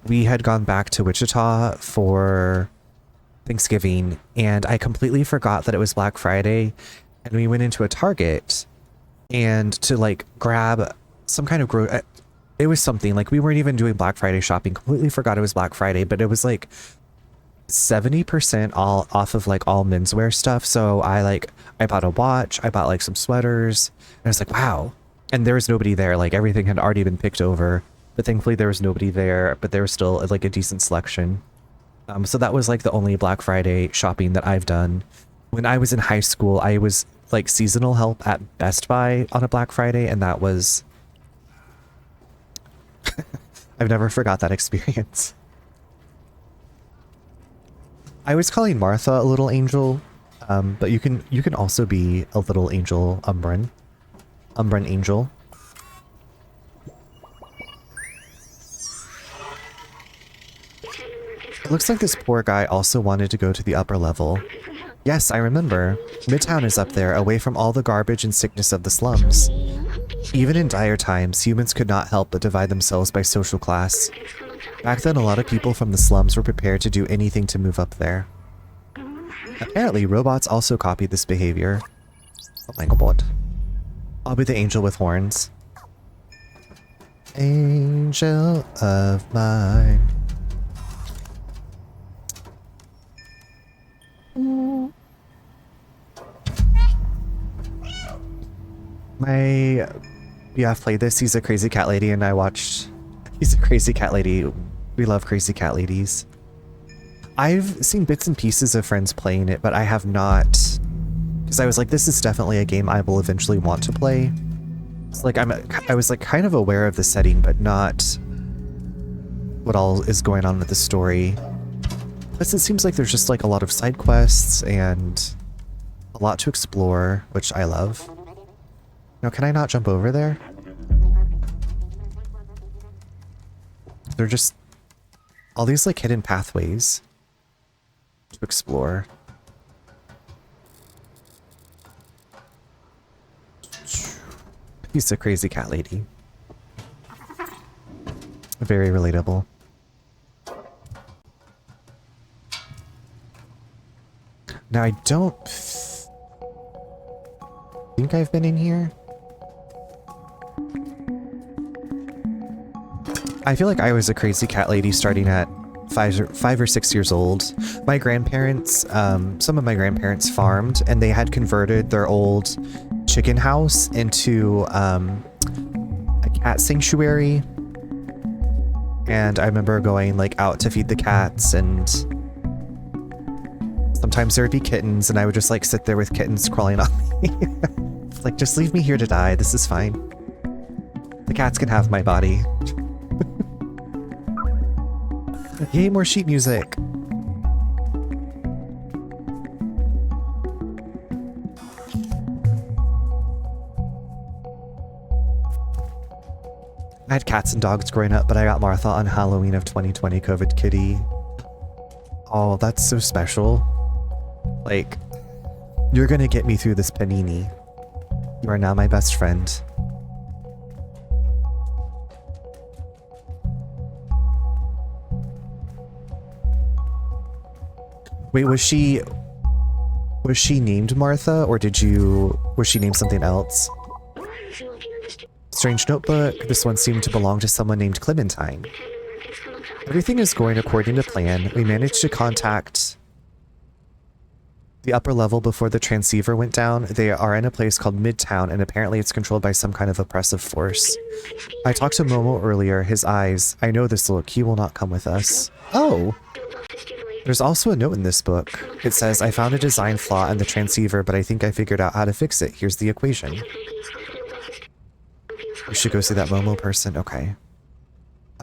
We had gone back to Wichita for Thanksgiving, and I completely forgot that it was Black Friday, and we went into a Target and to like grab some kind of it was something like we weren't even doing Black Friday shopping, completely forgot it was Black Friday, but it was like 70% all off of like all menswear stuff. So I bought a watch, I bought like some sweaters, and I was like, wow. And there was nobody there, like everything had already been picked over. But thankfully there was nobody there, but there was still like a decent selection. So that was like the only Black Friday shopping that I've done. When I was in high school, I was like seasonal help at Best Buy on a Black Friday, and that was... I've never forgot that experience. I was calling Martha a little angel, but you can also be a little angel, Umbran angel. It looks like this poor guy also wanted to go to the upper level. Yes, I remember. Midtown is up there, away from all the garbage and sickness of the slums. Even in dire times, humans could not help but divide themselves by social class. Back then, a lot of people from the slums were prepared to do anything to move up there. Apparently, robots also copied this behavior. Oh my god. I'll be the angel with horns. Angel of mine. My BF played this. He's a crazy cat lady, and I watched... He's a crazy cat lady. We love crazy cat ladies. I've seen bits and pieces of friends playing it, but I have not... Because I was like, this is definitely a game I will eventually want to play. It's like I was like kind of aware of the setting, but not what all is going on with the story. Plus it seems like there's just like a lot of side quests and a lot to explore, which I love. Now, can I not jump over there? They're just all these like hidden pathways to explore. He's a crazy cat lady. Very relatable. Now I don't think I've been in here. I feel like I was a crazy cat lady starting at 5 or 6 years old. My grandparents, some of my grandparents farmed, and they had converted their old chicken house into a cat sanctuary. And I remember going like out to feed the cats, and sometimes there would be kittens, and I would just like sit there with kittens crawling on me. Like, just leave me here to die. This is fine. The cats can have my body. Yay, more sheet music. I had cats and dogs growing up, but I got Martha on Halloween of 2020 COVID kitty. Oh, that's so special. Like, you're gonna get me through this panini. You are now my best friend. Wait, was she named Martha, or was she named something else? Strange notebook. This one seemed to belong to someone named Clementine. Everything is going according to plan. We managed to contact the upper level before the transceiver went down. They are in a place called Midtown, and apparently it's controlled by some kind of oppressive force. I talked to Momo earlier. His eyes. I know this look. He will not come with us. Oh! There's also a note in this book. It says, I found a design flaw in the transceiver, but I think I figured out how to fix it. Here's the equation. We should go see that Momo person. Okay.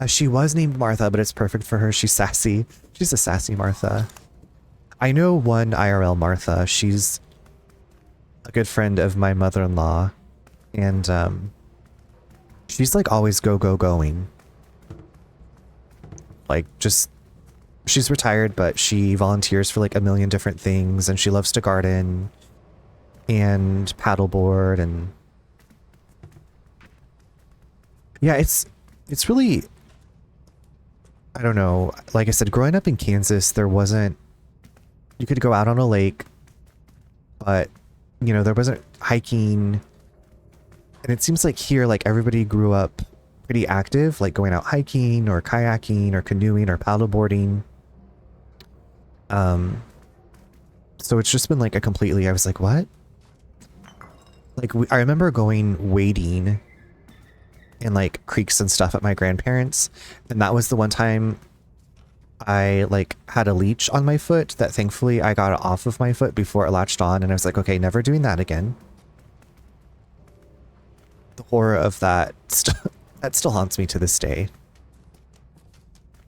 She was named Martha, but it's perfect for her. She's sassy. She's a sassy Martha. I know one IRL Martha. She's a good friend of my mother-in-law. And, she's like always going. Like, just... She's retired, but she volunteers for like a million different things, and she loves to garden and paddleboard, and yeah, it's really, I don't know. Like I said, growing up in Kansas, there wasn't, you could go out on a lake, but you know, there wasn't hiking. And it seems like here, like everybody grew up pretty active, like going out hiking or kayaking or canoeing or paddleboarding. So it's just been like a completely, I was like, what? Like, I remember going wading in like creeks and stuff at my grandparents. And that was the one time I like had a leech on my foot that thankfully I got off of my foot before it latched on, and I was like, okay, never doing that again. The horror of that that still haunts me to this day.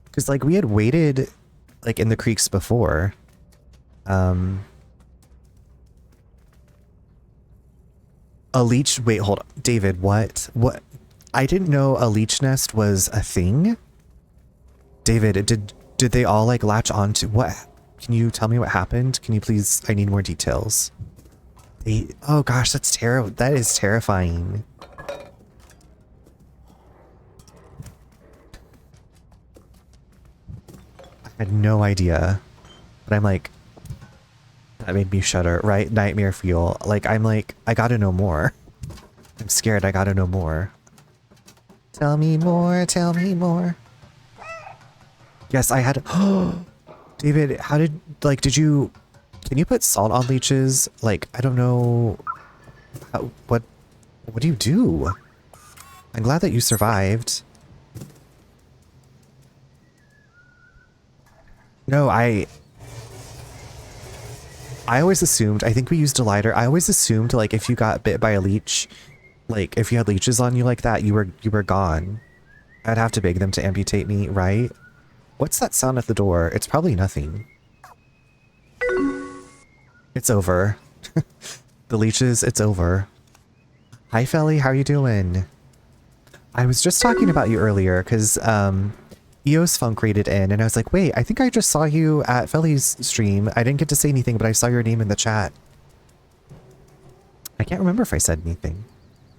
Because like we had waited like in the creeks before. A leech, wait, hold on. David, what? What? I didn't know a leech nest was a thing. David, did they all like latch onto what? Can you tell me what happened? Can you please, I need more details. Oh gosh, that's terrible. That is terrifying. I had no idea. But I'm like, that made me shudder, right? Nightmare fuel. Like, I'm like, I gotta know more. I'm scared, I gotta know more. Tell me more, tell me more. Yes, I had... David, how did... Like, did you... Can you put salt on leeches? Like, I don't know... What do you do? I'm glad that you survived. No, I always assumed... I think we used a lighter. I always assumed, like, if you got bit by a leech... Like, if you had leeches on you like that, you were gone. I'd have to beg them to amputate me, right? What's that sound at the door? It's probably nothing. It's over. The leeches, it's over. Hi, Felly, how are you doing? I was just talking about you earlier, because, EOS Funk rated in, and I was like, wait, I think I just saw you at Felly's stream. I didn't get to say anything, but I saw your name in the chat. I can't remember if I said anything.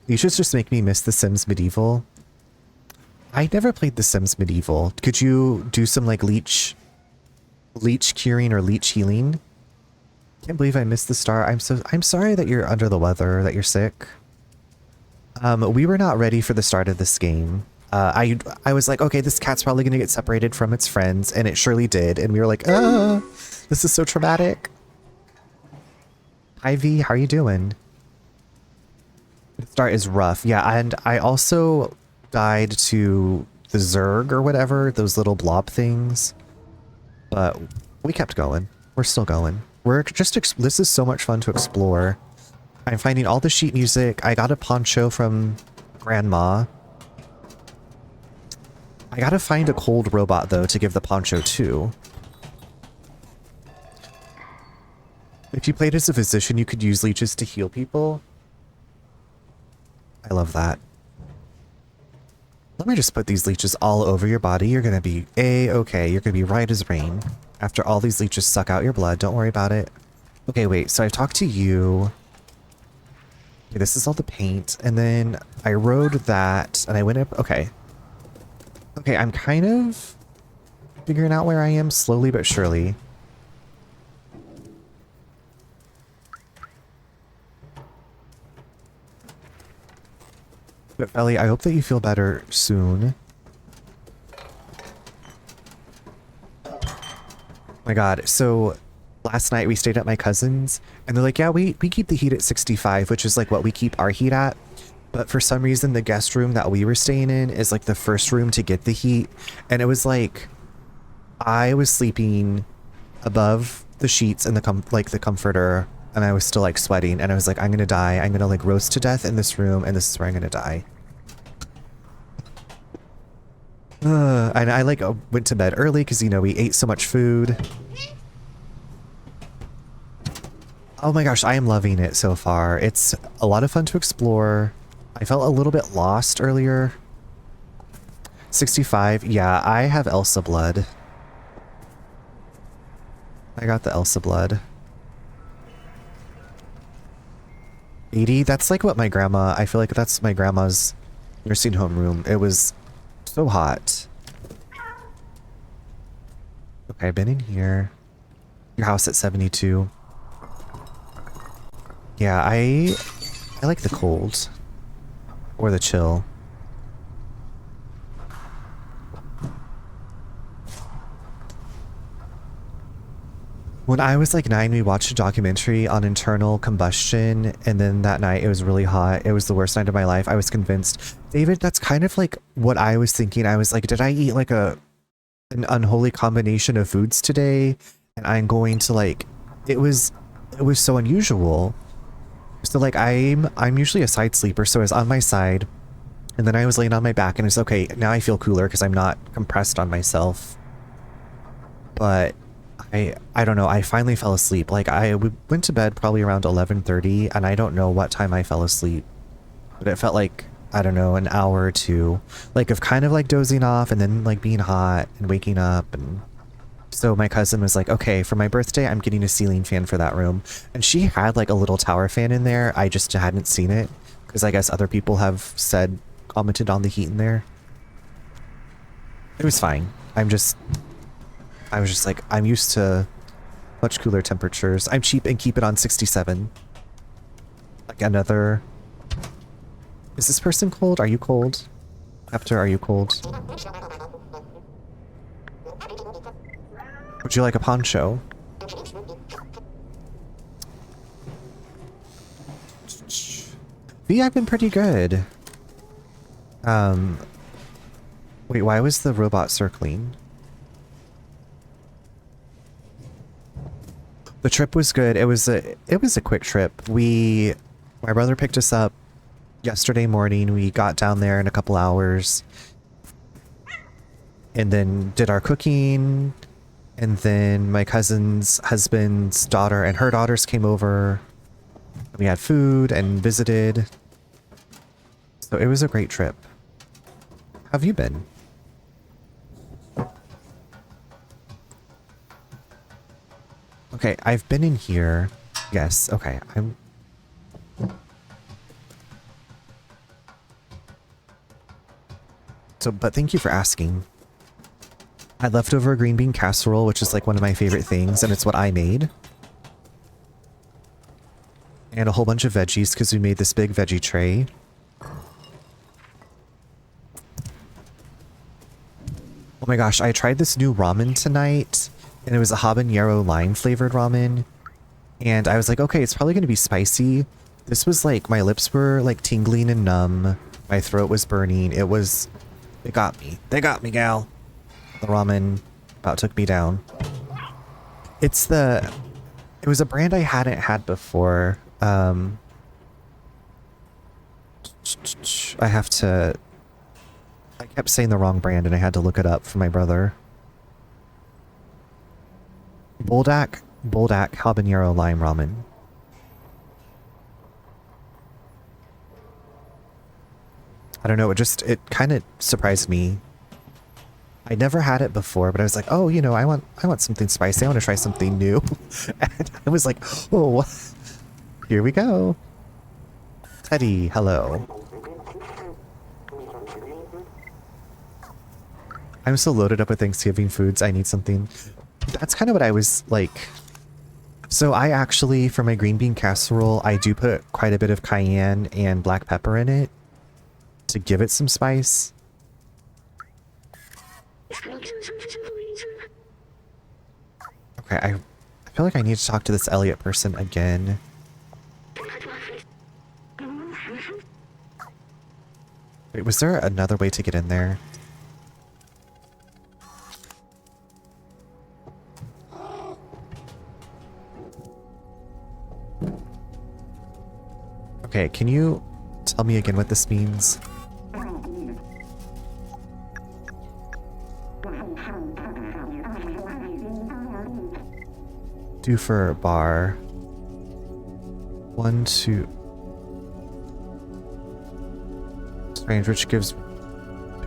Leeches just make me miss The Sims Medieval. I never played The Sims Medieval. Could you do some like leech curing or leech healing? Can't believe I missed the start. I'm sorry that you're under the weather, that you're sick. We were not ready for the start of this game. I was like, okay, this cat's probably gonna get separated from its friends, and it surely did. And we were like, oh, this is so traumatic. Hi V, how are you doing? The start is rough, yeah, and I also died to the Zerg or whatever, those little blob things. But we kept going. We're still going. We're just, this is so much fun to explore. I'm finding all the sheet music. I got a poncho from Grandma. I gotta find a cold robot though to give the poncho to. If you played as a physician, you could use leeches to heal people. I love that. Let me just put these leeches all over your body. You're gonna be A-okay. You're gonna be right as rain. After all these leeches suck out your blood, don't worry about it. Okay, wait, so I've talked to you. Okay, this is all the paint. And then I rode that, and I went up... Okay. Okay, I'm kind of figuring out where I am slowly but surely. But Felly, I hope that you feel better soon. My god, so last night we stayed at my cousin's, and they're like, yeah, we keep the heat at 65, which is like what we keep our heat at. But for some reason, the guest room that we were staying in is like the first room to get the heat. And it was like, I was sleeping above the sheets and the comforter, and I was still like sweating, and I was like, I'm gonna die. I'm gonna like roast to death in this room, and this is where I'm gonna die. And I like went to bed early because, you know, we ate so much food. Oh my gosh, I am loving it so far. It's a lot of fun to explore. I felt a little bit lost earlier. 65, yeah, I have Elsa blood. I got the Elsa blood. 80, that's like what my grandma, I feel like that's my grandma's nursing home room. It was so hot. Okay, I've been in here. Your house at 72. Yeah, I like the cold. Or the chill. When I was like 9, we watched a documentary on internal combustion, and then that night it was really hot. It was the worst night of my life. I was convinced. David, that's kind of like what I was thinking. I was like, did I eat like a an unholy combination of foods today, and I'm going to like, it was so unusual. So like I'm usually a side sleeper, so I was on my side, and then I was laying on my back, and it's okay. Now I feel cooler because I'm not compressed on myself. But I don't know. I finally fell asleep. Like we went to bed probably around 11:30, and I don't know what time I fell asleep, but it felt like, I don't know, an hour or two, like of kind of like dozing off and then like being hot and waking up. And so my cousin was like, okay, for my birthday, I'm getting a ceiling fan for that room. And she had like a little tower fan in there. I just hadn't seen it because I guess other people have commented on the heat in there. It was fine. I was just like, I'm used to much cooler temperatures. I'm cheap and keep it on 67. Like another... Is this person cold? Are you cold? After, are you cold? Would you like a poncho? V, I've been pretty good. Wait, why was the robot circling? The trip was good. It was a quick trip. My brother picked us up yesterday morning. We got down there in a couple hours and then did our cooking. And then my cousin's husband's daughter and her daughters came over. We had food and visited. So it was a great trip. How have you been? Okay, I've been in here. Yes, okay, but thank you for asking. I had leftover green bean casserole, which is like one of my favorite things, and it's what I made. And a whole bunch of veggies, because we made this big veggie tray. Oh my gosh, I tried this new ramen tonight, and it was a habanero lime flavored ramen. And I was like, okay, it's probably going to be spicy. This was like, my lips were like tingling and numb. My throat was burning. It got me. They got me, gal. The ramen about took me down. It was a brand I hadn't had before. I kept saying the wrong brand and I had to look it up for my brother. Boldak habanero lime ramen. I don't know, it kind of surprised me. I never had it before, but I was like, oh, you know, I want something spicy. I want to try something new. And I was like, oh, here we go. Teddy, hello. I'm so loaded up with Thanksgiving foods. I need something. That's kind of what I was like. So I actually, for my green bean casserole, I do put quite a bit of cayenne and black pepper in it to give it some spice. Okay, I feel like I need to talk to this Elliot person again. Wait, was there another way to get in there? Okay, can you tell me again what this means? Do for bar. 1, 2. Strange, who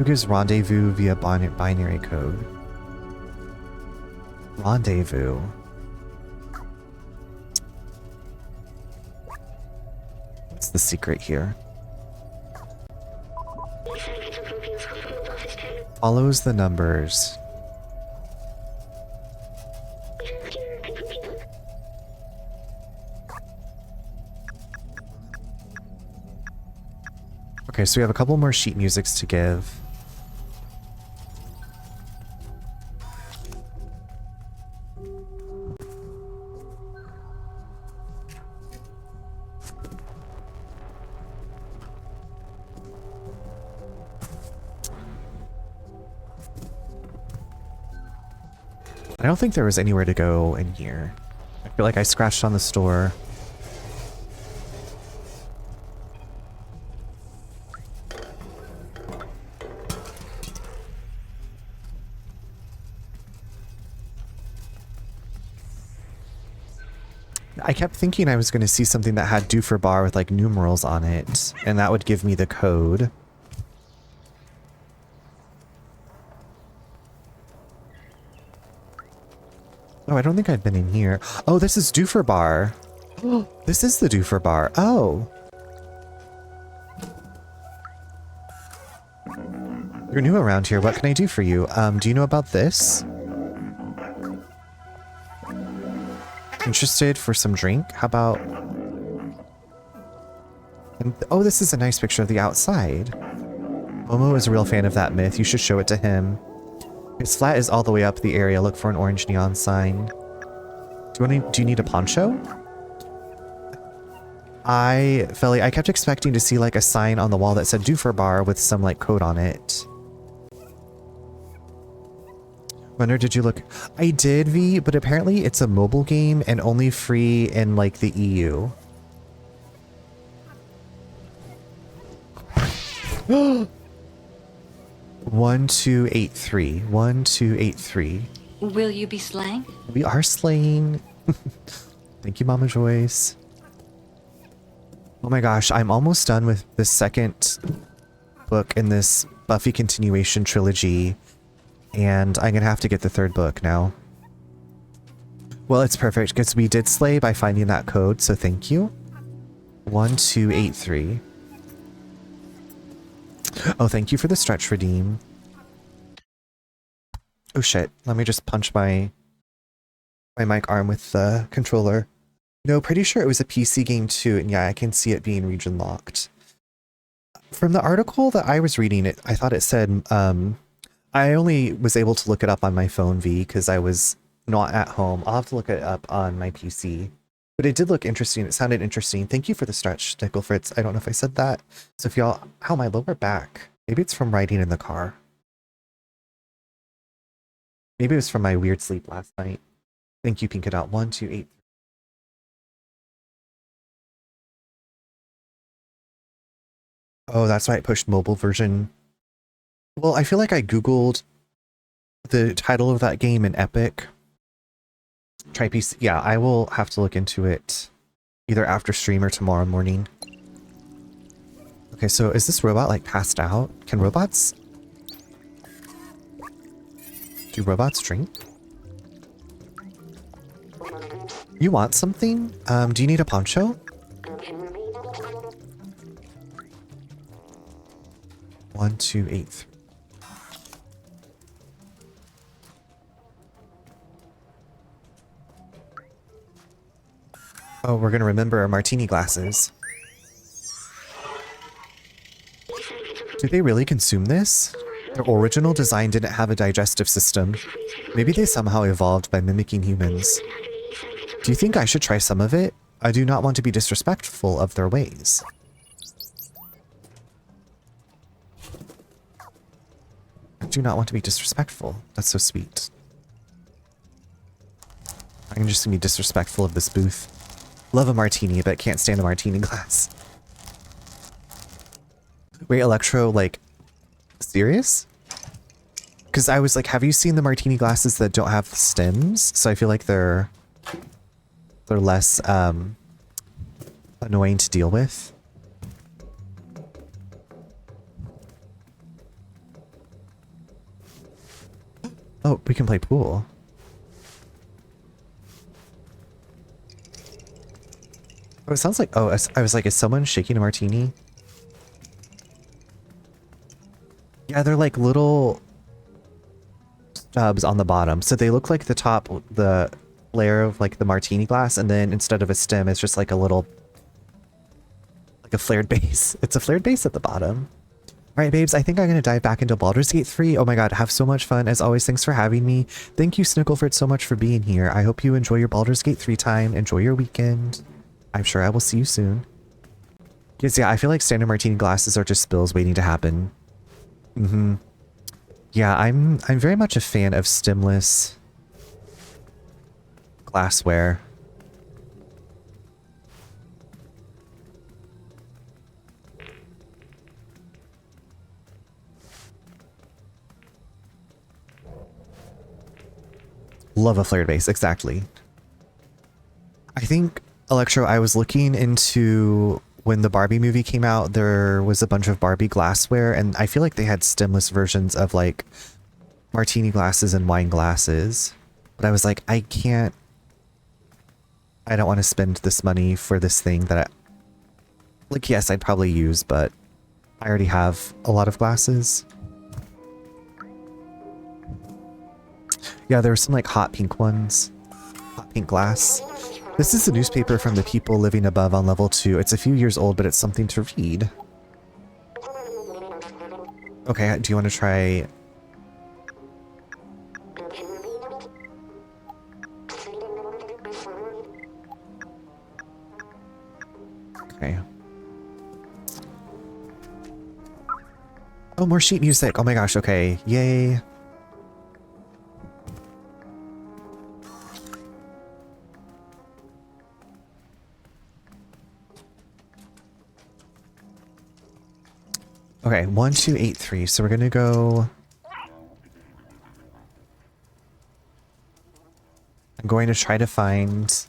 gives rendezvous via binary code? Rendezvous. What's the secret here? Follows the numbers. Okay, so we have a couple more sheet musics to give. I don't think there was anywhere to go in here. I feel like I scratched on the store. I kept thinking I was going to see something that had Doofer Bar with like numerals on it, and that would give me the code. Oh, I don't think I've been in here. Oh, this is Doofer Bar. This is the Doofer Bar. Oh. You're new around here. What can I do for you? Do you know about this? Interested for some drink? How about... oh, this is a nice picture of the outside. Momo is a real fan of that myth. You should show it to him. His flat is all the way up the area. Look for an orange neon sign. Do you need a poncho? Felly, I kept expecting to see like a sign on the wall that said Doofer Bar with some like code on it. Wonder, did you look? I did, V, but apparently it's a mobile game and only free in like the EU. 1283. 1283. Will you be slaying? We are slaying. Thank you, Mama Joyce. Oh my gosh, I'm almost done with the second book in this Buffy continuation trilogy, and I'm gonna have to get the third book now. Well, it's perfect because we did slay by finding that code, so thank you. 1283. Oh, thank you for the stretch redeem. Oh shit, let me just punch my mic arm with the controller. No, pretty sure it was a PC game too, and yeah, I can see it being region locked. From the article that I was reading, I thought it said, I only was able to look it up on my phone, V, because I was not at home. I'll have to look it up on my PC. But it did look interesting. It sounded interesting. Thank you for the stretch, Nickel Fritz. I don't know if I said that. So if y'all... ow, my lower back. Maybe it's from riding in the car. Maybe it was from my weird sleep last night. Thank you, Pink It Out. 1283. Oh, that's why it pushed mobile version. Well, I feel like I googled the title of that game in Epic. Try PC. Yeah, I will have to look into it either after stream or tomorrow morning. Okay, so is this robot like passed out? Can robots... do robots drink? You want something? Do you need a poncho? 1283. Oh, we're gonna remember our martini glasses. Did they really consume this? Their original design didn't have a digestive system. Maybe they somehow evolved by mimicking humans. Do you think I should try some of it? I do not want to be disrespectful of their ways. I do not want to be disrespectful. That's so sweet. I'm just gonna be disrespectful of this booth. Love a martini, but can't stand a martini glass. Wait, Electro, like, serious? Because I was like, have you seen the martini glasses that don't have stems? So I feel like they're less annoying to deal with. Oh, we can play pool. Oh, it sounds like... oh, I was like, is someone shaking a martini? Yeah, they're like little stubs on the bottom. So they look like the top, the layer of like the martini glass, and then instead of a stem, it's just like a little... like a flared base. It's a flared base at the bottom. Alright, babes, I think I'm going to dive back into Baldur's Gate 3. Oh my god, have so much fun. As always, thanks for having me. Thank you, Snickleford, so much for being here. I hope you enjoy your Baldur's Gate 3 time. Enjoy your weekend. I'm sure I will see you soon. Because, yeah, I feel like standard martini glasses are just spills waiting to happen. Yeah, I'm very much a fan of stemless glassware. Love a flared base, exactly. I think, Electro, I was looking into when the Barbie movie came out, there was a bunch of Barbie glassware, and I feel like they had stemless versions of like martini glasses and wine glasses. But I was like, I don't want to spend this money for this thing that like, yes, I'd probably use, but I already have a lot of glasses. Yeah, there were some like hot pink ones. Hot pink glass. This is a newspaper from the people living above on level 2. It's a few years old, but it's something to read. Okay, do you want to try... Okay. Oh, more sheet music. Oh my gosh, okay. Yay. Okay, 1283. So we're gonna go... I'm going to try to find...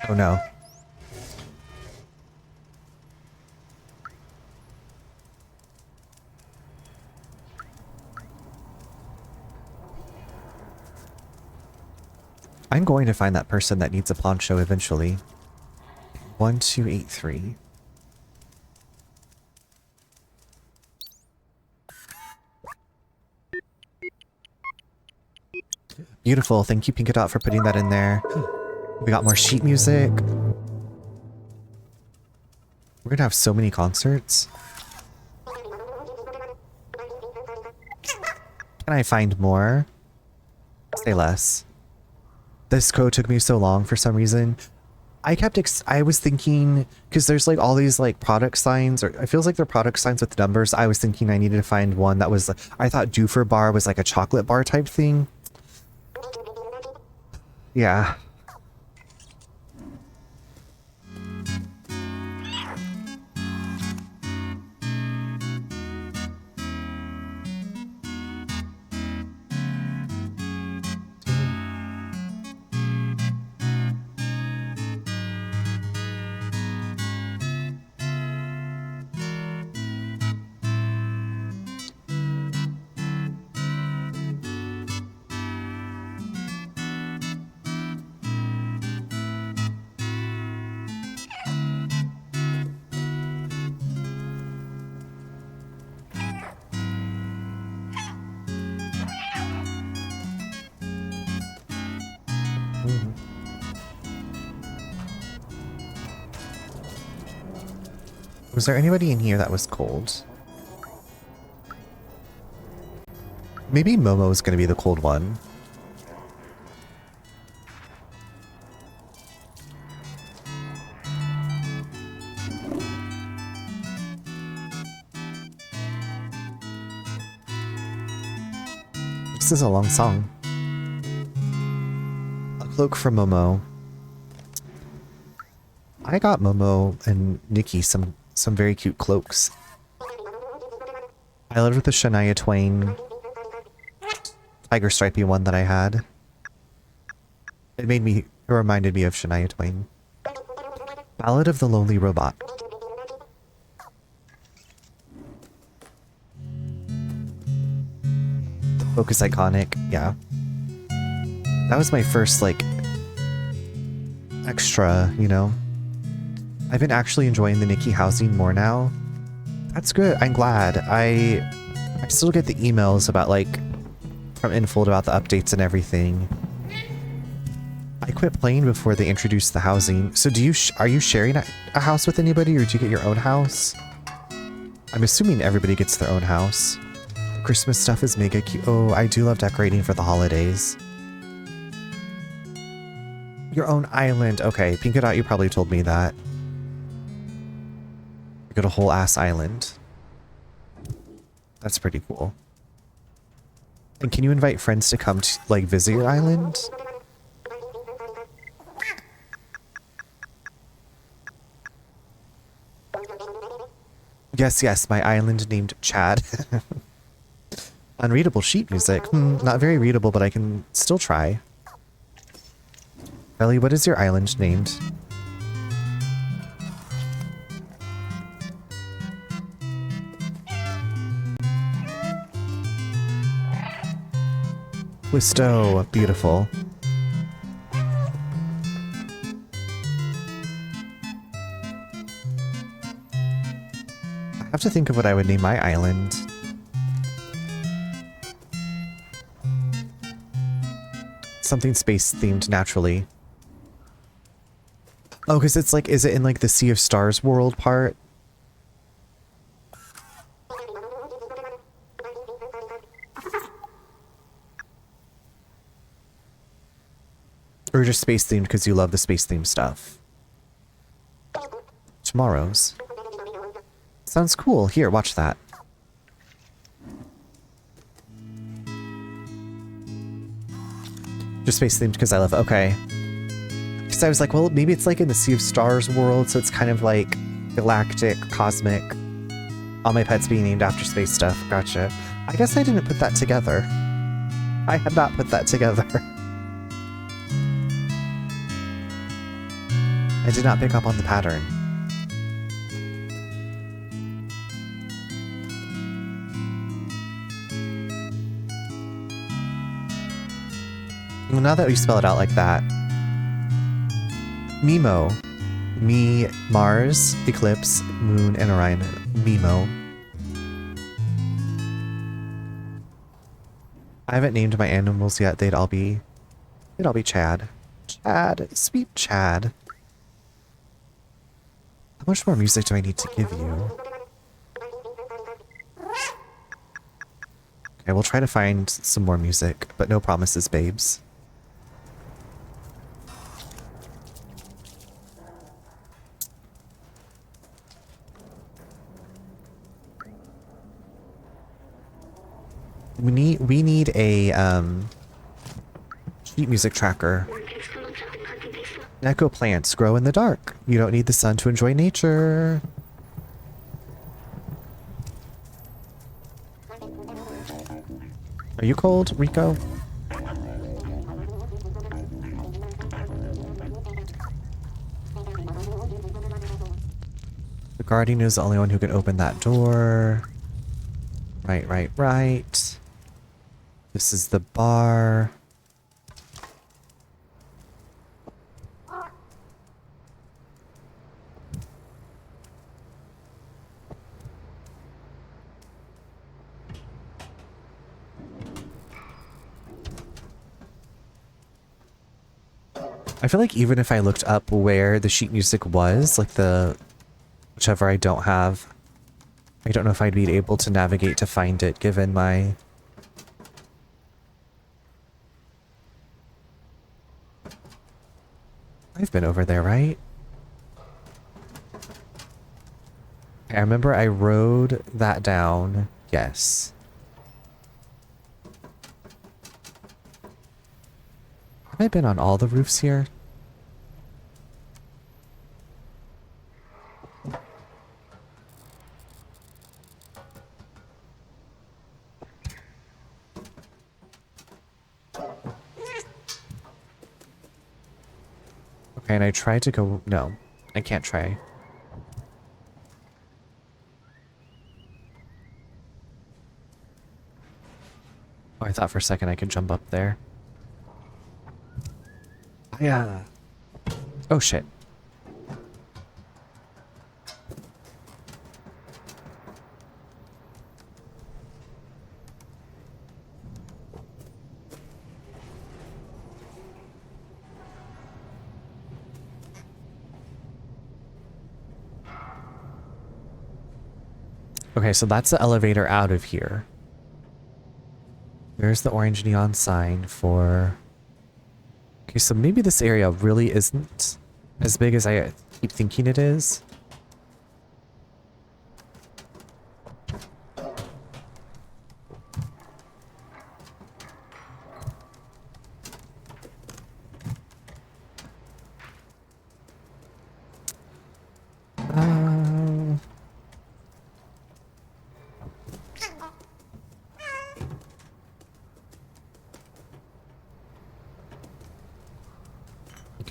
Oh no. I'm going to find that person that needs a poncho eventually. 1283. Beautiful. Thank you, Pinkadot, for putting that in there. We got more sheet music. We're gonna have so many concerts. Can I find more? Say less. This code took me so long for some reason. I was thinking, because there's like all these like product signs, or it feels like they're product signs with numbers. I was thinking I needed to find one that was, I thought Doofer bar was like a chocolate bar type thing. Yeah. Was there anybody in here that was cold? Maybe Momo's gonna be the cold one. This is a long song. A cloak for Momo. I got Momo and Nikki some very cute cloaks. I loved the Shania Twain tiger stripey one that I had. It reminded me of Shania Twain. Ballad of the Lonely Robot. The cloak is iconic, yeah. That was my first, like, extra, you know? I've been actually enjoying the Nikki housing more now. That's good. I'm glad. I still get the emails about, like, from Infold about the updates and everything. I quit playing before they introduced the housing. So are you sharing a house with anybody, or do you get your own house? I'm assuming everybody gets their own house. Christmas stuff is mega cute. Oh, I do love decorating for the holidays. Your own island. Okay, Pink Dot, you probably told me that. You got a whole ass island. That's pretty cool. And can you invite friends to come to, like, visit your island? Yes, yes, my island named Chad. Unreadable sheet music. Not very readable, but I can still try. Ellie, what is your island named? Wistow, beautiful. I have to think of what I would name my island. Something space themed naturally. Oh, because it's like, is it in like the Sea of Stars world part? Or just space themed because you love the space themed stuff? Tomorrow's. Sounds cool. Here, watch that. Just space themed because I love it. Okay. Because I was like, well, maybe it's like in the Sea of Stars world, so it's kind of like galactic, cosmic. All my pets being named after space stuff. Gotcha. I guess I didn't put that together. I had not put that together. I did not pick up on the pattern. Well, now that we spell it out like that. Mimo. Me, Mars, Eclipse, Moon, and Orion. Mimo. I haven't named my animals yet. They'd all be Chad. Chad. Sweet Chad. How much more music do I need to give you? Okay, we'll try to find some more music, but no promises, babes. We need a sheet music tracker. Echo plants grow in the dark. You don't need the sun to enjoy nature. Are you cold, Rico? The guardian is the only one who can open that door. Right. This is the bar. I feel like even if I looked up where the sheet music was, like whichever I don't have, I don't know if I'd be able to navigate to find it given my... I've been over there, right? I remember I rode that down. Yes. Have I been on all the roofs here? Okay, and I tried to go... No, I can't try. Oh, I thought for a second I could jump up there. Yeah. Oh, shit. Okay, so that's the elevator out of here. There's the orange neon sign for... Okay, so maybe this area really isn't as big as I keep thinking it is.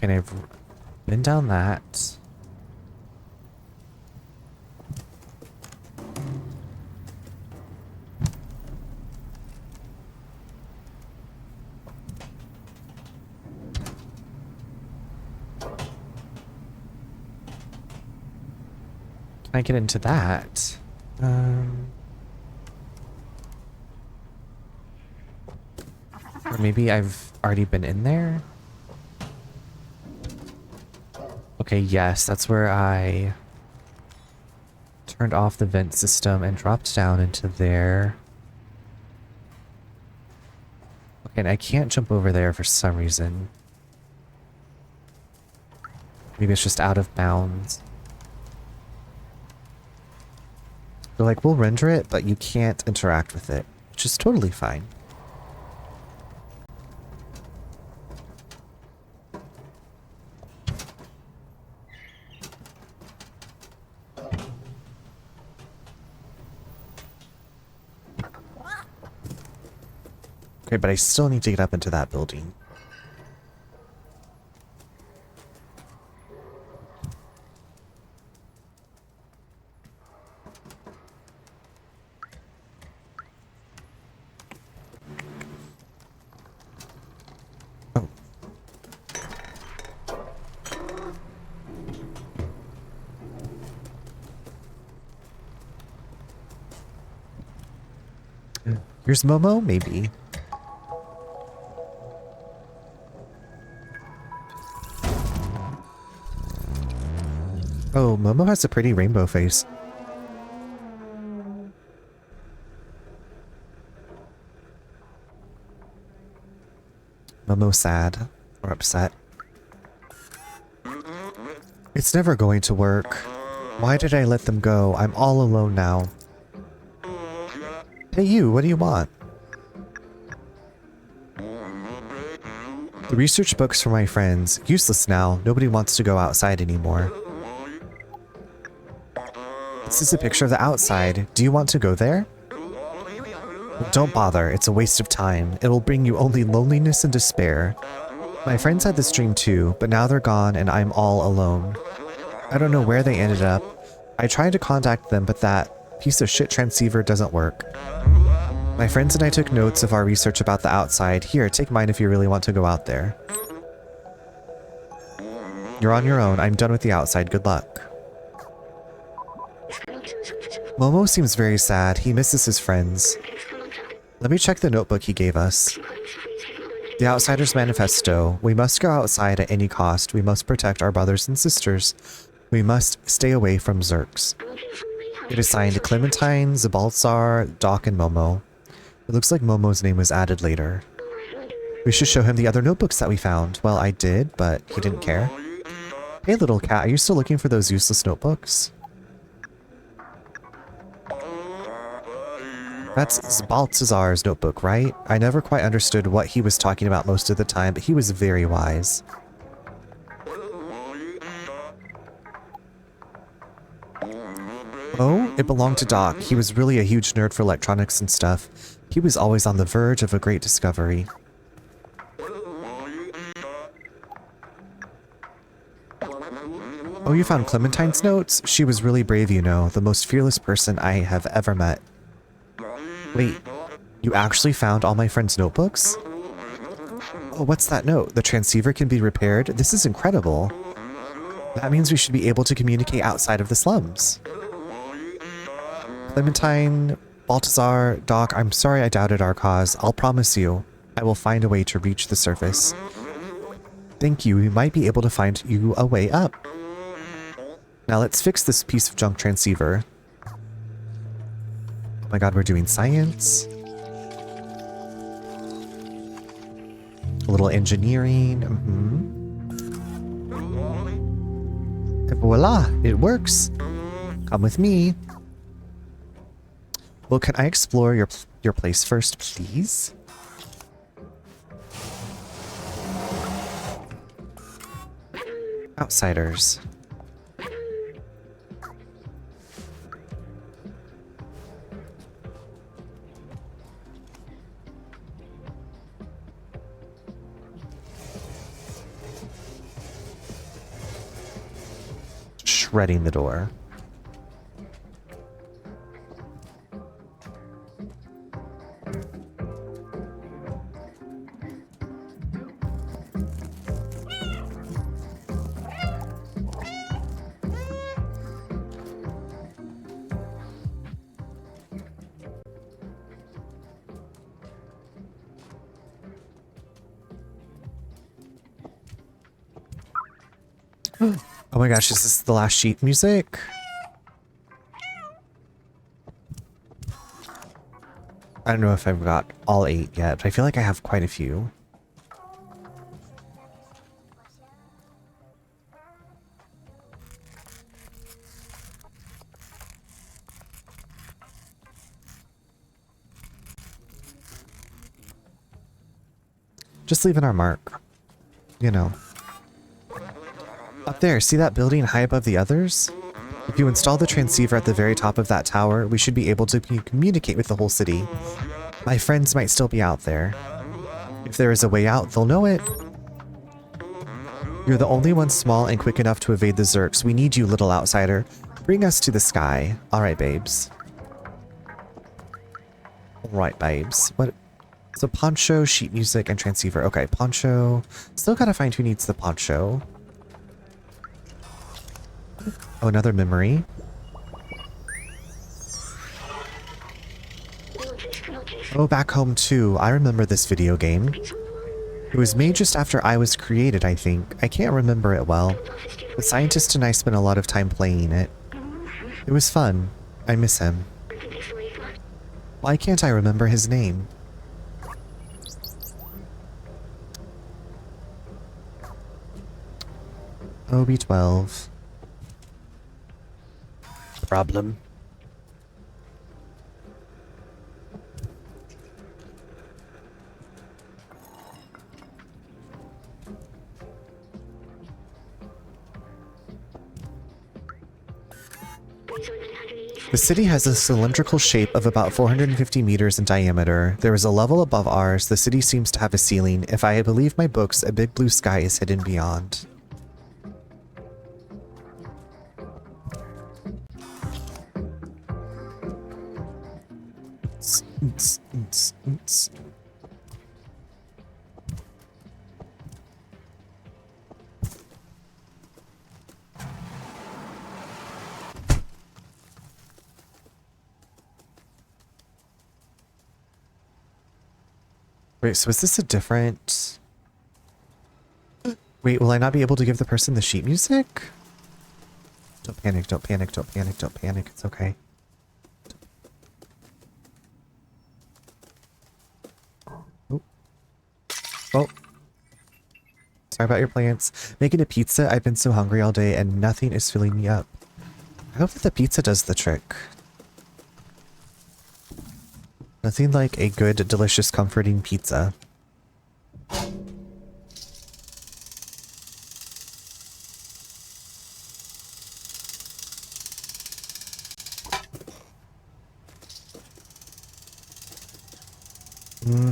Okay, I've been down that. Can I get into that? Or maybe I've already been in there? Okay, yes, that's where I turned off the vent system and dropped down into there. Okay, and I can't jump over there for some reason. Maybe it's just out of bounds. They're like, we'll render it, but you can't interact with it, which is totally fine. Okay, but I still need to get up into that building. Oh. Here's Momo, maybe. Oh, Momo has a pretty rainbow face. Momo sad or upset. It's never going to work. Why did I let them go? I'm all alone now. Hey you, what do you want? The research books for my friends. Useless now. Nobody wants to go outside anymore. This is a picture of the outside. Do you want to go there? Well, don't bother. It's a waste of time. It will bring you only loneliness and despair. My friends had this dream too, but now they're gone and I'm all alone. I don't know where they ended up. I tried to contact them, but that piece of shit transceiver doesn't work. My friends and I took notes of our research about the outside. Here, take mine if you really want to go out there. You're on your own. I'm done with the outside. Good luck. Momo seems very sad. He misses his friends. Let me check the notebook he gave us. The Outsider's Manifesto. We must go outside at any cost. We must protect our brothers and sisters. We must stay away from Zerks. It is signed Clementine, Zabaltzar, Doc, and Momo. It looks like Momo's name was added later. We should show him the other notebooks that we found. Well, I did, but he didn't care. Hey, little cat, are you still looking for those useless notebooks? That's Balthazar's notebook, right? I never quite understood what he was talking about most of the time, but he was very wise. Oh, it belonged to Doc. He was really a huge nerd for electronics and stuff. He was always on the verge of a great discovery. Oh, you found Clementine's notes? She was really brave, you know, the most fearless person I have ever met. Wait, you actually found all my friends' notebooks? Oh, what's that note? The transceiver can be repaired? This is incredible. That means we should be able to communicate outside of the slums. Clementine, Balthazar, Doc, I'm sorry I doubted our cause. I'll promise you, I will find a way to reach the surface. Thank you, we might be able to find you a way up. Now let's fix this piece of junk transceiver. Oh my god, we're doing science. A little engineering. And voila, it works. Come with me. Well, can I explore your place first, please? Outsiders. Shredding the door. Oh my gosh, is this the last sheet music? I don't know if I've got all 8 yet, but I feel like I have quite a few. Just leaving our mark. You know. Up there, see that building high above the others? If you install the transceiver at the very top of that tower, we should be able to communicate with the whole city. My friends might still be out there. If there is a way out, they'll know it. You're the only one small and quick enough to evade the Zerks. We need you, little outsider. Bring us to the sky. Alright, babes. Alright, babes. What? So poncho, sheet music, and transceiver. Okay, poncho. Still gotta find who needs the poncho. Oh, another memory. Oh, back home too. I remember this video game. It was made just after I was created, I think. I can't remember it well. The scientist and I spent a lot of time playing it. It was fun. I miss him. Why can't I remember his name? OB12. Problem. The city has a cylindrical shape of about 450 meters in diameter. There is a level above ours. The city seems to have a ceiling. If I believe my books, a big blue sky is hidden beyond. Wait, so is this a different... Wait, will I not be able to give the person the sheet music? Don't panic, don't panic, don't panic, don't panic. It's okay. Oh. Oh. Sorry about your plans. Making a pizza. I've been so hungry all day and nothing is filling me up. I hope that the pizza does the trick. Nothing like a good, delicious, comforting pizza.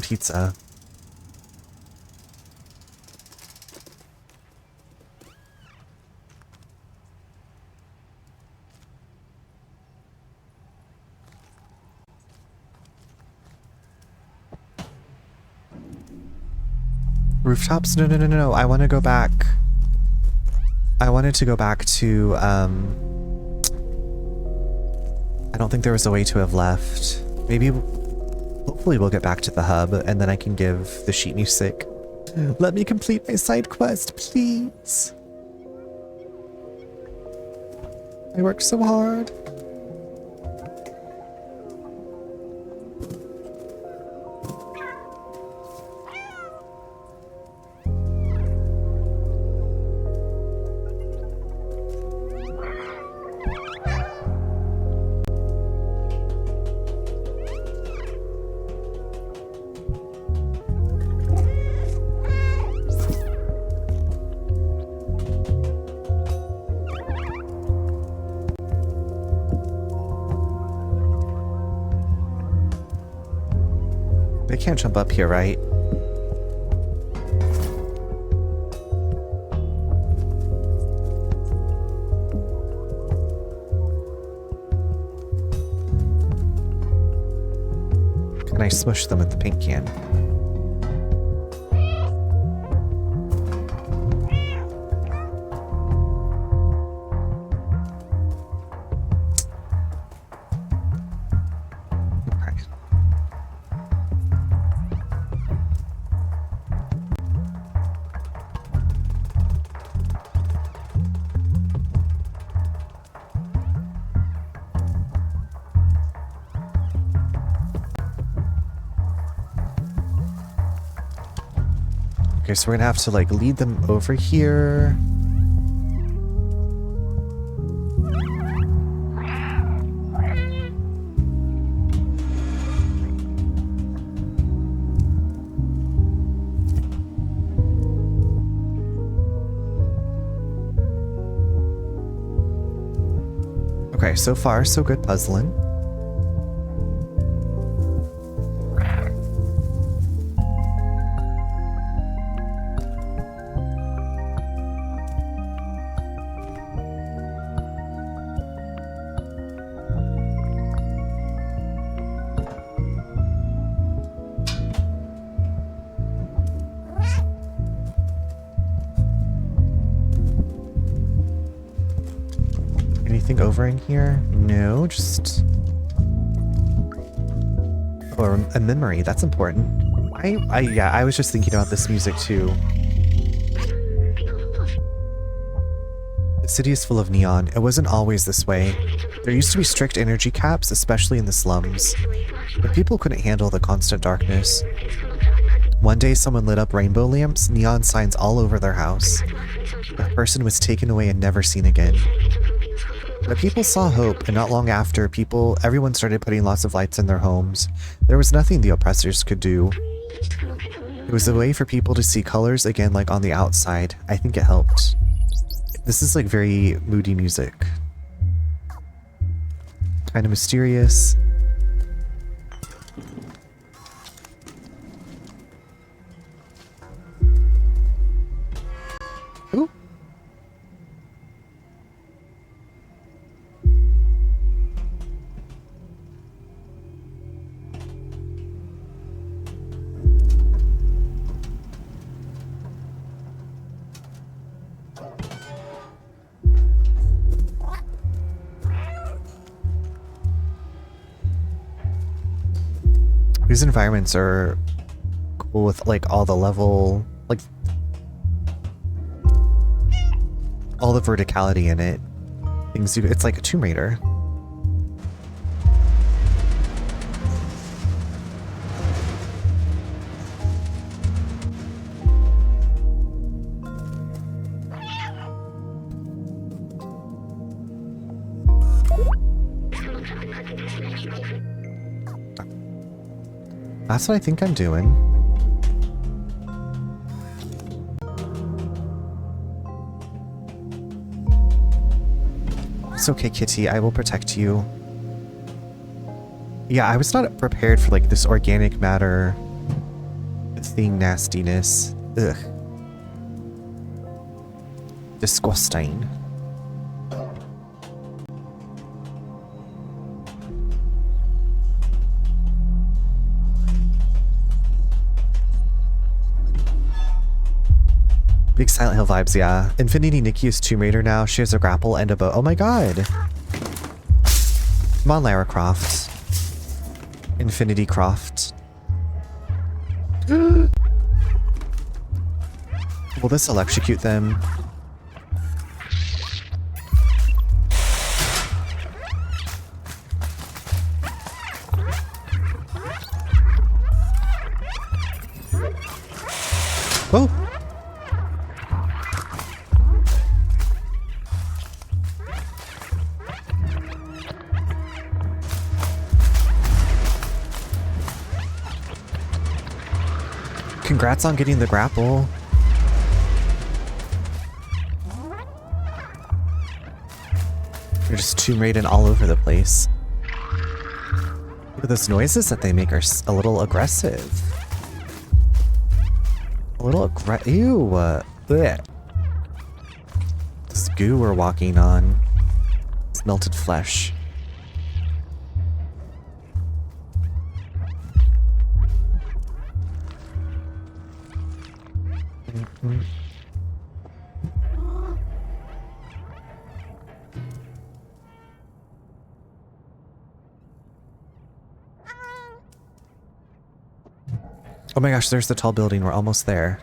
Pizza. Rooftops? No, no, no, no, no. I want to go back. I wanted to go back to, I don't think there was a way to have left. Maybe, hopefully we'll get back to the hub and then I can give the sheet music. Let me complete my side quest, please. I worked so hard. can't jump up here, right? Can I smush them with the paint can? Okay, so we're gonna have to like lead them over here. Okay, so far so good puzzling. Anything over in here? No, just... Or a memory, that's important. Yeah, I was just thinking about this music too. The city is full of neon. It wasn't always this way. There used to be strict energy caps, especially in the slums. But people couldn't handle the constant darkness. One day someone lit up rainbow lamps, neon signs all over their house. The person was taken away and never seen again. But people saw hope, and not long after, everyone started putting lots of lights in their homes. There was nothing the oppressors could do. It was a way for people to see colors again, like on the outside. I think it helped. This is like very moody music. Kind of mysterious. Ooh. These environments are cool with like all the level, like all the verticality in it. It's like a Tomb Raider. That's what I think I'm doing. It's okay, Kitty. I will protect you. Yeah, I was not prepared for like this organic matter thing nastiness. Ugh. Disgusting. Big Silent Hill vibes, yeah. Infinity Nikki is Tomb Raider now. She has a grapple and a bow. Oh my god. Come on, Lara Croft. Infinity Croft. Will this electrocute them? Oh! Congrats on getting the grapple. You're just Tomb Raiding all over the place. Look at those noises that they make are a little aggressive. A little ew. Blech. This goo we're walking on. It's melted flesh. Oh my gosh, there's the tall building. We're almost there.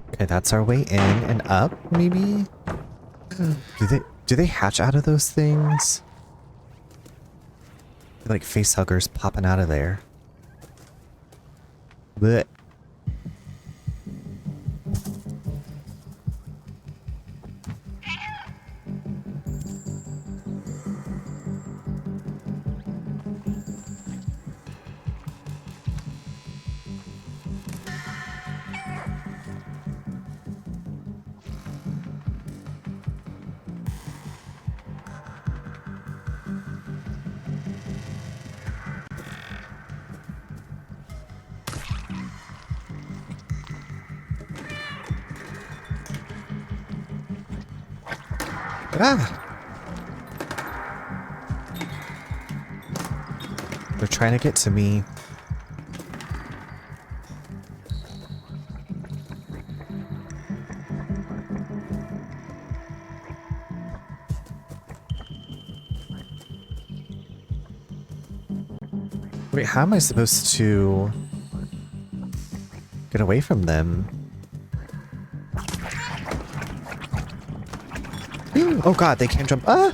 Okay, that's our way in and up, maybe? Do they hatch out of those things? They're like face huggers popping out of there. Blech. Ah! They're trying to get to me. Wait, how am I supposed to get away from them? Oh god, they can't jump. Ah!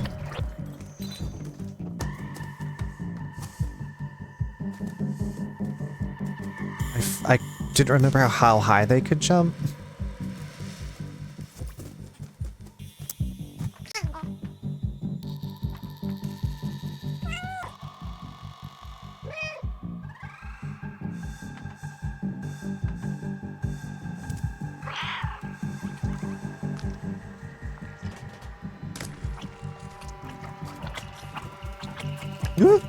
I didn't remember how high they could jump. Ooh.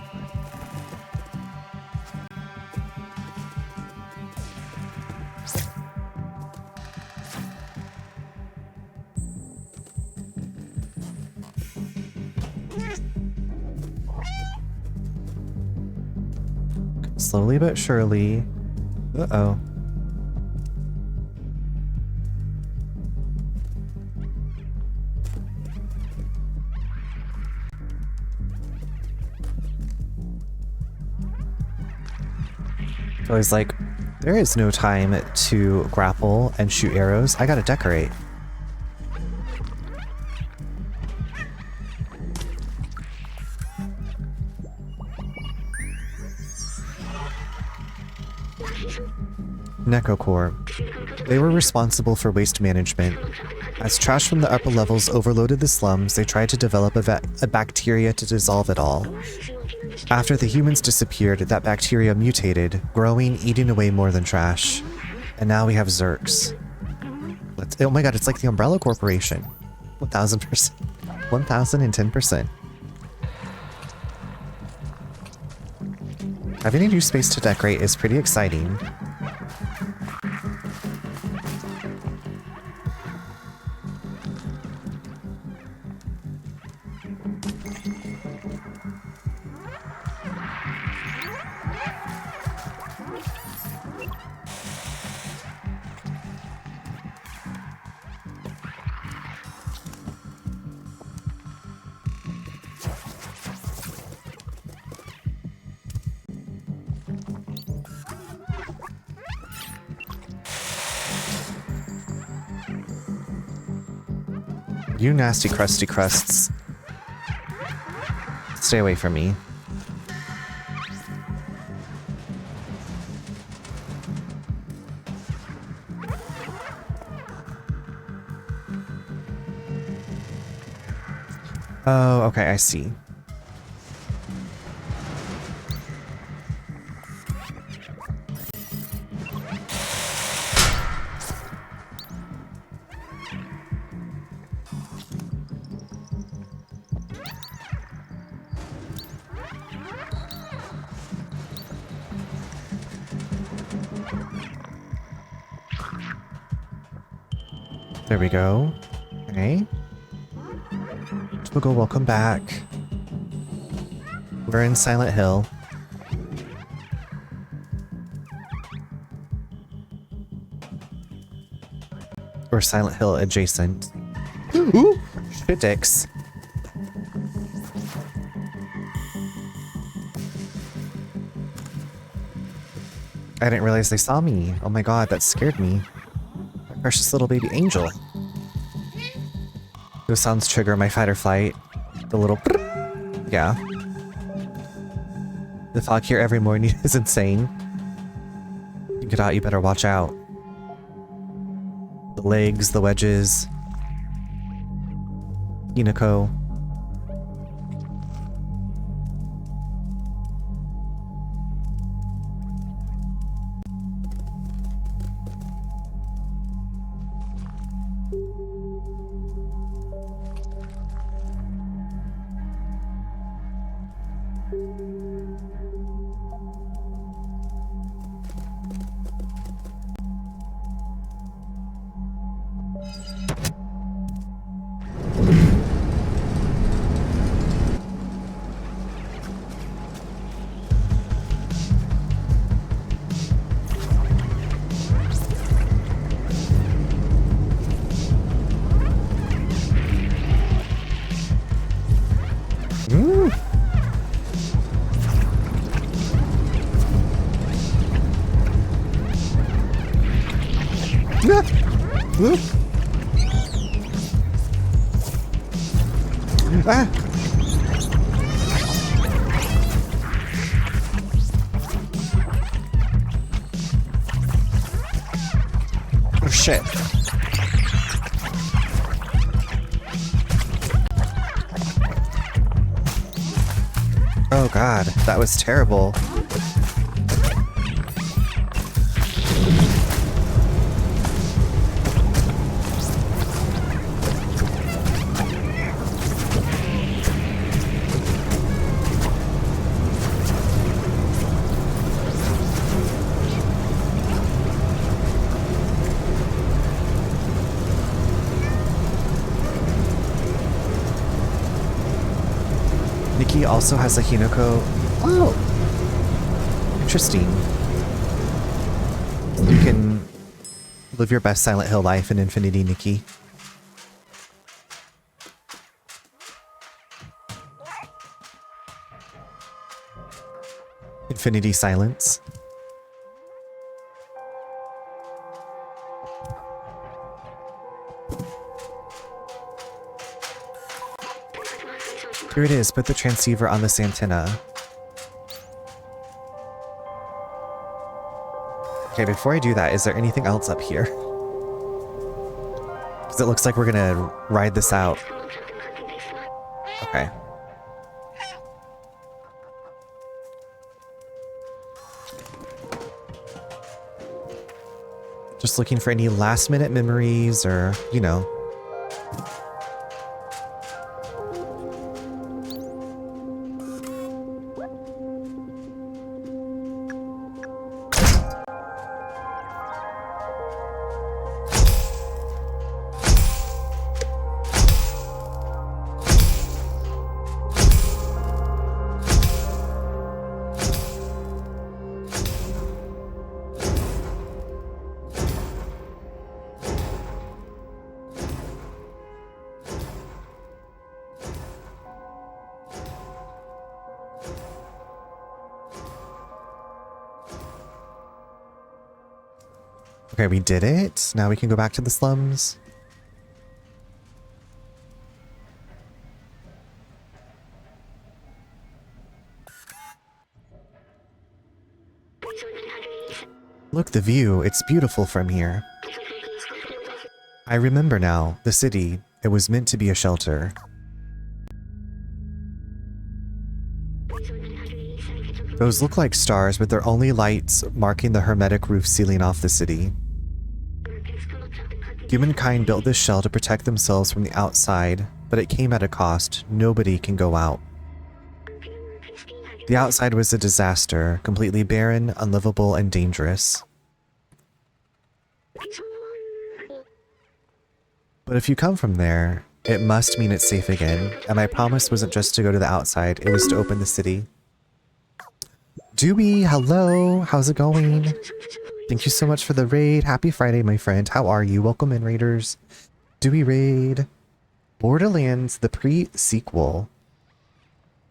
Slowly but surely. Uh-oh. So I was like, there is no time to grapple and shoot arrows. I gotta decorate. Necocore. They were responsible for waste management. As trash from the upper levels overloaded the slums, they tried to develop a bacteria to dissolve it all. After the humans disappeared, that bacteria mutated, growing, eating away more than trash. And now we have Zerks. Oh my god, it's like the Umbrella Corporation. 1000%. 1010%. Having a new space to decorate is pretty exciting. You nasty crusty crusts. Stay away from me. Oh, okay, I see. There we go. Okay. Twiggle, welcome back. We're in Silent Hill. Or Silent Hill adjacent. Ooh! Shit dicks. I didn't realize they saw me. Oh my god, that scared me. My precious little baby angel. Those sounds trigger my fight or flight. The little... Yeah. The fog here every morning is insane. You get out, you better watch out. The legs, the wedges. Hinako. Ah! Oh shit. Oh god, that was terrible. Nikki also has a Hinako. Oh! Interesting. You can live your best Silent Hill life in Infinity, Nikki. Infinity Silence. Here it is, put the transceiver on this antenna. Okay, before I do that, is there anything else up here? Because it looks like we're gonna ride this out. Okay. Just looking for any last minute memories or, you know. Okay, we did it. Now we can go back to the slums. Look, the view. It's beautiful from here. I remember now. The city. It was meant to be a shelter. Those look like stars, but they're only lights marking the hermetic roof sealing off the city. Humankind built this shell to protect themselves from the outside, but it came at a cost. Nobody can go out. The outside was a disaster, completely barren, unlivable, and dangerous. But if you come from there, it must mean it's safe again, and my promise wasn't just to go to the outside, it was to open the city. Dewey, hello, how's it going? Thank you so much for the raid. Happy Friday, my friend. How are you? Welcome in, raiders. Dewey raid. Borderlands, the pre-sequel.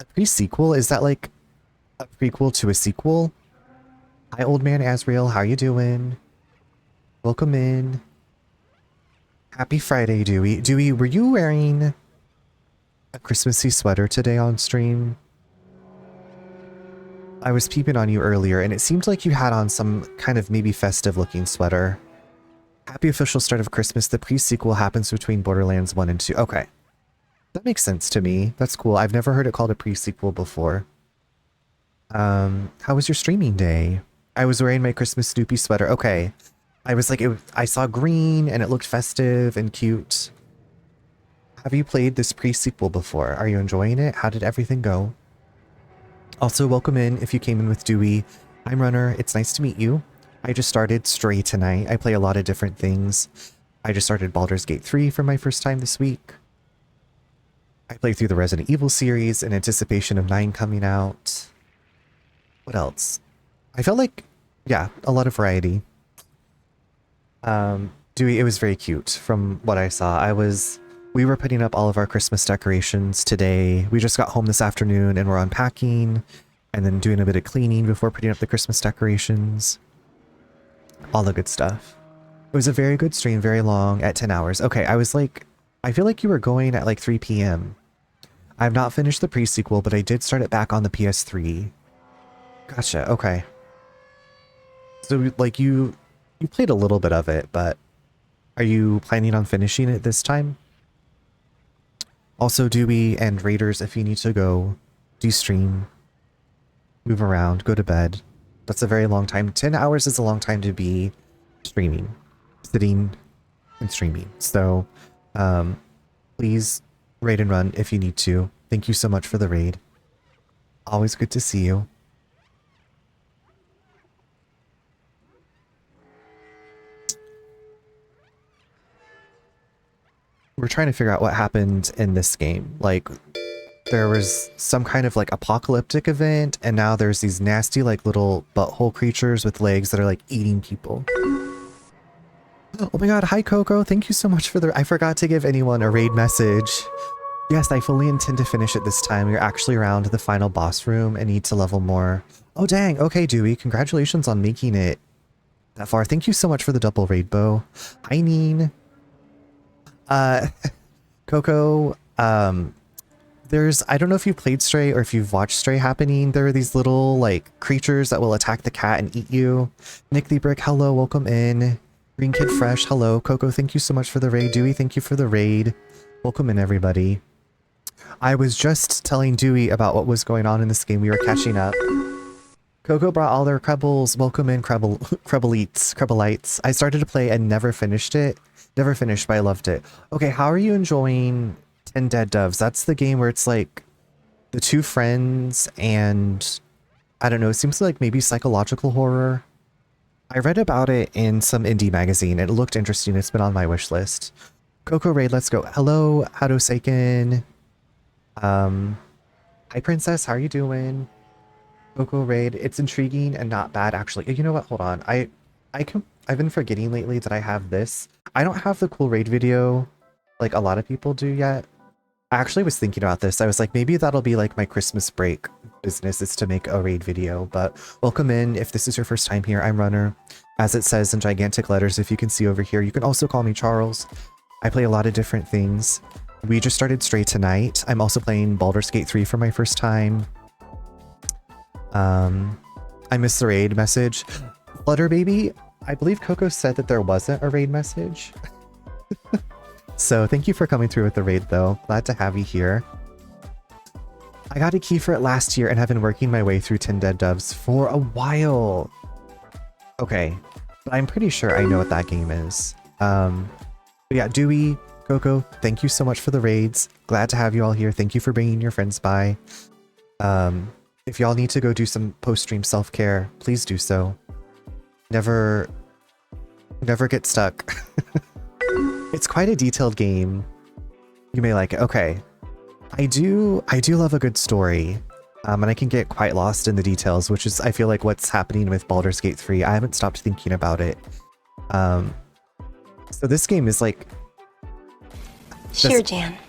A pre-sequel? Is that like a prequel to a sequel? Hi, old man Azrael. How you doing? Welcome in. Happy Friday, Dewey. Dewey, were you wearing a Christmassy sweater today on stream? I was peeping on you earlier, and it seemed like you had on some kind of maybe festive-looking sweater. Happy official start of Christmas. The pre-sequel happens between Borderlands 1 and 2. Okay. That makes sense to me. That's cool. I've never heard it called a pre-sequel before. How was your streaming day? I was wearing my Christmas Snoopy sweater. Okay. I was like, I saw green, and it looked festive and cute. Have you played this pre-sequel before? Are you enjoying it? How did everything go? Also, welcome in if you came in with Dewey. I'm Runner. It's nice to meet you. I just started Stray tonight. I play a lot of different things. I just started Baldur's Gate 3 for my first time this week. I played through the Resident Evil series in anticipation of 9 coming out. What else? I felt like, yeah, a lot of variety. Dewey, it was very cute from what I saw. We were putting up all of our Christmas decorations today. We just got home this afternoon and we're unpacking and then doing a bit of cleaning before putting up the Christmas decorations. All the good stuff. It was a very good stream, very long, at 10 hours. Okay, I feel like you were going at like 3 p.m. I've not finished the pre-sequel, but I did start it back on the PS3. Gotcha, okay. So, like, you played a little bit of it, but are you planning on finishing it this time? Also, Dewey and Raiders, if you need to go, de-stream, move around, go to bed. That's a very long time. 10 hours is a long time to be streaming, sitting and streaming. So, please raid and run if you need to. Thank you so much for the raid. Always good to see you. We're trying to figure out what happened in this game. Like, there was some kind of like apocalyptic event, and now there's these nasty like little butthole creatures with legs that are like eating people. Oh my god, hi Coco, thank you so much for I forgot to give anyone a raid message. Yes, I fully intend to finish it this time. We're actually around the final boss room and need to level more. Oh dang, okay Dewey, congratulations on making it that far. Thank you so much for the double raid bow. Hi Neen. Coco, I don't know if you played Stray or if you've watched Stray happening. There are these little, like, creatures that will attack the cat and eat you. Nick the Brick, hello, welcome in. Green Kid Fresh, hello. Coco, thank you so much for the raid. Dewey, thank you for the raid. Welcome in, everybody. I was just telling Dewey about what was going on in this game. We were catching up. Coco brought all their Krebbles. Welcome in, Krebbleites. I started to play and never finished it. Never finished, but I loved it. Okay, how are you enjoying 10 Dead Doves? That's the game where it's like the two friends and I don't know, it seems like maybe psychological horror. I read about it in some indie magazine. It looked interesting. It's been on my wish list. Coco Raid, let's go. Hello, Hadoseiken. Hi Princess, how are you doing? Coco Raid, it's intriguing and not bad actually. You know what? Hold on. I've been forgetting lately that I have this. I don't have the cool raid video like a lot of people do yet. I actually was thinking about this. I was like, maybe that'll be like my Christmas break business is to make a raid video, but welcome in. If this is your first time here, I'm Runner. As it says in gigantic letters, if you can see over here, you can also call me Charles. I play a lot of different things. We just started Stray tonight. I'm also playing Baldur's Gate 3 for my first time. I missed the raid message. Flutter Baby, I believe Coco said that there wasn't a raid message. So thank you for coming through with the raid though. Glad to have you here. I got a key for it last year and have been working my way through 10 Dead Doves for a while. Okay, but I'm pretty sure I know what that game is. But yeah, Dewey, Coco, thank you so much for the raids. Glad to have you all here. Thank you for bringing your friends by. If y'all need to go do some post-stream self-care, please do so. Never get stuck. It's quite a detailed game. You may like it. Okay. I do love a good story. And I can get quite lost in the details, which is, I feel like, what's happening with Baldur's Gate 3. I haven't stopped thinking about it. So this game is like...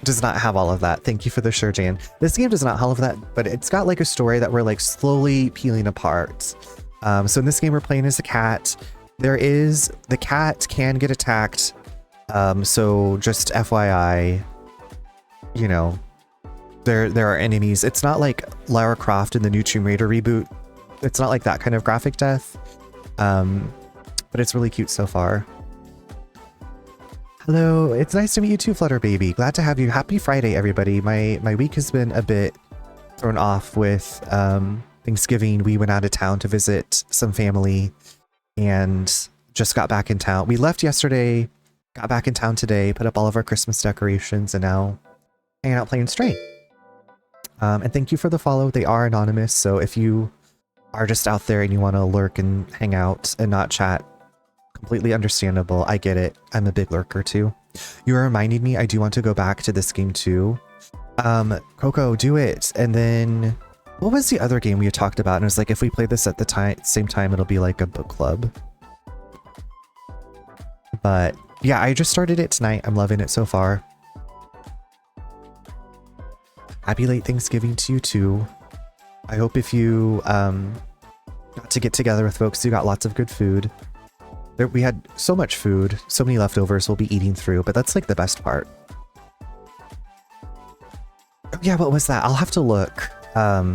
does not have all of that. Thank you for the sure, Jan. This game does not have all of that, but it's got like a story that we're like slowly peeling apart. So in this game, we're playing as a cat. The cat can get attacked. So just FYI, you know, there are enemies. It's not like Lara Croft in the new Tomb Raider reboot. It's not like that kind of graphic death. But it's really cute so far. Hello, it's nice to meet you too, Flutter Baby. Glad to have you. Happy Friday, everybody. My week has been a bit thrown off with Thanksgiving. We went out of town to visit some family and just got back in town. We left yesterday, got back in town today, put up all of our Christmas decorations, and now hanging out playing Stray. And thank you for the follow. They are anonymous, so if you are just out there and you want to lurk and hang out and not chat, completely understandable. I get it. I'm a big lurker too. You are reminding me I do want to go back to this game too. Coco, do it. And then what was the other game we had talked about? And it was like, if we play this at the same time, it'll be like a book club. But yeah, I just started it tonight. I'm loving it so far. Happy late Thanksgiving to you too. I hope if you got to get together with folks, you got lots of good food. We had so much food, so many leftovers we'll be eating through, but that's like the best part. Oh, yeah, what was that? I'll have to look. I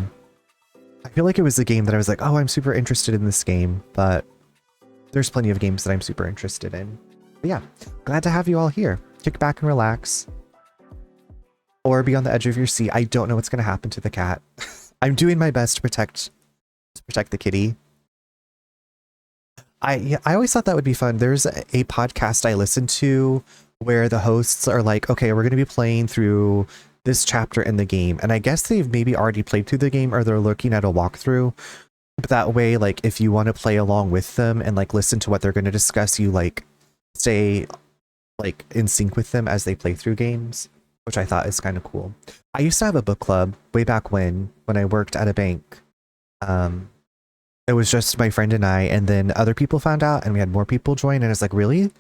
feel like it was a game that I was like, oh, I'm super interested in this game, but there's plenty of games that I'm super interested in. But yeah, glad to have you all here. Kick back and relax. Or be on the edge of your seat. I don't know what's going to happen to the cat. I'm doing my best to protect the kitty. I always thought that would be fun. There's a podcast I listen to where the hosts are like, okay, we're going to be playing through this chapter in the game. And I guess they've maybe already played through the game or they're looking at a walkthrough. But that way, like, if you want to play along with them and like listen to what they're going to discuss, you like stay like in sync with them as they play through games, which I thought is kind of cool. I used to have a book club way back when I worked at a bank. It was just my friend and I, and then other people found out and we had more people join, and it's like, really?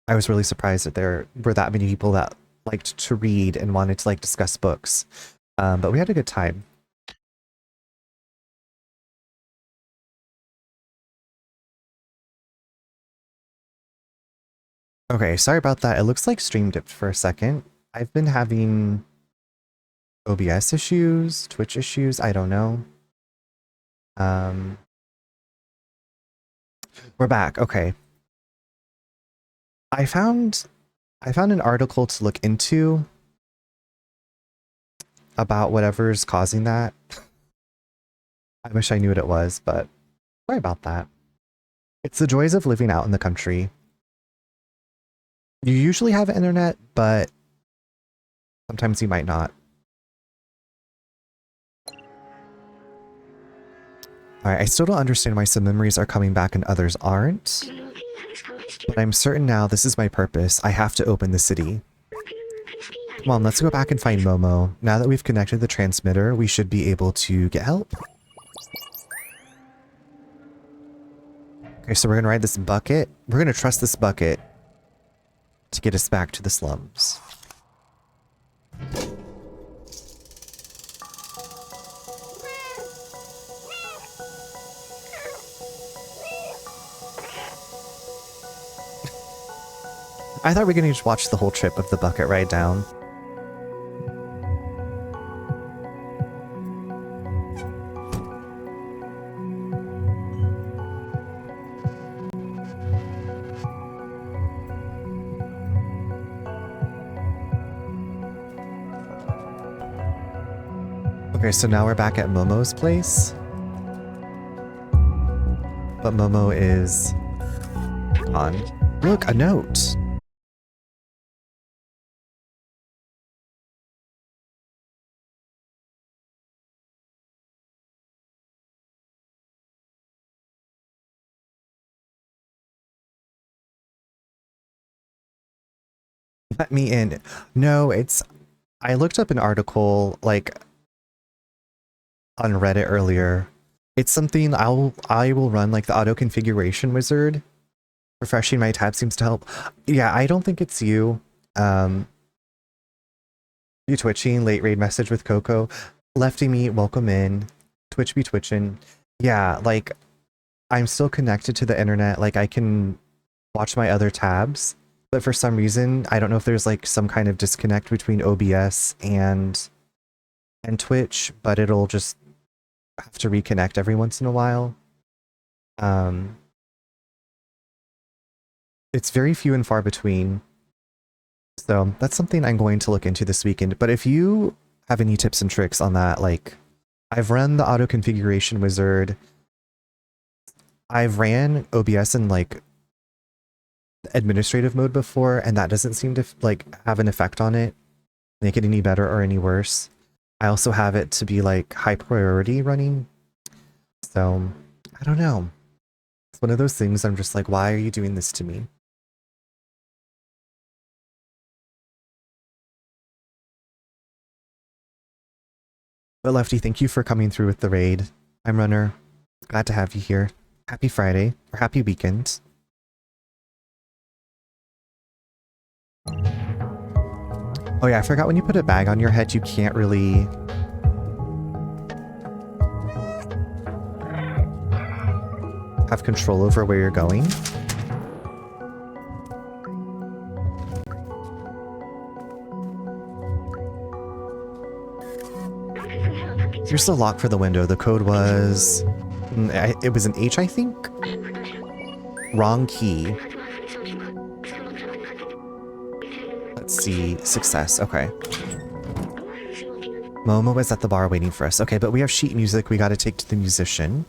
I was really surprised that there were that many people that liked to read and wanted to like discuss books. But we had a good time. Okay, sorry about that. It looks like stream dipped for a second. I've been having OBS issues, Twitch issues, I don't know. We're back. Okay. I found an article to look into about whatever's causing that. I wish I knew what it was, but sorry about that. It's the joys of living out in the country. You usually have internet, but sometimes you might not. Alright, I still don't understand why some memories are coming back and others aren't. But I'm certain now this is my purpose. I have to open the city. Come on, let's go back and find Momo. Now that we've connected the transmitter, we should be able to get help. Okay, so we're gonna ride this bucket. We're gonna trust this bucket to get us back to the slums. I thought we were gonna just watch the whole trip of the bucket ride down. Okay, so now we're back at Momo's place. But Momo is on. Look, a note. Let me in. No, I looked up an article like on Reddit earlier. It's something I will run like the auto configuration wizard. Refreshing my tab seems to help. Yeah, I don't think it's you. You twitching, late raid message with Coco. Lefty me, welcome in. Twitch be twitching. Yeah, like I'm still connected to the internet. Like I can watch my other tabs, but for some reason, I don't know if there's like some kind of disconnect between OBS and Twitch, but it'll just have to reconnect every once in a while. It's very few and far between. So that's something I'm going to look into this weekend. But if you have any tips and tricks on that, like I've run the auto configuration wizard. I've ran OBS in like administrative mode before, and that doesn't seem to like have an effect on it, make it any better or any worse. I also have it to be like high priority running. So I don't know. It's one of those things I'm just like, why are you doing this to me? But Lefty, thank you for coming through with the raid. I'm Runner. Glad to have you here. Happy Friday, or happy weekend. Oh yeah, I forgot when you put a bag on your head, you can't really... have control over where you're going. Here's the lock for the window. The code was... it was an H, I think? Wrong key. Let's see. Success. Okay. Momo was at the bar waiting for us. Okay, but we have sheet music we gotta take to the musician.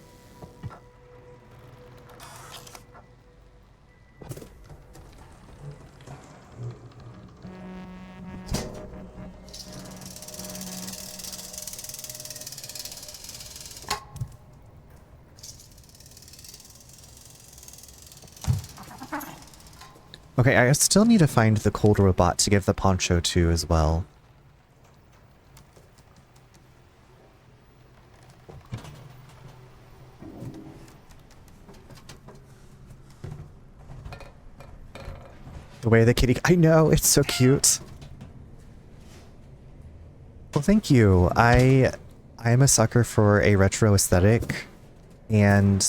Okay, I still need to find the cold robot to give the poncho to as well. The way the kitty... I know, it's so cute. Well, thank you. I am a sucker for a retro aesthetic. And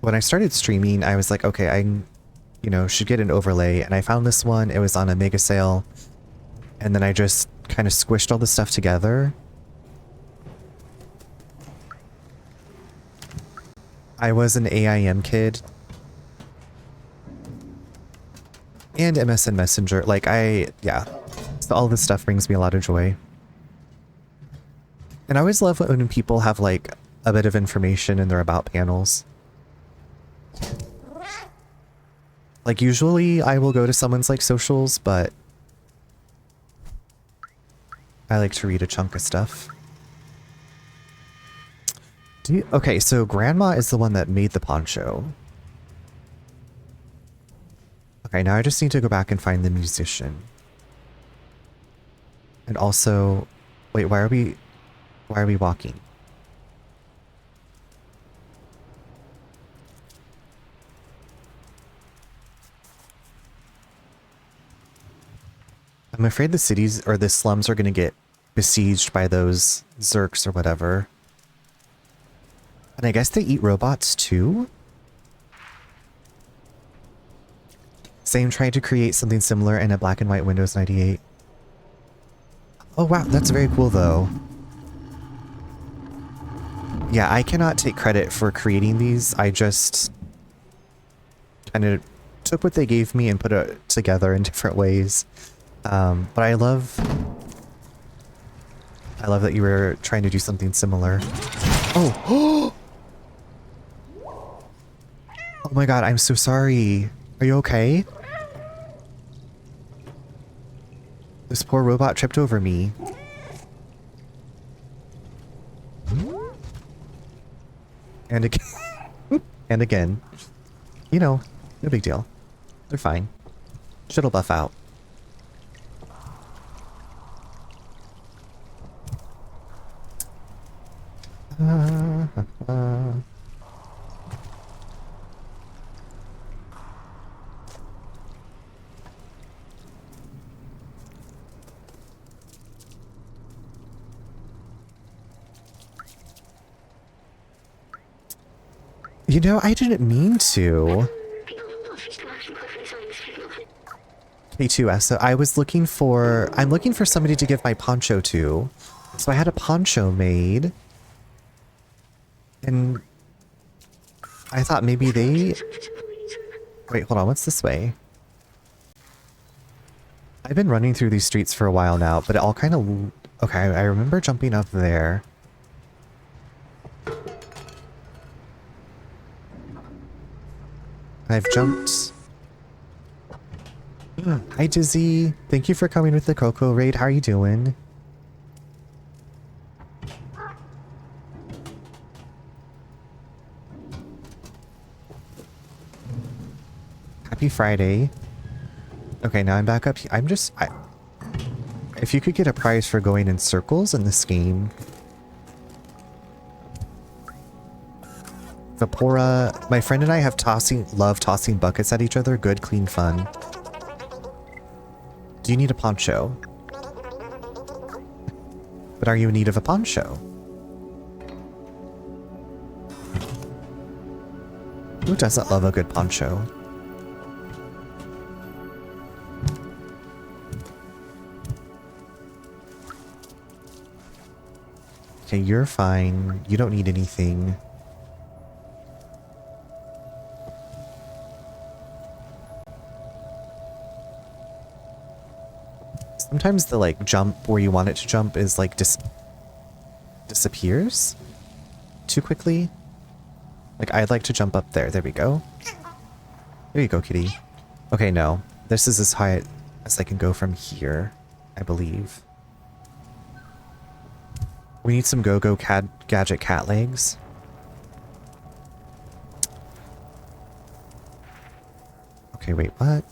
when I started streaming, I was like, okay, you know, should get an overlay, and I found this one. It was on a mega sale, and then I just kind of squished all the stuff together. I was an AIM kid and MSN Messenger. Like yeah. So all this stuff brings me a lot of joy. And I always love when people have like a bit of information in their about panels. Like usually I will go to someone's like socials, but I like to read a chunk of stuff. Okay, so Grandma is the one that made the poncho. Okay, now I just need to go back and find the musician. And also, wait, why are we walking? I'm afraid the cities or the slums are going to get besieged by those Zerks or whatever. And I guess they eat robots too? Same, trying to create something similar in a black and white Windows 98. Oh wow, that's very cool though. Yeah, I cannot take credit for creating these. I just kind of took what they gave me and put it together in different ways. But I love I love that you were trying to do something similar. Oh! Oh my god, I'm so sorry. Are you okay? This poor robot tripped over me. And again. And again. You know, no big deal. They're fine. Shit'll buff out. You know, I didn't mean to. K2S, so I was looking for... I'm looking for somebody to give my poncho to. So I had a poncho made. And I thought maybe they... Wait, hold on, what's this way? I've been running through these streets for a while now, but it all kind of... Okay, I remember jumping up there. I've jumped... Hi, Dizzy. Thank you for coming with the Coco raid. How are you doing? Happy Friday. Okay, now I'm back up here. If you could get a prize for going in circles in this game. Vapora, my friend and I have love tossing buckets at each other. Good, clean fun. Do you need a poncho? But are you in need of a poncho? Who doesn't love a good poncho? Okay, you're fine. You don't need anything. Sometimes the like jump where you want it to jump is like disappears too quickly. Like I'd like to jump up there. There we go. There you go, kitty. Okay, no. This is as high as I can go from here, I believe. We need some go-go gadget cat legs. Okay, wait, what?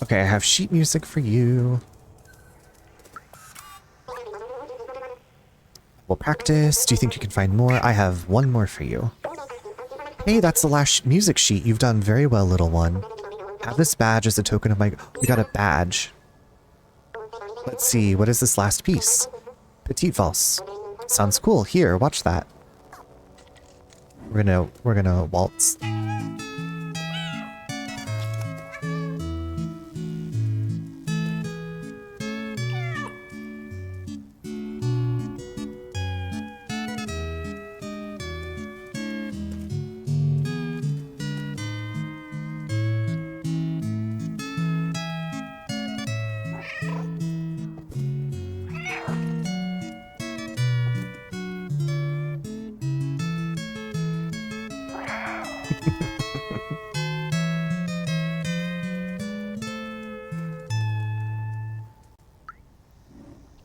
Okay, I have sheet music for you. We'll practice. Do you think you can find more? I have one more for you. Hey, that's the last music sheet. You've done very well, little one. Have this badge as a token of my... We got a badge. Let's see, what is this last piece? Petite valse. Sounds cool. Here, watch that. We're gonna waltz.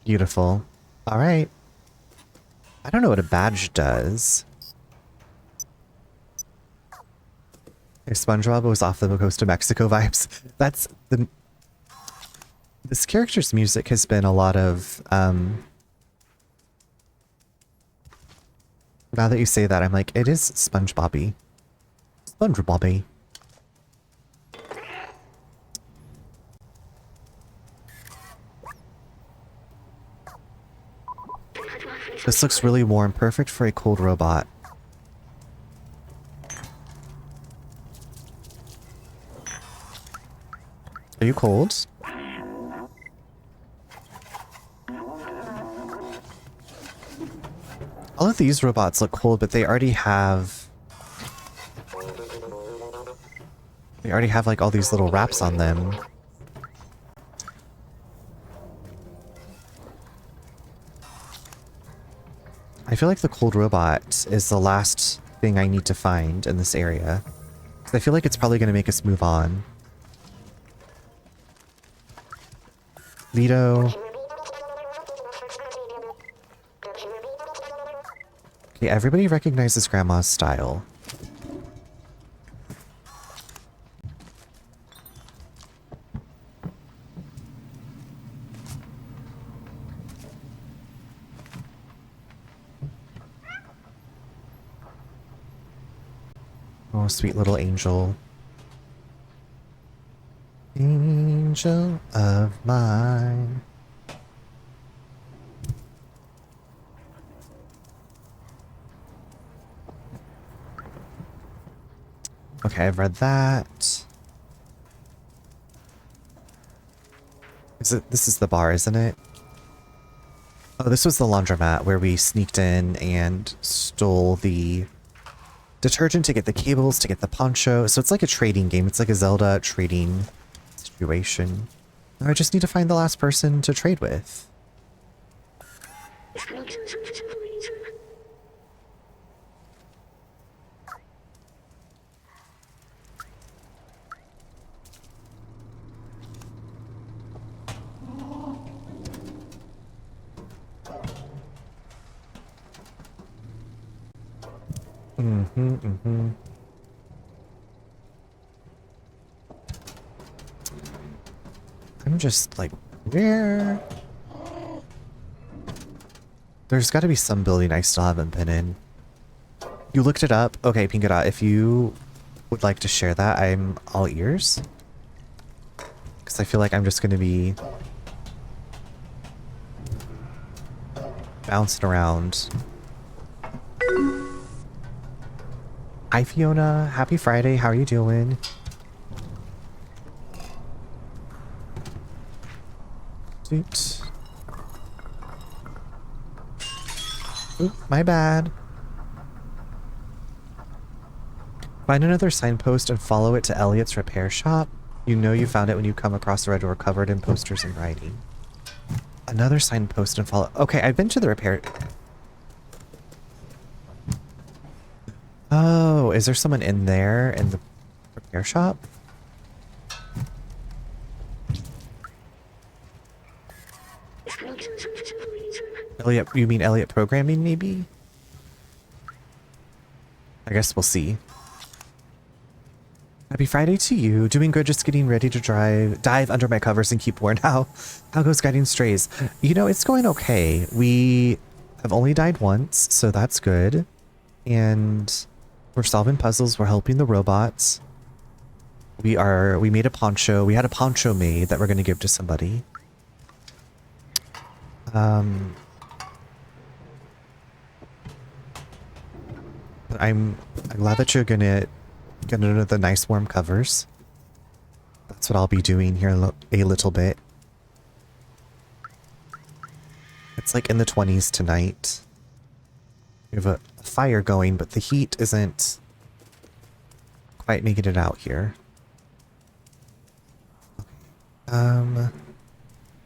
Beautiful. All right. I don't know what a badge does. If SpongeBob was off the coast of Mexico vibes. That's the... This character's music has been a lot of, now that you say that, I'm like, it is SpongeBob-y. SpongeBob-y. This looks really warm, perfect for a cold robot. Are you cold? All of these robots look cold, but they already have They already have like all these little wraps on them. I feel like the cold robot is the last thing I need to find in this area. 'Cause I feel like it's probably going to make us move on. Lido. Okay, everybody recognizes Grandma's style. Oh, sweet little angel. Angel of mine. Okay, I've read that. This is the bar, isn't it? Oh, this was the laundromat where we sneaked in and stole the detergent to get the cables, to get the poncho. So it's like a trading game. It's like a Zelda trading situation. Now I just need to find the last person to trade with. I'm just like, where? There's got to be some building I still haven't been in. You looked it up? Okay, Pinkata, if you would like to share that, I'm all ears. Because I feel like I'm just going to be bouncing around. Hi, Fiona. Happy Friday. How are you doing? Oops. Oop, my bad. Find another signpost and follow it to Elliot's repair shop. You know you found it when you come across a red door covered in posters and writing. Another signpost and follow... Okay, I've been to the repair... Oh, is there someone in there in the repair shop? Elliot, you mean Elliot programming, maybe? I guess we'll see. Happy Friday to you. Doing good, just getting ready to dive under my covers and keep warm. How goes Guiding Strays? You know, it's going okay. We have only died once, so that's good. And we're solving puzzles, we're helping the robots. We made a poncho. We had a poncho made that we're gonna give to somebody. But I'm glad that you're gonna get under the nice warm covers. That's what I'll be doing here a little bit. It's like in the 20s tonight. We have a fire going, but the heat isn't quite making it out here. Okay,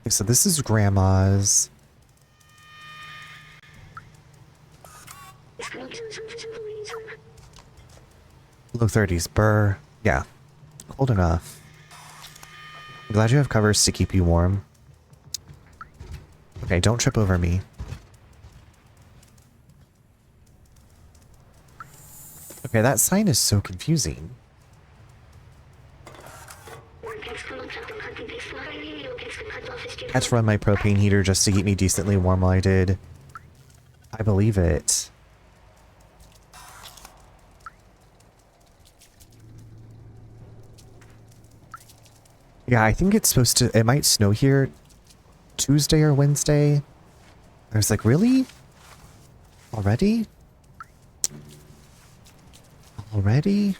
so this is Grandma's. Low 30s, burr. Yeah, cold enough. I'm glad you have covers to keep you warm. Okay, don't trip over me. Okay, that sign is so confusing. Had to run my propane heater just to keep me decently warm while I did. I believe it. Yeah, I think it's supposed to... It might snow here Tuesday or Wednesday. I was like, really? Already? Already?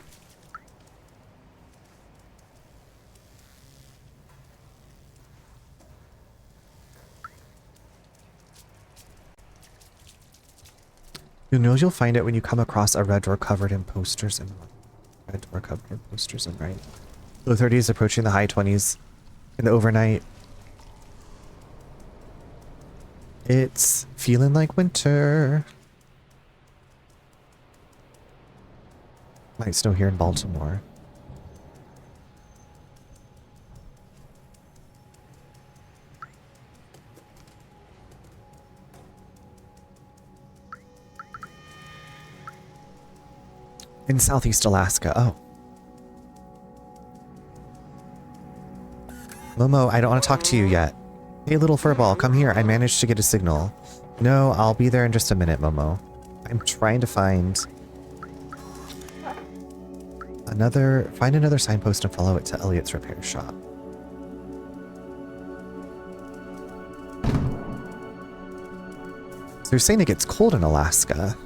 You know you'll find it when you come across a red door covered in posters and... Red door covered in posters and writing. Low 30s approaching the high 20s in the overnight. It's feeling like winter. Might snow here in Baltimore. In Southeast Alaska. Oh. Momo, I don't want to talk to you yet. Hey, little furball, come here. I managed to get a signal. No, I'll be there in just a minute, Momo. I'm trying to find another signpost and follow it to Elliot's repair shop. So you're saying it gets cold in Alaska?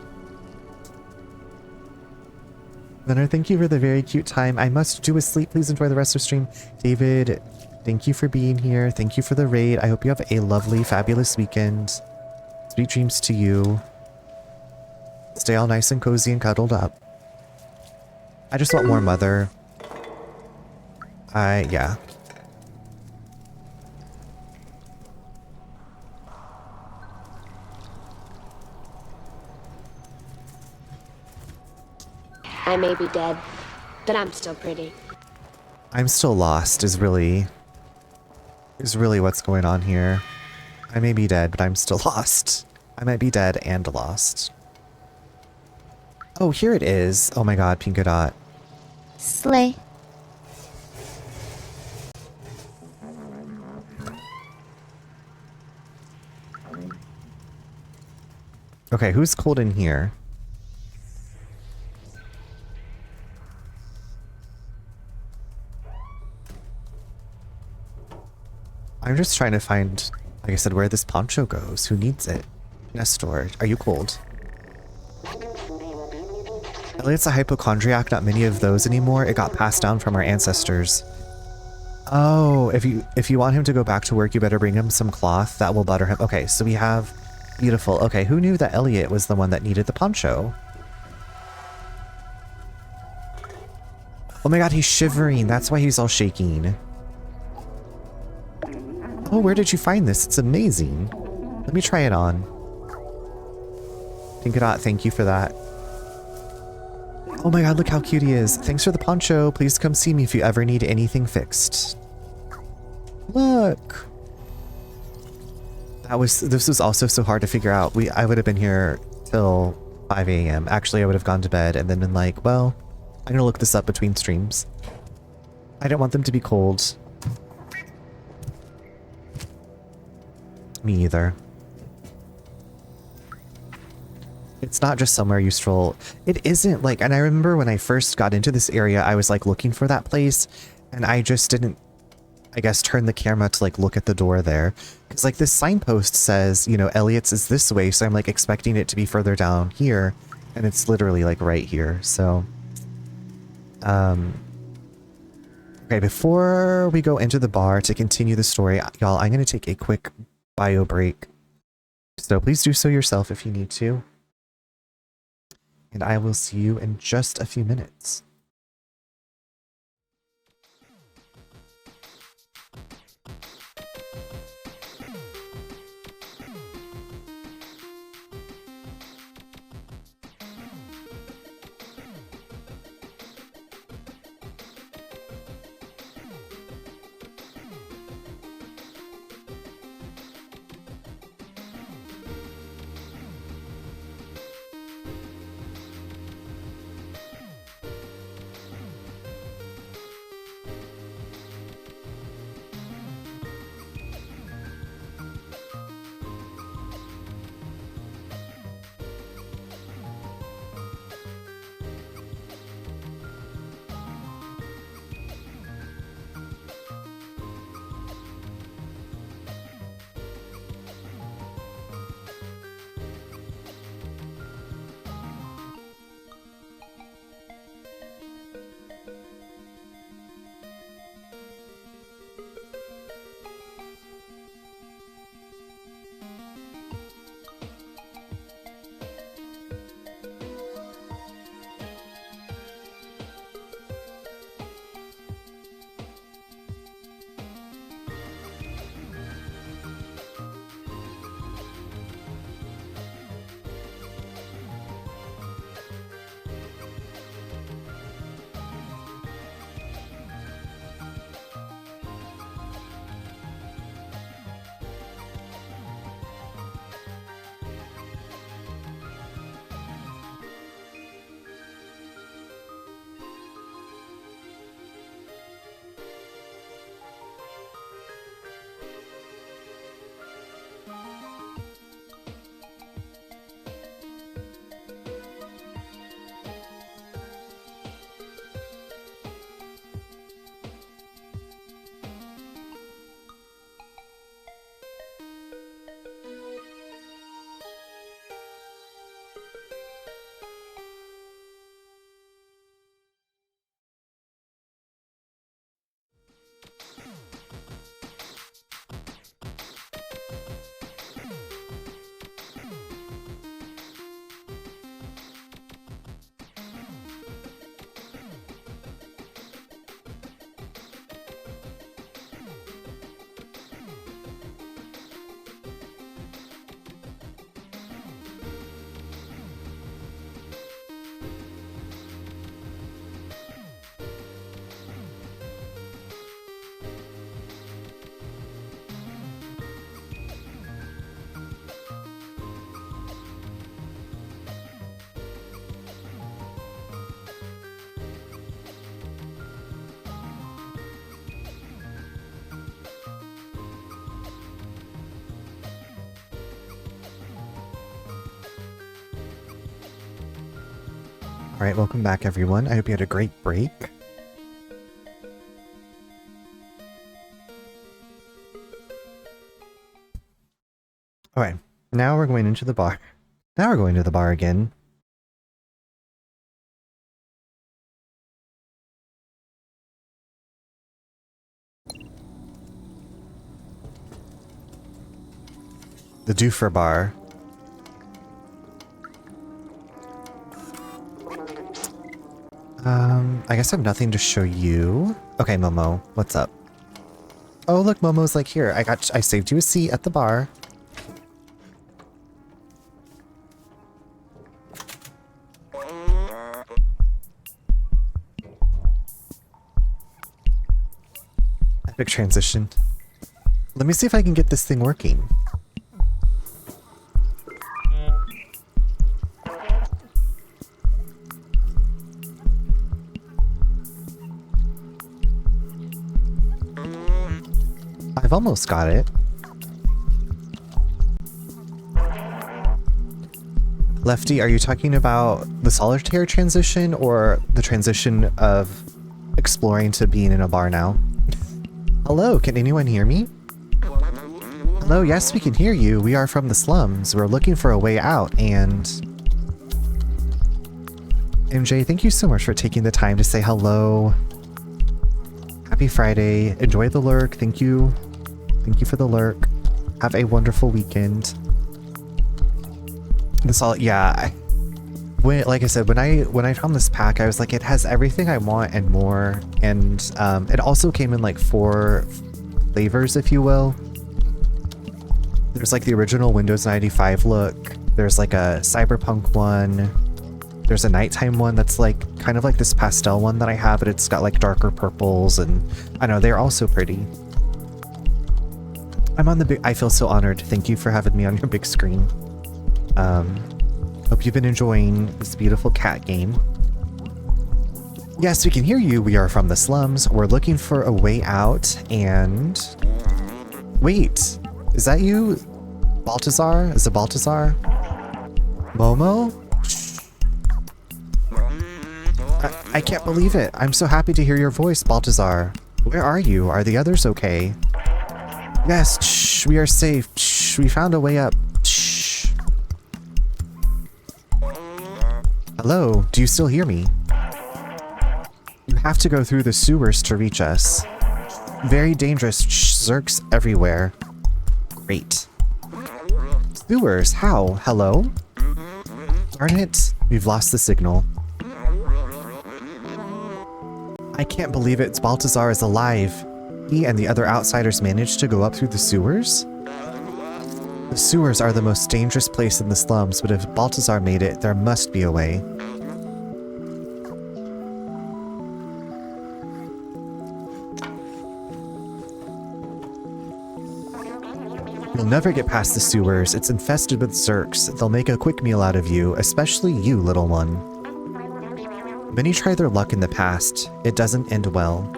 Leonard, thank you for the very cute time. I must do with sleep. Please enjoy the rest of stream. David, thank you for being here. Thank you for the raid. I hope you have a lovely, fabulous weekend. Sweet dreams to you. Stay all nice and cozy and cuddled up. I just want more mother. Yeah. I may be dead, but I'm still pretty. I'm still lost is really what's going on here. I may be dead, but I'm still lost. I might be dead and lost. Oh, here it is. Oh my god, Pinka Dot. Slay. Okay, who's cold in here? I'm just trying to find, like I said, where this poncho goes. Who needs it? Nestor, are you cold? Elliot's a hypochondriac, not many of those anymore. It got passed down from our ancestors. Oh, if you want him to go back to work, you better bring him some cloth. That will butter him. Okay, so we have... Beautiful. Okay, who knew that Elliot was the one that needed the poncho? Oh my god, he's shivering. That's why he's all shaking. Oh, where did you find this? It's amazing. Let me try it on. Pinka, thank you for that. Oh my god, look how cute he is. Thanks for the poncho. Please come see me if you ever need anything fixed. Look. This was also so hard to figure out. I would have been here till 5 a.m. Actually, I would have gone to bed and then been like, well, I'm gonna look this up between streams. I don't want them to be cold. Me either. It's not just somewhere you stroll. It isn't like, and I remember when I first got into this area, I was like looking for that place and I just didn't, I guess, turn the camera to like look at the door there. Because like this signpost says, you know, Elliot's is this way. So I'm like expecting it to be further down here and it's literally like right here. So, okay, before we go into the bar to continue the story, y'all, I'm going to take a quick bio break. So please do so yourself if you need to. And I will see you in just a few minutes. Alright, welcome back everyone. I hope you had a great break. Alright, now we're going into the bar. Now we're going to the bar again. The Doofer Bar. I guess I have nothing to show you. Okay, Momo, what's up? Oh, look, Momo's like here. I saved you a seat at the bar. Epic transition. Let me see if I can get this thing working. I've almost got it. Lefty, are you talking about the solitaire transition or the transition of exploring to being in a bar now? Hello, can anyone hear me? Hello, yes, we can hear you. We are from the slums. We're looking for a way out, and... MJ, thank you so much for taking the time to say hello. Happy Friday. Enjoy the lurk. Thank you. Thank you for the lurk. Have a wonderful weekend. This all, yeah. Like I said, when I found this pack, I was like, it has everything I want and more. And it also came in like 4 flavors, if you will. There's like the original Windows 95 look. There's like a cyberpunk one. There's a nighttime one that's like kind of like this pastel one that I have, but it's got like darker purples, and I know they're also pretty. I'm on the big. I feel so honored. Thank you for having me on your big screen. Hope you've been enjoying this beautiful cat game. Yes, we can hear you. We are from the slums. We're looking for a way out, and wait, is that you, Baltazar? Is it Baltazar? Momo? I can't believe it. I'm so happy to hear your voice, Baltazar. Where are you? Are the others okay? Yes, shh, we are safe. Shh, we found a way up. Shh. Hello, do you still hear me? You have to go through the sewers to reach us. Very dangerous. Shh, Zerks everywhere. Great. Sewers? How? Hello? Darn it. We've lost the signal. I can't believe it. Baltazar is alive. He and the other outsiders managed to go up through the sewers? The sewers are the most dangerous place in the slums, but if Baltazar made it, there must be a way. You'll never get past the sewers. It's infested with Zerks. They'll make a quick meal out of you, especially you, little one. Many tried their luck in the past. It doesn't end well.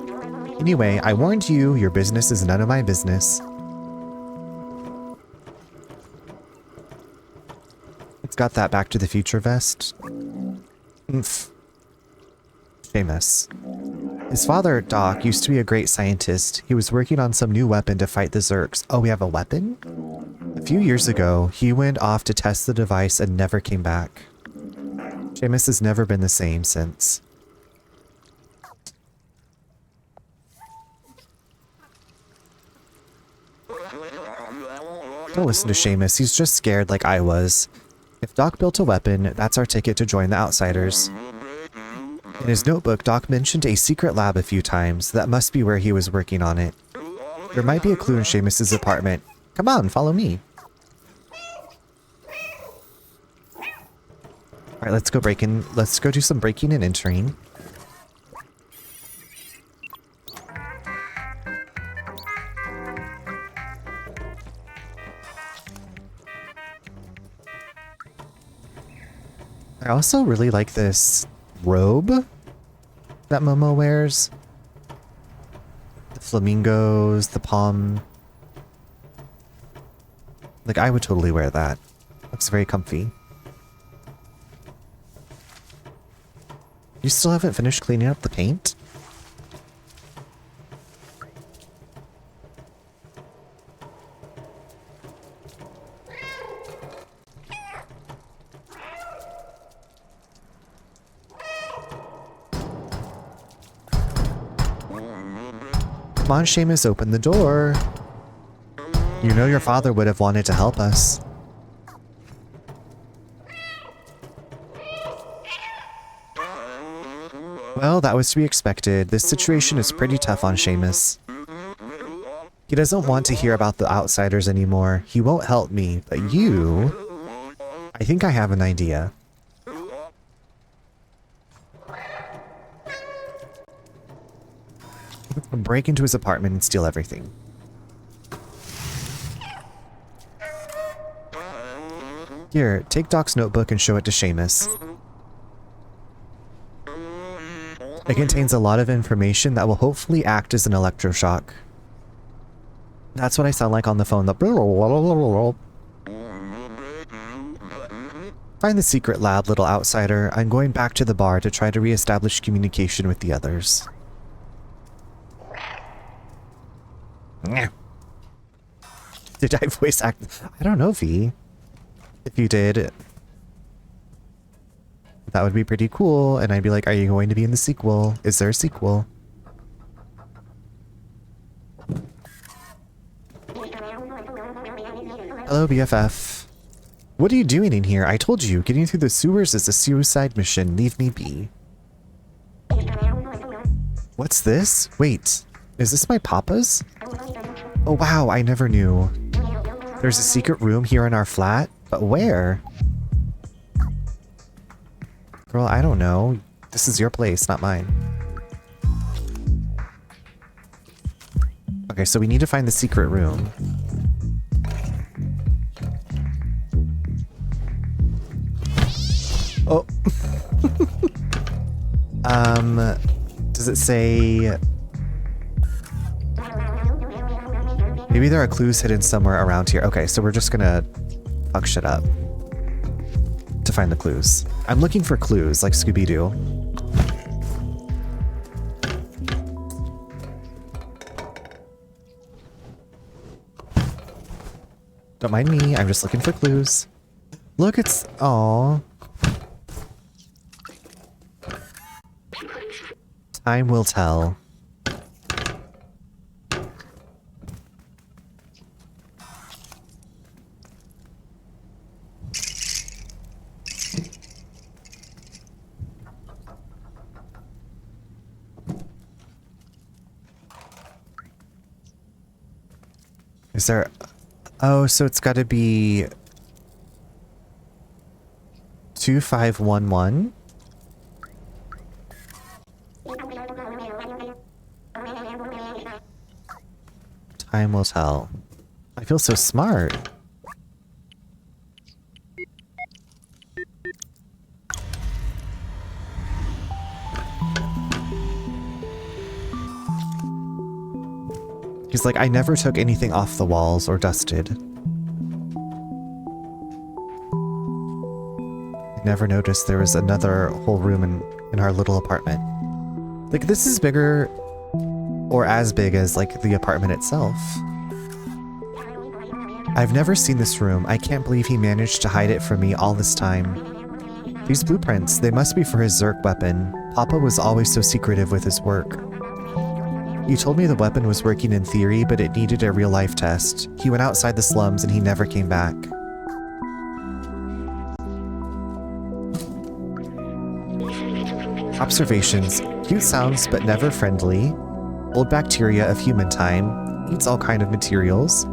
Anyway, I warned you, your business is none of my business. It's got that Back to the Future vest. Oomph. Famous. His father, Doc, used to be a great scientist. He was working on some new weapon to fight the Zerks. Oh, we have a weapon? A few years ago, he went off to test the device and never came back. Seamus has never been the same since. Don't listen to Seamus, he's just scared like I was. If Doc built a weapon, that's our ticket to join the Outsiders. In his notebook, Doc mentioned a secret lab a few times. That must be where he was working on it. There might be a clue in Seamus's apartment. Come on, follow me. Alright, let's go let's go do some breaking and entering. I also really like this robe that Momo wears. The flamingos, the palm. Like, I would totally wear that. Looks very comfy. You still haven't finished cleaning up the paint? Come on, Seamus, open the door. You know your father would have wanted to help us. Well, that was to be expected. This situation is pretty tough on Seamus. He doesn't want to hear about the outsiders anymore. He won't help me, but you... I think I have an idea. Break into his apartment and steal everything. Here, take Doc's notebook and show it to Seamus. It contains a lot of information that will hopefully act as an electroshock. That's what I sound like on the phone. Find the secret lab, little outsider. I'm going back to the bar to try to re-establish communication with the others. Did I voice act? I don't know, V. If you did, that would be pretty cool. And I'd be like, are you going to be in the sequel? Is there a sequel? Hello, BFF. What are you doing in here? I told you, getting through the sewers is a suicide mission. Leave me be. What's this? Wait, is this my papa's? Oh wow, I never knew. There's a secret room here in our flat, but where? Girl, I don't know. This is your place, not mine. Okay, so we need to find the secret room. Oh. Does it say... Maybe there are clues hidden somewhere around here. Okay, so we're just gonna fuck shit up to find the clues. I'm looking for clues, like Scooby-Doo. Don't mind me, I'm just looking for clues. Look, it's... Aww. Time will tell. Is there... Oh, so it's got to be... 2511? Time will tell. I feel so smart. He's like, I never took anything off the walls or dusted. I never noticed there was another whole room in our little apartment. Like, this is bigger or as big as, like, the apartment itself. I've never seen this room. I can't believe he managed to hide it from me all this time. These blueprints, they must be for his Zerk weapon. Papa was always so secretive with his work. You told me the weapon was working in theory, but it needed a real-life test. He went outside the slums and he never came back. Observations. Cute sounds, but never friendly. Old bacteria of human time. Eats all kind of materials.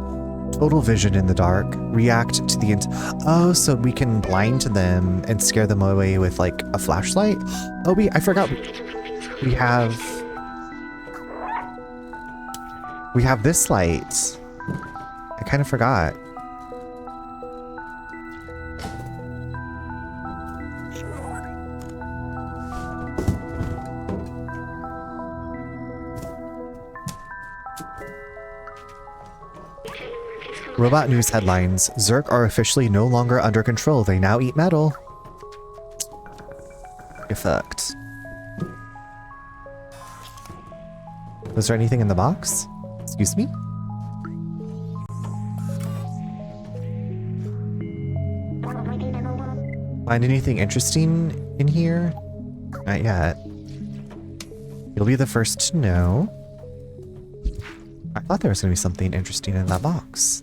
Total vision in the dark. React to the Oh, so we can blind them and scare them away with, like, a flashlight? Oh, I forgot. We have this light. I kind of forgot. Robot news headlines. Zerk are officially no longer under control. They now eat metal. You're fucked. Was there anything in the box? Excuse me? Find anything interesting in here? Not yet. You'll be the first to know. I thought there was going to be something interesting in that box.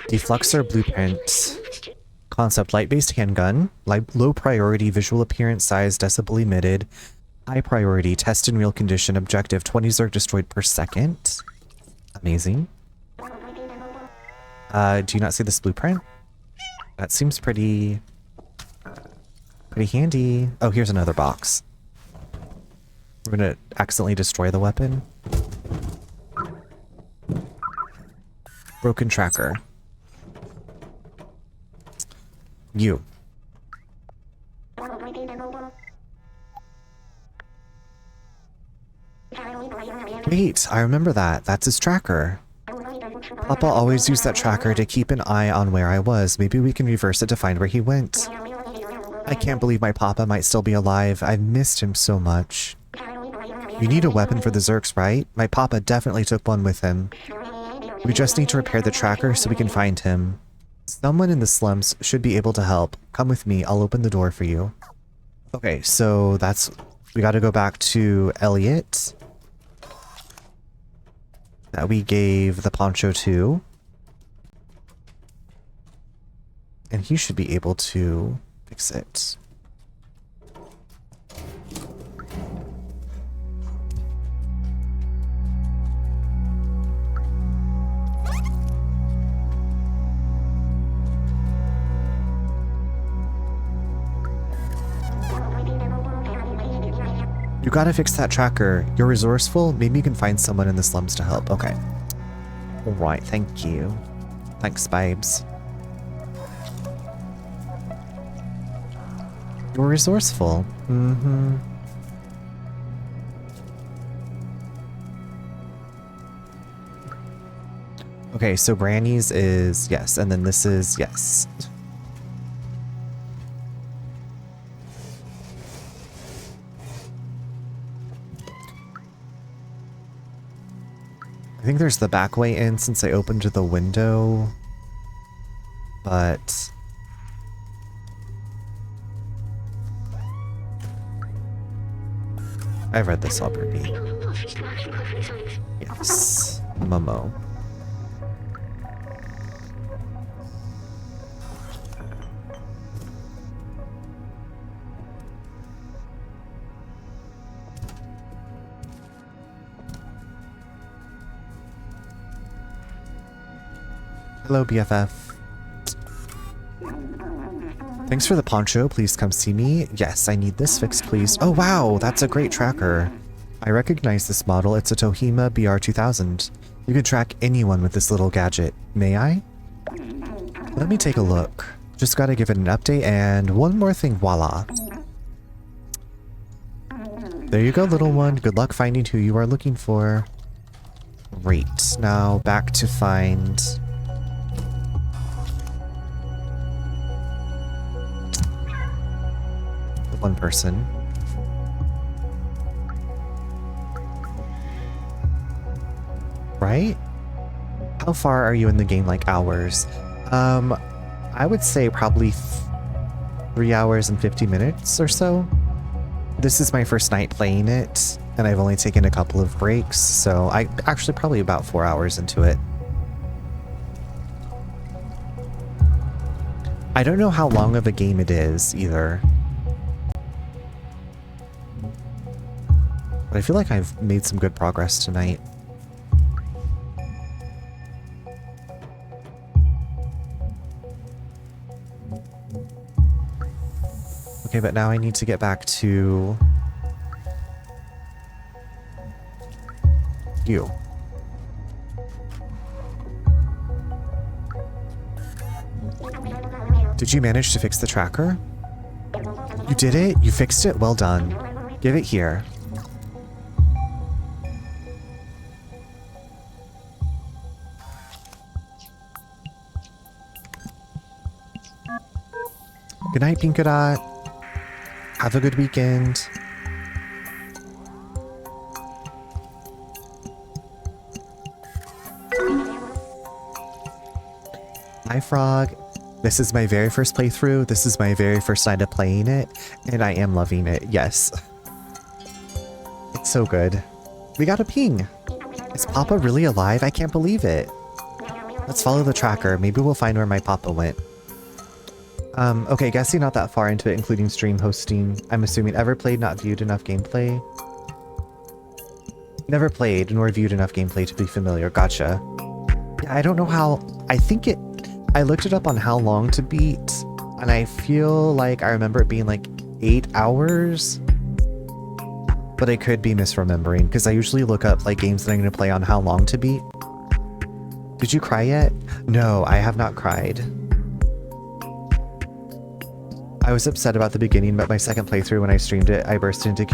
Defluxor blueprint. Concept: light-based handgun. Low priority, visual appearance, size, decibel emitted. High priority, test in real condition. Objective: 20 Zerg destroyed per second. Amazing. Do you not see this blueprint? That seems pretty handy. Oh, here's another box. We're gonna accidentally destroy the weapon. Broken tracker. You. Wait, I remember that. That's his tracker. Papa always used that tracker to keep an eye on where I was. Maybe we can reverse it to find where he went. I can't believe my Papa might still be alive. I've missed him so much. You need a weapon for the Zerks, right? My Papa definitely took one with him. We just need to repair the tracker so we can find him. Someone in the slums should be able to help. Come with me, I'll open the door for you. Okay, so that's... we gotta go back to Elliot. That we gave the poncho to. And he should be able to fix it. You gotta fix that tracker. You're resourceful. Maybe you can find someone in the slums to help. Okay. Alright, thank you. Thanks, babes. You're resourceful. Mm-hmm. Okay, so Granny's is yes, and then this is yes. I think there's the back way in since I opened the window, but I've read this already. Yes, Momo. Hello, BFF. Thanks for the poncho. Please come see me. Yes, I need this fixed, please. Oh, wow. That's a great tracker. I recognize this model. It's a Tohima BR2000. You can track anyone with this little gadget. May I? Let me take a look. Just gotta give it an update, and one more thing. Voila. There you go, little one. Good luck finding who you are looking for. Great. Now back to find... one person. Right? How far are you in the game? Like hours? I would say probably 3 hours and 50 minutes or so. This is my first night playing it, and I've only taken a couple of breaks, so I actually probably about 4 hours into it. I don't know how long of a game it is either. But I feel like I've made some good progress tonight. Okay, but now I need to get back to you. Did you manage to fix the tracker? You did it? You fixed it? Well done. Give it here. Good night, Pinkadot. Have a good weekend. Hi, Frog. This is my very first playthrough. This is my very first night of playing it, and I am loving it. Yes. It's so good. We got a ping. Is Papa really alive? I can't believe it. Let's follow the tracker. Maybe we'll find where my Papa went. Okay, guessing not that far into it, including stream hosting. I'm assuming ever played, not viewed enough gameplay. Never played, nor viewed enough gameplay to be familiar. Gotcha. Yeah, I don't know how... I looked it up on how long to beat, and I feel like I remember it being like 8 hours. But I could be misremembering, because I usually look up like games that I'm going to play on how long to beat. Did you cry yet? No, I have not cried. I was upset about the beginning, but my second playthrough when I streamed it, I burst into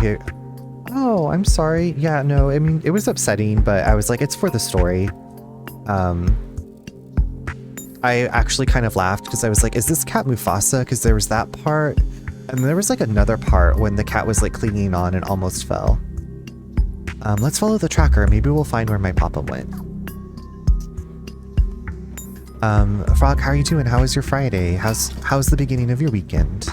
Oh, I'm sorry. Yeah, no, I mean, it was upsetting, but I was like, it's for the story. I actually kind of laughed because I was like, is this cat Mufasa? Because there was that part. And there was like another part when the cat was like clinging on and almost fell. Let's follow the tracker. Maybe we'll find where my Papa went. Frog, how are you doing? How was your Friday? How's the beginning of your weekend?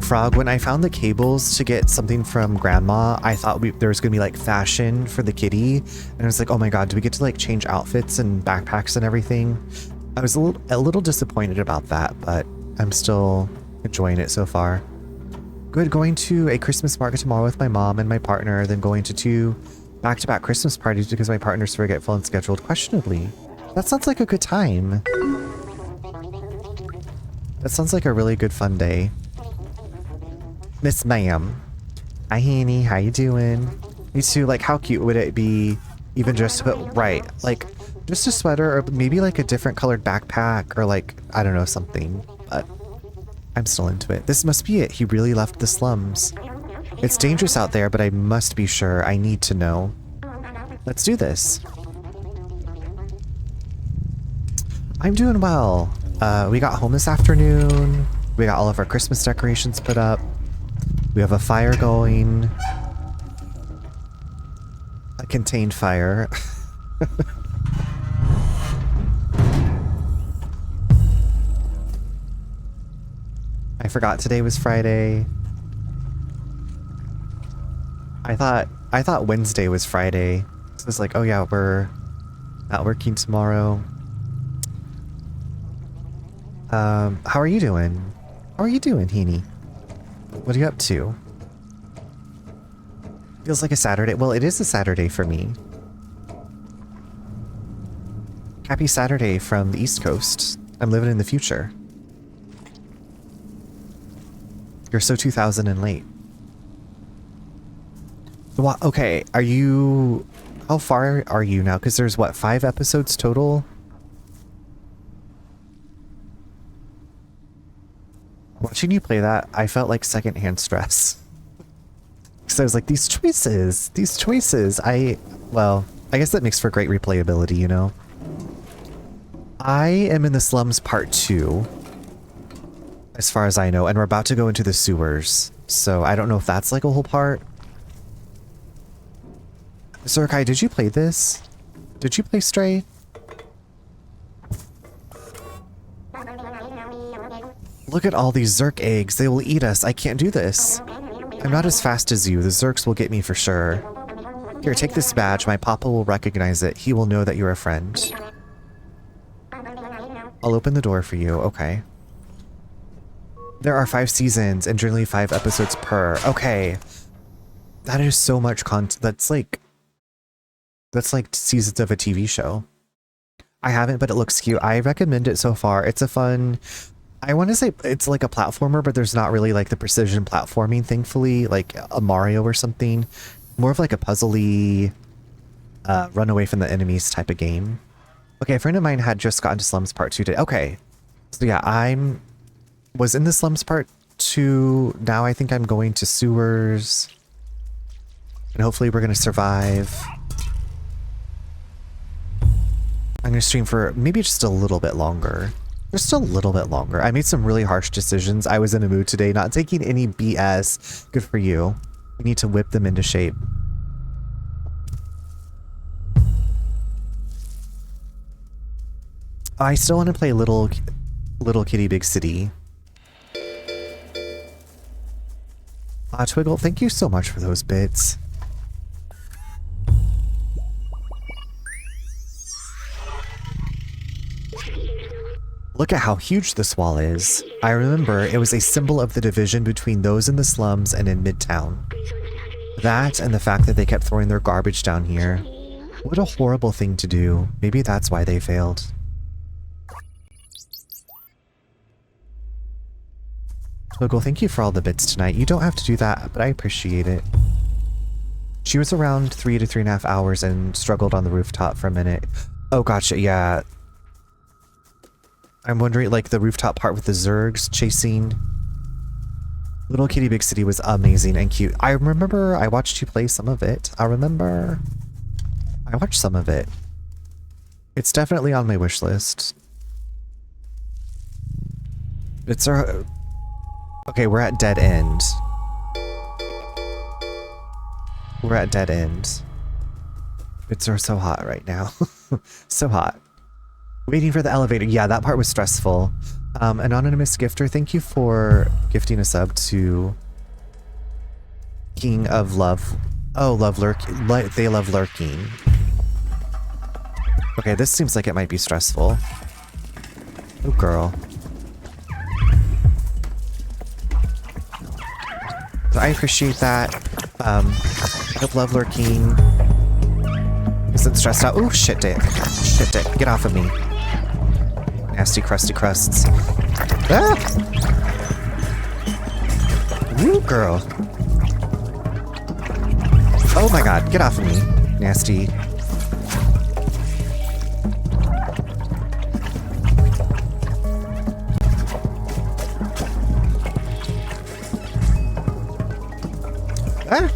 Frog, when I found the cables to get something from Grandma, I thought there was gonna be like fashion for the kitty, and I was like, oh my god, do we get to like change outfits and backpacks and everything? I was a little disappointed about that, but I'm still enjoying it so far. Good, going to a Christmas market tomorrow with my mom and my partner, then going to 2 back-to-back Christmas parties because my partner's forgetful and scheduled questionably. That sounds like a good time. That sounds like a really good fun day. Miss Ma'am. Hi, Hanny. How you doing? Me too. Like, how cute would it be even just to put, right, like, just a sweater or maybe like a different colored backpack or like, I don't know, something. But I'm still into it. This must be it. He really left the slums. It's dangerous out there, but I must be sure. I need to know. Let's do this. I'm doing well. We got home this afternoon. We got all of our Christmas decorations put up. We have a fire going. A contained fire. I forgot today was Friday. I thought Wednesday was Friday. So it's like, oh yeah, we're not working tomorrow. How are you doing? How are you doing, Heaney? What are you up to? Feels like a Saturday. Well, it is a Saturday for me. Happy Saturday from the East Coast. I'm living in the future. You're so 2000 and late. Okay, are you... How far are you now? Because there's, what, 5 episodes total? Watching you play that, I felt like secondhand stress. Because I was like, these choices. Well, I guess that makes for great replayability, you know? I am in the slums part 2, as far as I know, and we're about to go into the sewers. So I don't know if that's like a whole part. Zurkai, did you play this? Did you play Stray? Look at all these Zerk eggs. They will eat us. I can't do this. I'm not as fast as you. The Zerks will get me for sure. Here, take this badge. My papa will recognize it. He will know that you're a friend. I'll open the door for you. Okay. There are 5 seasons and generally 5 episodes per. Okay. That is so much content. That's like That's like seasons of a TV show. I haven't, but it looks cute. I recommend it so far. It's a fun, I want to say it's like a platformer, but there's not really like the precision platforming, thankfully, like a Mario or something. More of like a puzzly, run away from the enemies type of game. Okay, a friend of mine had just gotten to Slums Part 2 today. Okay, so yeah, was in the Slums Part 2. Now I think I'm going to Sewers. And hopefully we're going to survive. I'm going to stream for maybe just a little bit longer. Just a little bit longer. I made some really harsh decisions. I was in a mood today, not taking any BS. Good for you. We need to whip them into shape. I still want to play Little Kitty Big City. Twiggle, thank you so much for those bits. Look at how huge this wall is. I remember it was a symbol of the division between those in the slums and in Midtown. That and the fact that they kept throwing their garbage down here. What a horrible thing to do. Maybe that's why they failed. Twiggle, thank you for all the bits tonight. You don't have to do that, but I appreciate it. She was around 3 to 3.5 hours and struggled on the rooftop for a minute. Oh, gotcha, yeah. I'm wondering, like, the rooftop part with the Zergs chasing. Little Kitty Big City was amazing and cute. I remember I watched you play some of it. I watched some of it. It's definitely on my wish list. It's our... Okay, we're at dead end. We're at dead end. Bits are so hot right now. So hot. Waiting for the elevator. Yeah, that part was stressful. Anonymous Gifter, thank you for gifting a sub to King of Love. Oh, they love lurking. Okay, this seems like it might be stressful. Oh, girl. So I appreciate that. King of Love lurking. Isn't stressed out. Oh, shit, dick. Shit, dick. Get off of me. Nasty, crusty crusts. Ah! Woo, girl. Oh my god, get off of me. Nasty. Ah!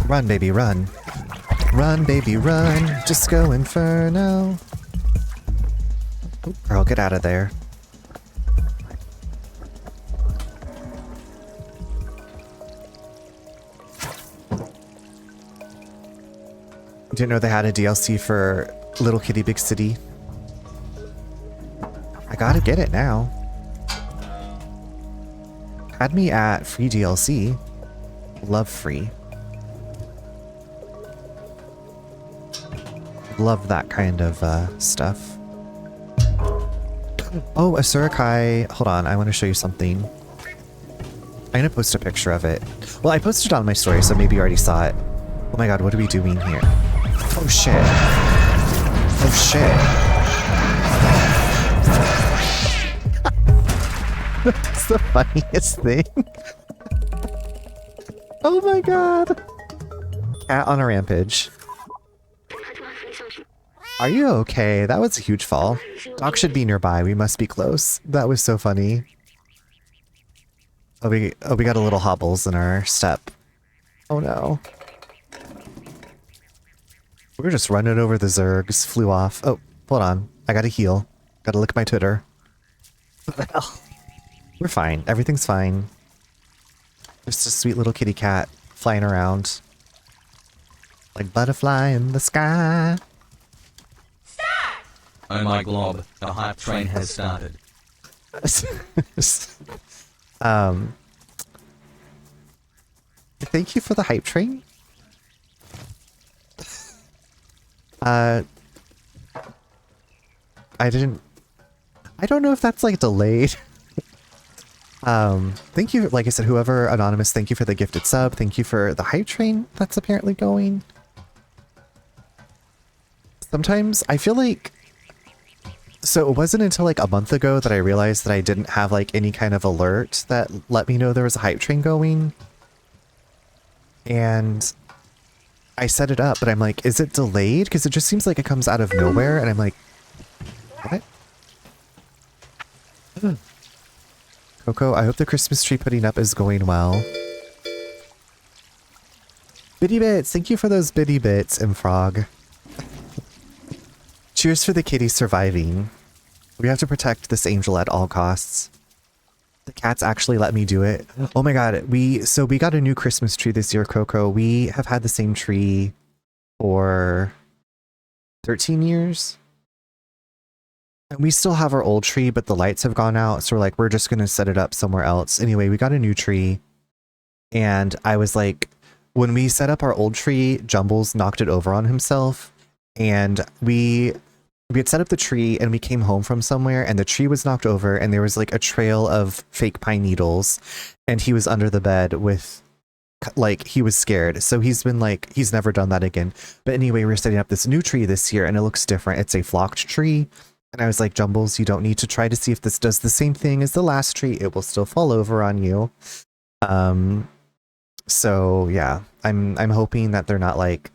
Run, baby, run. Run, baby, run. Disco Inferno. Oh, girl, get out of there. Didn't know they had a DLC for Little Kitty Big City. I gotta get it now. Had me at free DLC. Love free. Love that kind of stuff. Oh, a Surukai. Hold on, I want to show you something. I'm gonna post a picture of it. Well, I posted it on my story, so maybe you already saw it. Oh my god, what are we doing here? Oh shit. Oh shit. That's the funniest thing. Oh my god. Cat on a rampage. Are you okay? That was a huge fall. Doc should be nearby. We must be close. That was so funny. Oh, we got a little hobbles in our step. Oh no. We were just running over the Zergs. Flew off. Oh, hold on. I gotta heal. Gotta lick my Twitter. What the hell? We're fine. Everything's fine. Just a sweet little kitty cat flying around. Like butterfly in the sky. Oh my glob, the hype train has started. Thank you for the hype train. I don't know if that's like delayed. Thank you, like I said, whoever anonymous, thank you for the gifted sub. Thank you for the hype train that's apparently going. Sometimes I feel like, so it wasn't until like a month ago that I realized that I didn't have like any kind of alert that let me know there was a hype train going. And I set it up, but I'm like, is it delayed? Because it just seems like it comes out of nowhere. And I'm like, what? Coco, I hope the Christmas tree putting up is going well. Bitty bits, thank you for those bitty bits, Frog. Cheers for the kitty surviving. We have to protect this angel at all costs. The cats actually let me do it. Oh my god, we got a new Christmas tree this year, Coco. We have had the same tree for 13 years. And we still have our old tree, but the lights have gone out, so we're just gonna set it up somewhere else. Anyway, we got a new tree, and I was like, when we set up our old tree, Jumbles knocked it over on himself, and we had set up the tree, and we came home from somewhere, and the tree was knocked over, and there was like a trail of fake pine needles, and he was under the bed with, like, he was scared. So he's been like, he's never done that again. But anyway, we're setting up this new tree this year, and it looks different. It's a flocked tree. And I was like, Jumbles, you don't need to try to see if this does the same thing as the last tree. It will still fall over on you. So yeah, I'm hoping that they're not like,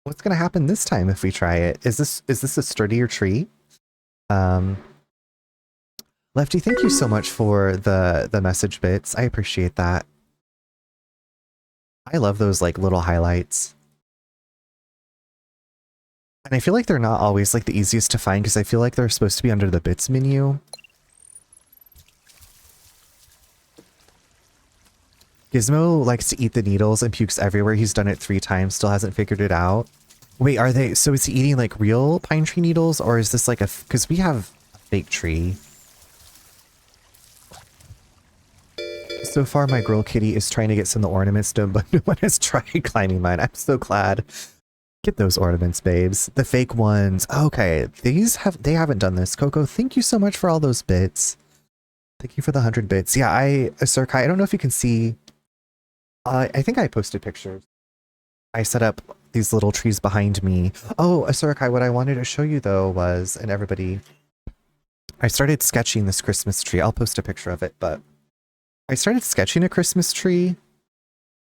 what's gonna happen this time if we try it? Is this a sturdier tree? Lefty, thank you so much for the message bits. I appreciate that. I love those like little highlights. And I feel like they're not always like the easiest to find because I feel like they're supposed to be under the bits menu. Gizmo likes to eat the needles and pukes everywhere. He's done it 3 times, still hasn't figured it out. Wait, are they, so is he eating like real pine tree needles, or is this like a, because we have a fake tree. So far my girl kitty is trying to get some of the ornaments done, but no one has tried climbing mine. I'm so glad. Get those ornaments, babes. The fake ones. Okay, they haven't done this. Coco, thank you so much for all those bits. Thank you for the 100 bits. Yeah, Sirkai, I don't know if you can see. I think I posted pictures. I set up these little trees behind me. Oh, Sirkai, what I wanted to show you though was, and everybody, I started sketching this Christmas tree. I'll post a picture of it, but I started sketching a Christmas tree.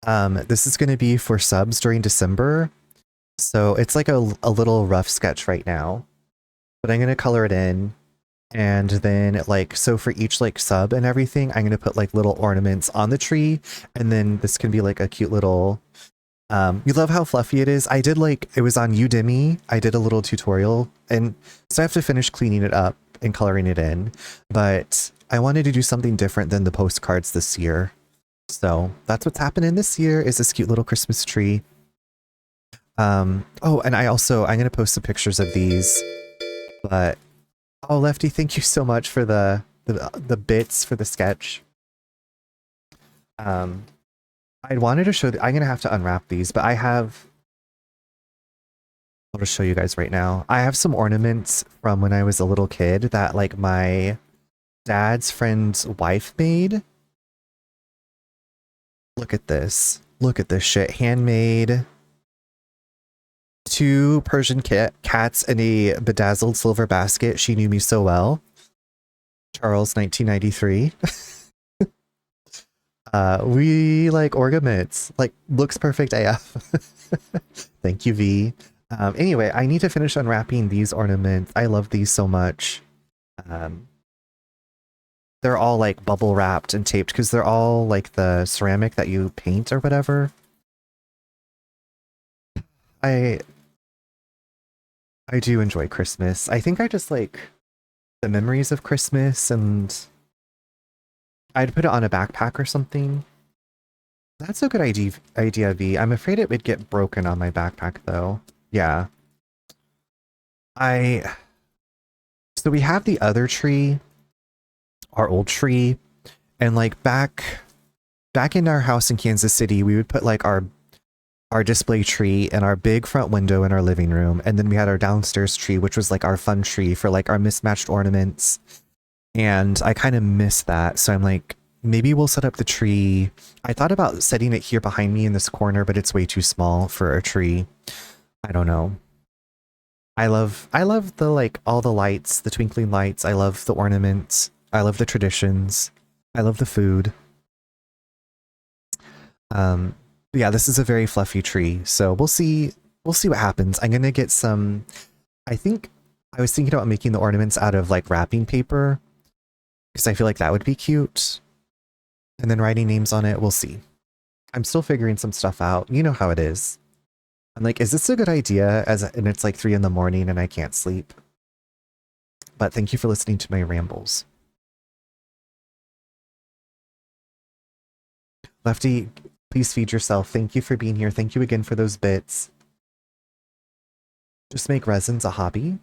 This is going to be for subs during December. So it's like a little rough sketch right now, but I'm going to color it in. And then like, so for each like sub and everything, I'm going to put like little ornaments on the tree. And then this can be like a cute little, you love how fluffy it is. I did like, it was on Udemy. I did a little tutorial, and so I have to finish cleaning it up and coloring it in, but I wanted to do something different than the postcards this year. So that's what's happening this year, is this cute little Christmas tree. Oh, and I'm going to post some pictures of these, but, oh, Lefty, thank you so much for the bits for the sketch. I wanted to show, I'm going to have to unwrap these, but I'll just show you guys right now. I have some ornaments from when I was a little kid that like my dad's friend's wife made. Look at this. Look at this shit. Handmade. 2 Persian cats in a bedazzled silver basket. She knew me so well. Charles, 1993. We like ornaments. Like, looks perfect AF. Thank you, V. Anyway, I need to finish unwrapping these ornaments. I love these so much. They're all like bubble wrapped and taped because they're all like the ceramic that you paint or whatever. I do enjoy Christmas. I think I just like the memories of Christmas, and I'd put it on a backpack or something. That's a good idea, V. I'm afraid it would get broken on my backpack though. Yeah. So we have the other tree, our old tree, and like back in our house in Kansas City, we would put like our display tree and our big front window in our living room, and then we had our downstairs tree, which was like our fun tree for like our mismatched ornaments. And I kind of miss that. So I'm like, maybe we'll set up the tree. I thought about setting it here behind me in this corner, but it's way too small for a tree. I don't know. I love the like all the lights, the twinkling lights. I love the ornaments. I love the traditions. I love the food. Yeah, this is a very fluffy tree. So we'll see what happens. I'm gonna get some, I think I was thinking about making the ornaments out of like wrapping paper, because I feel like that would be cute. And then writing names on it, we'll see. I'm still figuring some stuff out. You know how it is. I'm like, is this a good idea? And it's like 3 in the morning and I can't sleep. But thank you for listening to my rambles. Lefty, please feed yourself. Thank you for being here. Thank you again for those bits. Just make resins a hobby.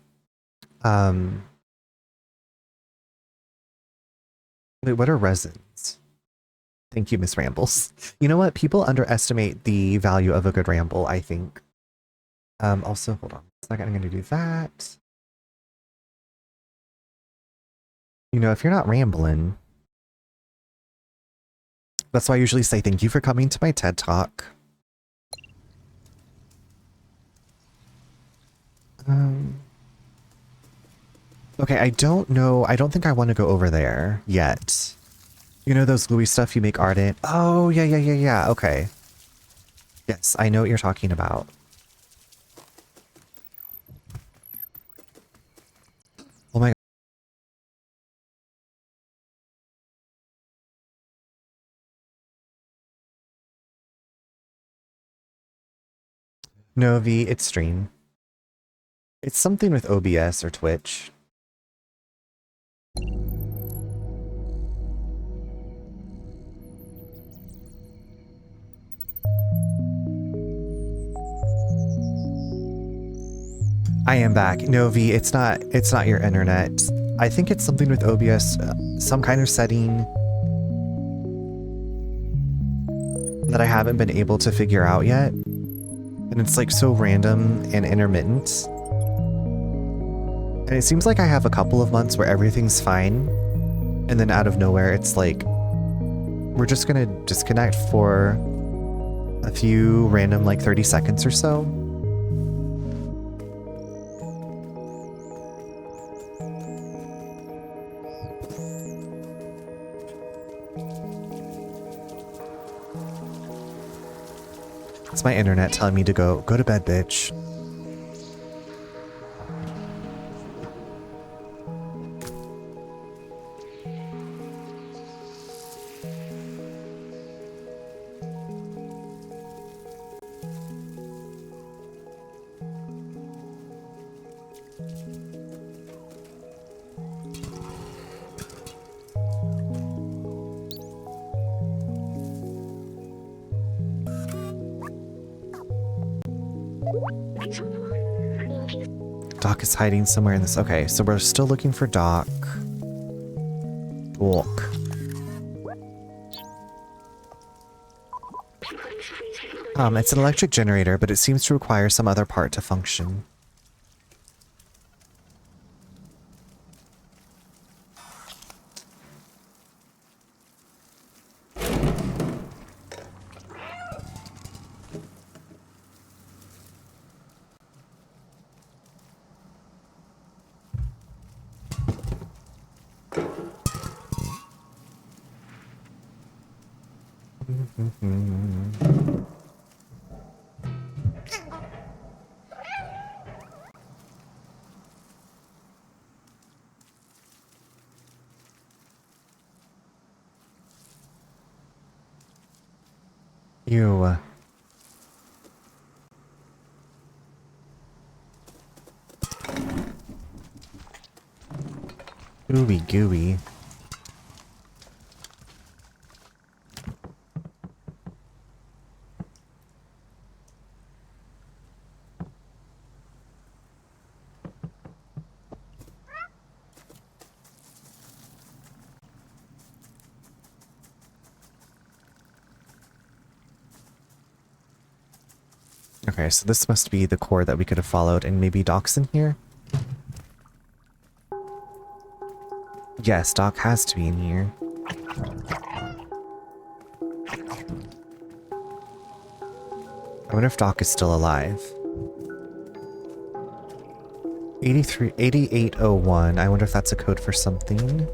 Wait, what are resins? Thank you, Miss Rambles. You know what? People underestimate the value of a good ramble, I think. Also, hold on a second. I'm going to do that. You know, if you're not rambling, that's why I usually say thank you for coming to my TED Talk. Okay, I don't know. I don't think I want to go over there yet. You know those gluey stuff you make art in? Oh, yeah. Okay. Yes, I know what you're talking about. Oh my God. No, V, it's stream. It's something with OBS or Twitch. I am back. No, V, it's not your internet. I think it's something with OBS, some kind of setting that I haven't been able to figure out yet. And it's like so random and intermittent. And it seems like I have a couple of months where everything's fine. And then out of nowhere, it's like, we're just gonna disconnect for a few random like 30 seconds or so. It's my internet telling me to go to bed, bitch. Doc is hiding somewhere in this. Okay, so we're still looking for Doc. Walk. It's an electric generator, but it seems to require some other part to function. Ew. Gooey gooey. Okay, so this must be the core that we could have followed, and maybe Doc's in here? Yes, Doc has to be in here. I wonder if Doc is still alive. 8801. I wonder if that's a code for something.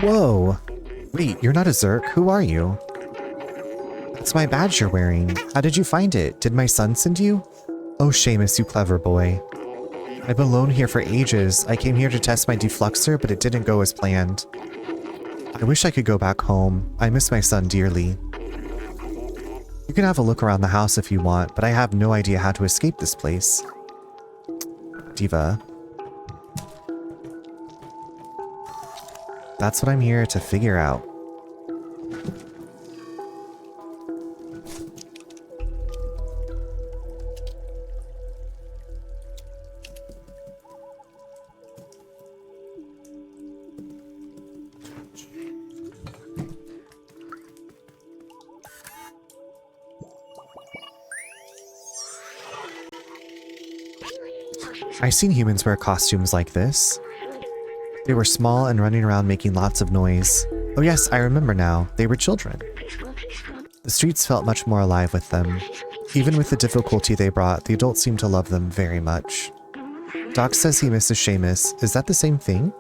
Whoa! Wait, you're not a Zerk? Who are you? That's my badge you're wearing. How did you find it? Did my son send you? Oh, Seamus, you clever boy. I've been alone here for ages. I came here to test my defluxer, but it didn't go as planned. I wish I could go back home. I miss my son dearly. You can have a look around the house if you want, but I have no idea how to escape this place. Diva. That's what I'm here to figure out. I've seen humans wear costumes like this. They were small and running around making lots of noise. Oh yes, I remember now. They were children. The streets felt much more alive with them. Even with the difficulty they brought, the adults seemed to love them very much. Doc says he misses Seamus. Is that the same thing?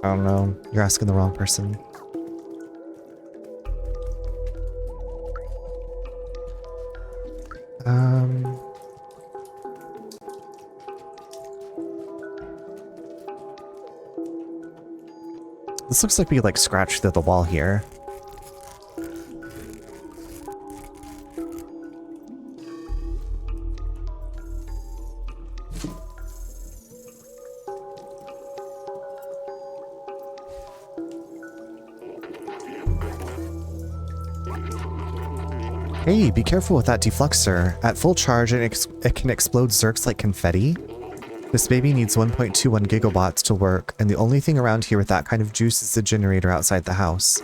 I don't know. You're asking the wrong person. This looks like we like scratched through the wall here. Hey, be careful with that defluxer. At full charge, it can explode Zerks like confetti. This baby needs 1.21 gigawatts to work, and the only thing around here with that kind of juice is the generator outside the house.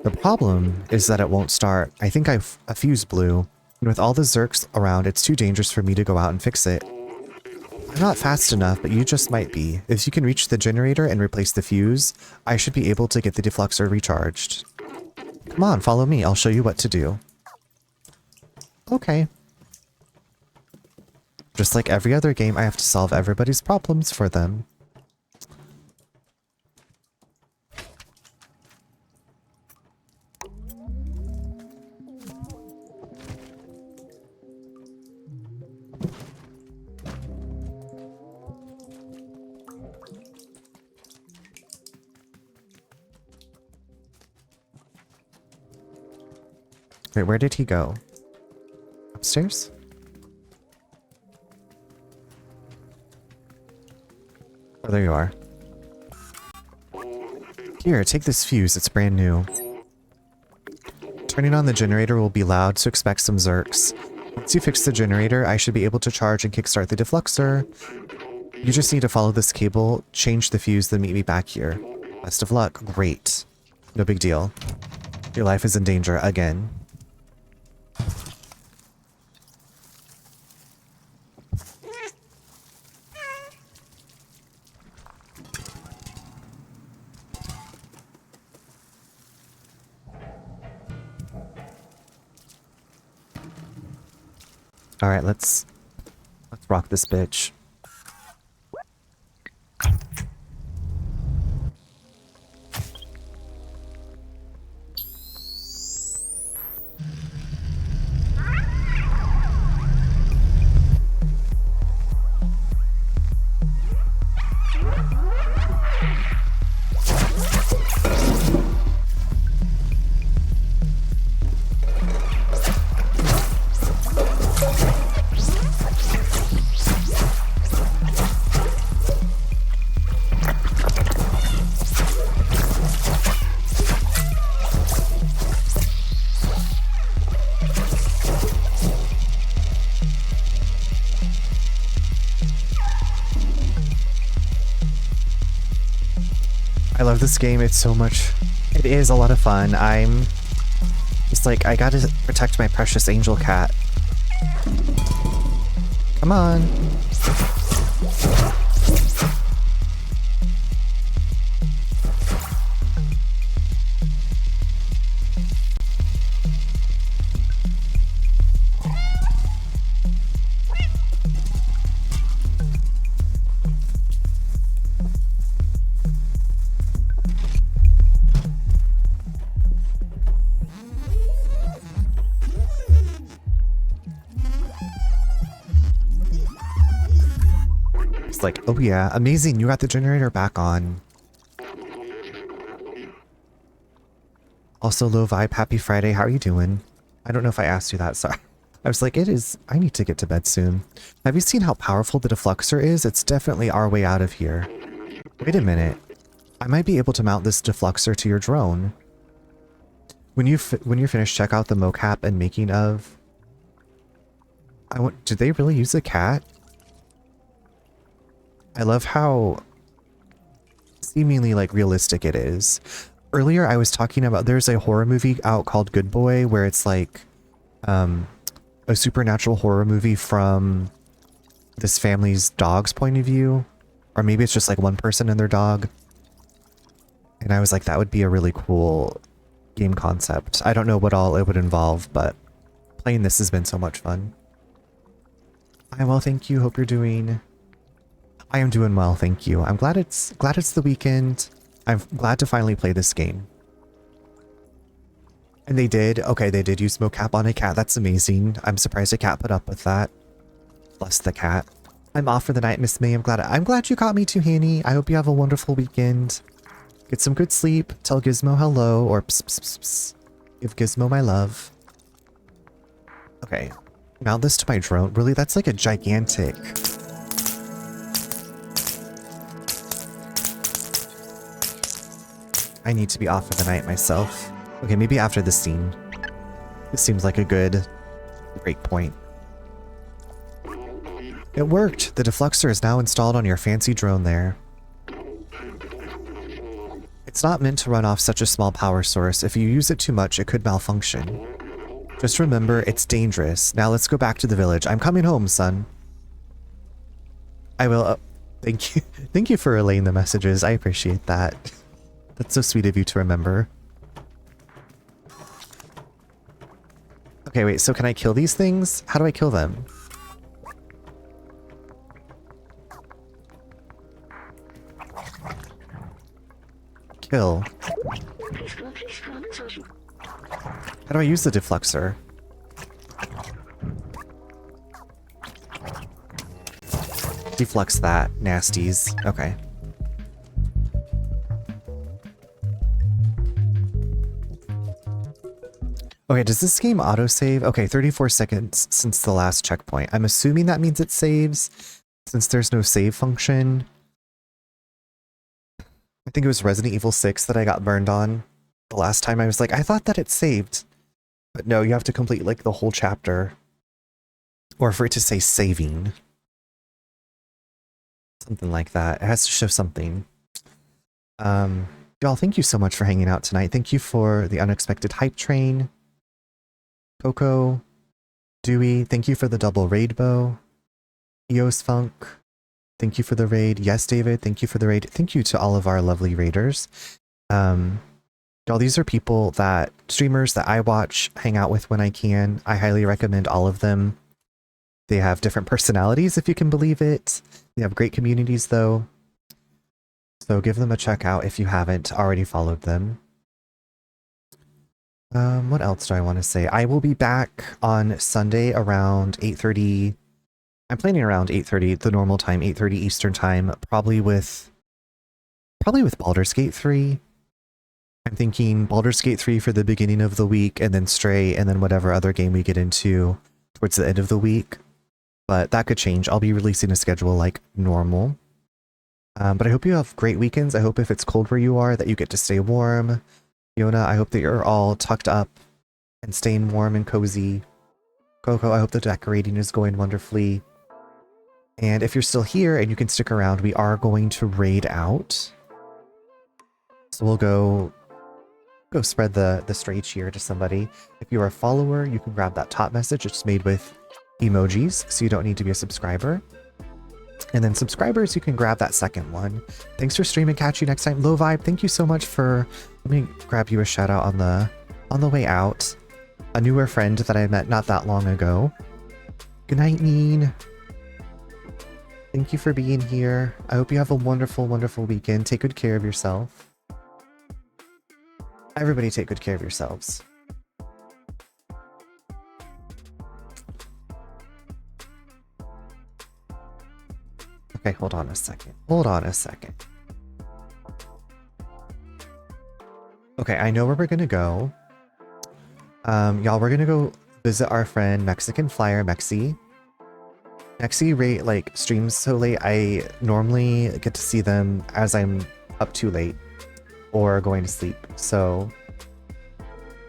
The problem is that it won't start. I think a fuse blew, and with all the Zerks around, it's too dangerous for me to go out and fix it. I'm not fast enough, but you just might be. If you can reach the generator and replace the fuse, I should be able to get the defluxer recharged. Come on, follow me. I'll show you what to do. Okay. Just like every other game, I have to solve everybody's problems for them. Wait, where did he go? Upstairs? Oh, there you are. Here, take this fuse. It's brand new. Turning on the generator will be loud, so expect some Zerks. Once you fix the generator, I should be able to charge and kickstart the defluxer. You just need to follow this cable, change the fuse, then meet me back here. Best of luck. Great. No big deal. Your life is in danger again. Alright, let's rock this bitch. I love this game. It's so much. It is a lot of fun. I'm just like, I gotta protect my precious angel cat. Come on. It's like, oh yeah, amazing, you got the generator back on. Also, low vibe, happy Friday, how are you doing? I don't know if I asked you that, sorry. I was like, I need to get to bed soon. Have you seen how powerful the defluxer is? It's definitely our way out of here. Wait a minute. I might be able to mount this defluxer to your drone. When you're finished, check out the mocap and making of. Did they really use a cat? I love how seemingly like realistic it is. Earlier I was talking about, there's a horror movie out called Good Boy where it's like a supernatural horror movie from this family's dog's point of view, or maybe it's just like one person and their dog. And I was like, that would be a really cool game concept. I don't know what all it would involve, but playing this has been so much fun. I'm well, thank you. Hope you're doing. I am doing well, thank you. I'm glad it's the weekend. I'm glad to finally play this game. And they did use mocap on a cat. That's amazing. I'm surprised a cat put up with that. Bless the cat. I'm off for the night, Miss May. I'm glad you caught me too, Hanny. I hope you have a wonderful weekend. Get some good sleep. Tell Gizmo hello, or pss, pss, pss, pss. Give Gizmo my love. Okay. Mount this to my drone. Really, that's like a gigantic... I need to be off for the night myself. Okay, maybe after this scene. This seems like a good break point. It worked! The defluxer is now installed on your fancy drone there. It's not meant to run off such a small power source. If you use it too much, it could malfunction. Just remember, it's dangerous. Now let's go back to the village. I'm coming home, son. I will... thank you. Thank you for relaying the messages. I appreciate that. That's so sweet of you to remember. Okay, wait, so can I kill these things? How do I kill them? Kill. How do I use the defluxer? Deflux that, nasties. Okay. Okay, does this game autosave? Okay, 34 seconds since the last checkpoint. I'm assuming that means it saves, since there's no save function. I think it was Resident Evil 6 that I got burned on. The last time I was like, I thought that it saved. But no, you have to complete like the whole chapter. Or for it to say saving. Something like that. It has to show something. Y'all, thank you so much for hanging out tonight. Thank you for the unexpected hype train. Coco, Dewey, thank you for the double raid bow. Eos Funk, thank you for the raid. Yes, David, thank you for the raid. Thank you to all of our lovely raiders. Y'all, these are people that, streamers that I watch, hang out with when I can. I highly recommend all of them. They have different personalities, if you can believe it. They have great communities, though. So give them a check out if you haven't already followed them. What else do I want to say? I will be back on Sunday around 8:30. I'm planning around 8:30, the normal time, 8:30 Eastern time, probably with Baldur's Gate 3. I'm thinking Baldur's Gate 3 for the beginning of the week, and then Stray, and then whatever other game we get into towards the end of the week. But that could change. I'll be releasing a schedule like normal. But I hope you have great weekends. I hope if it's cold where you are that you get to stay warm. Fiona, I hope that you're all tucked up and staying warm and cozy. Coco, I hope the decorating is going wonderfully. And if you're still here and you can stick around, we are going to raid out. So we'll go spread the stray cheer to somebody. If you're a follower, you can grab that top message. It's made with emojis, so you don't need to be a subscriber. And then subscribers, you can grab that second one. Thanks for streaming. Catch you next time. Low Vibe, thank you so much for... Let me grab you a shout out on the way out. A newer friend that I met not that long ago. Good night, Neen. Thank you for being here. I hope you have a wonderful, wonderful weekend. Take good care of yourself. Everybody take good care of yourselves. Okay, hold on a second. Hold on a second. Okay, I know where we're gonna go. Y'all, we're gonna go visit our friend Mexican Flyer, Mexi. Mexi like streams so late, I normally get to see them as I'm up too late or going to sleep. So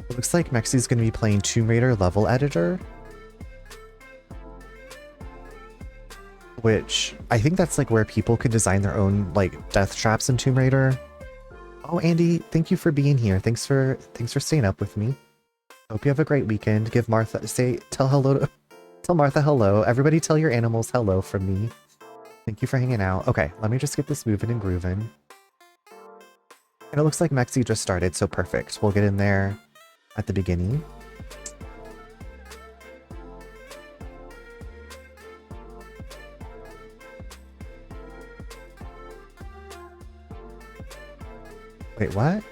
it looks like Mexi's gonna be playing Tomb Raider level editor, which I think that's like where people could design their own like death traps in Tomb Raider. Oh, Andy, thank you for being here. Thanks for staying up with me. Hope you have a great weekend. Give Martha tell Martha hello. Everybody tell your animals hello from me. Thank you for hanging out. Okay, let me just get this moving and grooving. And it looks like Mexi just started, so perfect. We'll get in there at the beginning. Wait, what?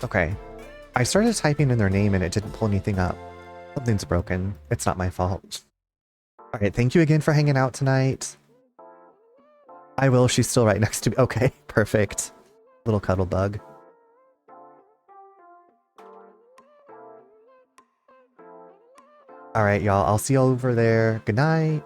Okay. I started typing in their name and it didn't pull anything up. Something's broken. It's not my fault. Alright, thank you again for hanging out tonight. I will, she's still right next to me. Okay, perfect. Little cuddle bug. Alright, y'all, I'll see y'all over there. Good night.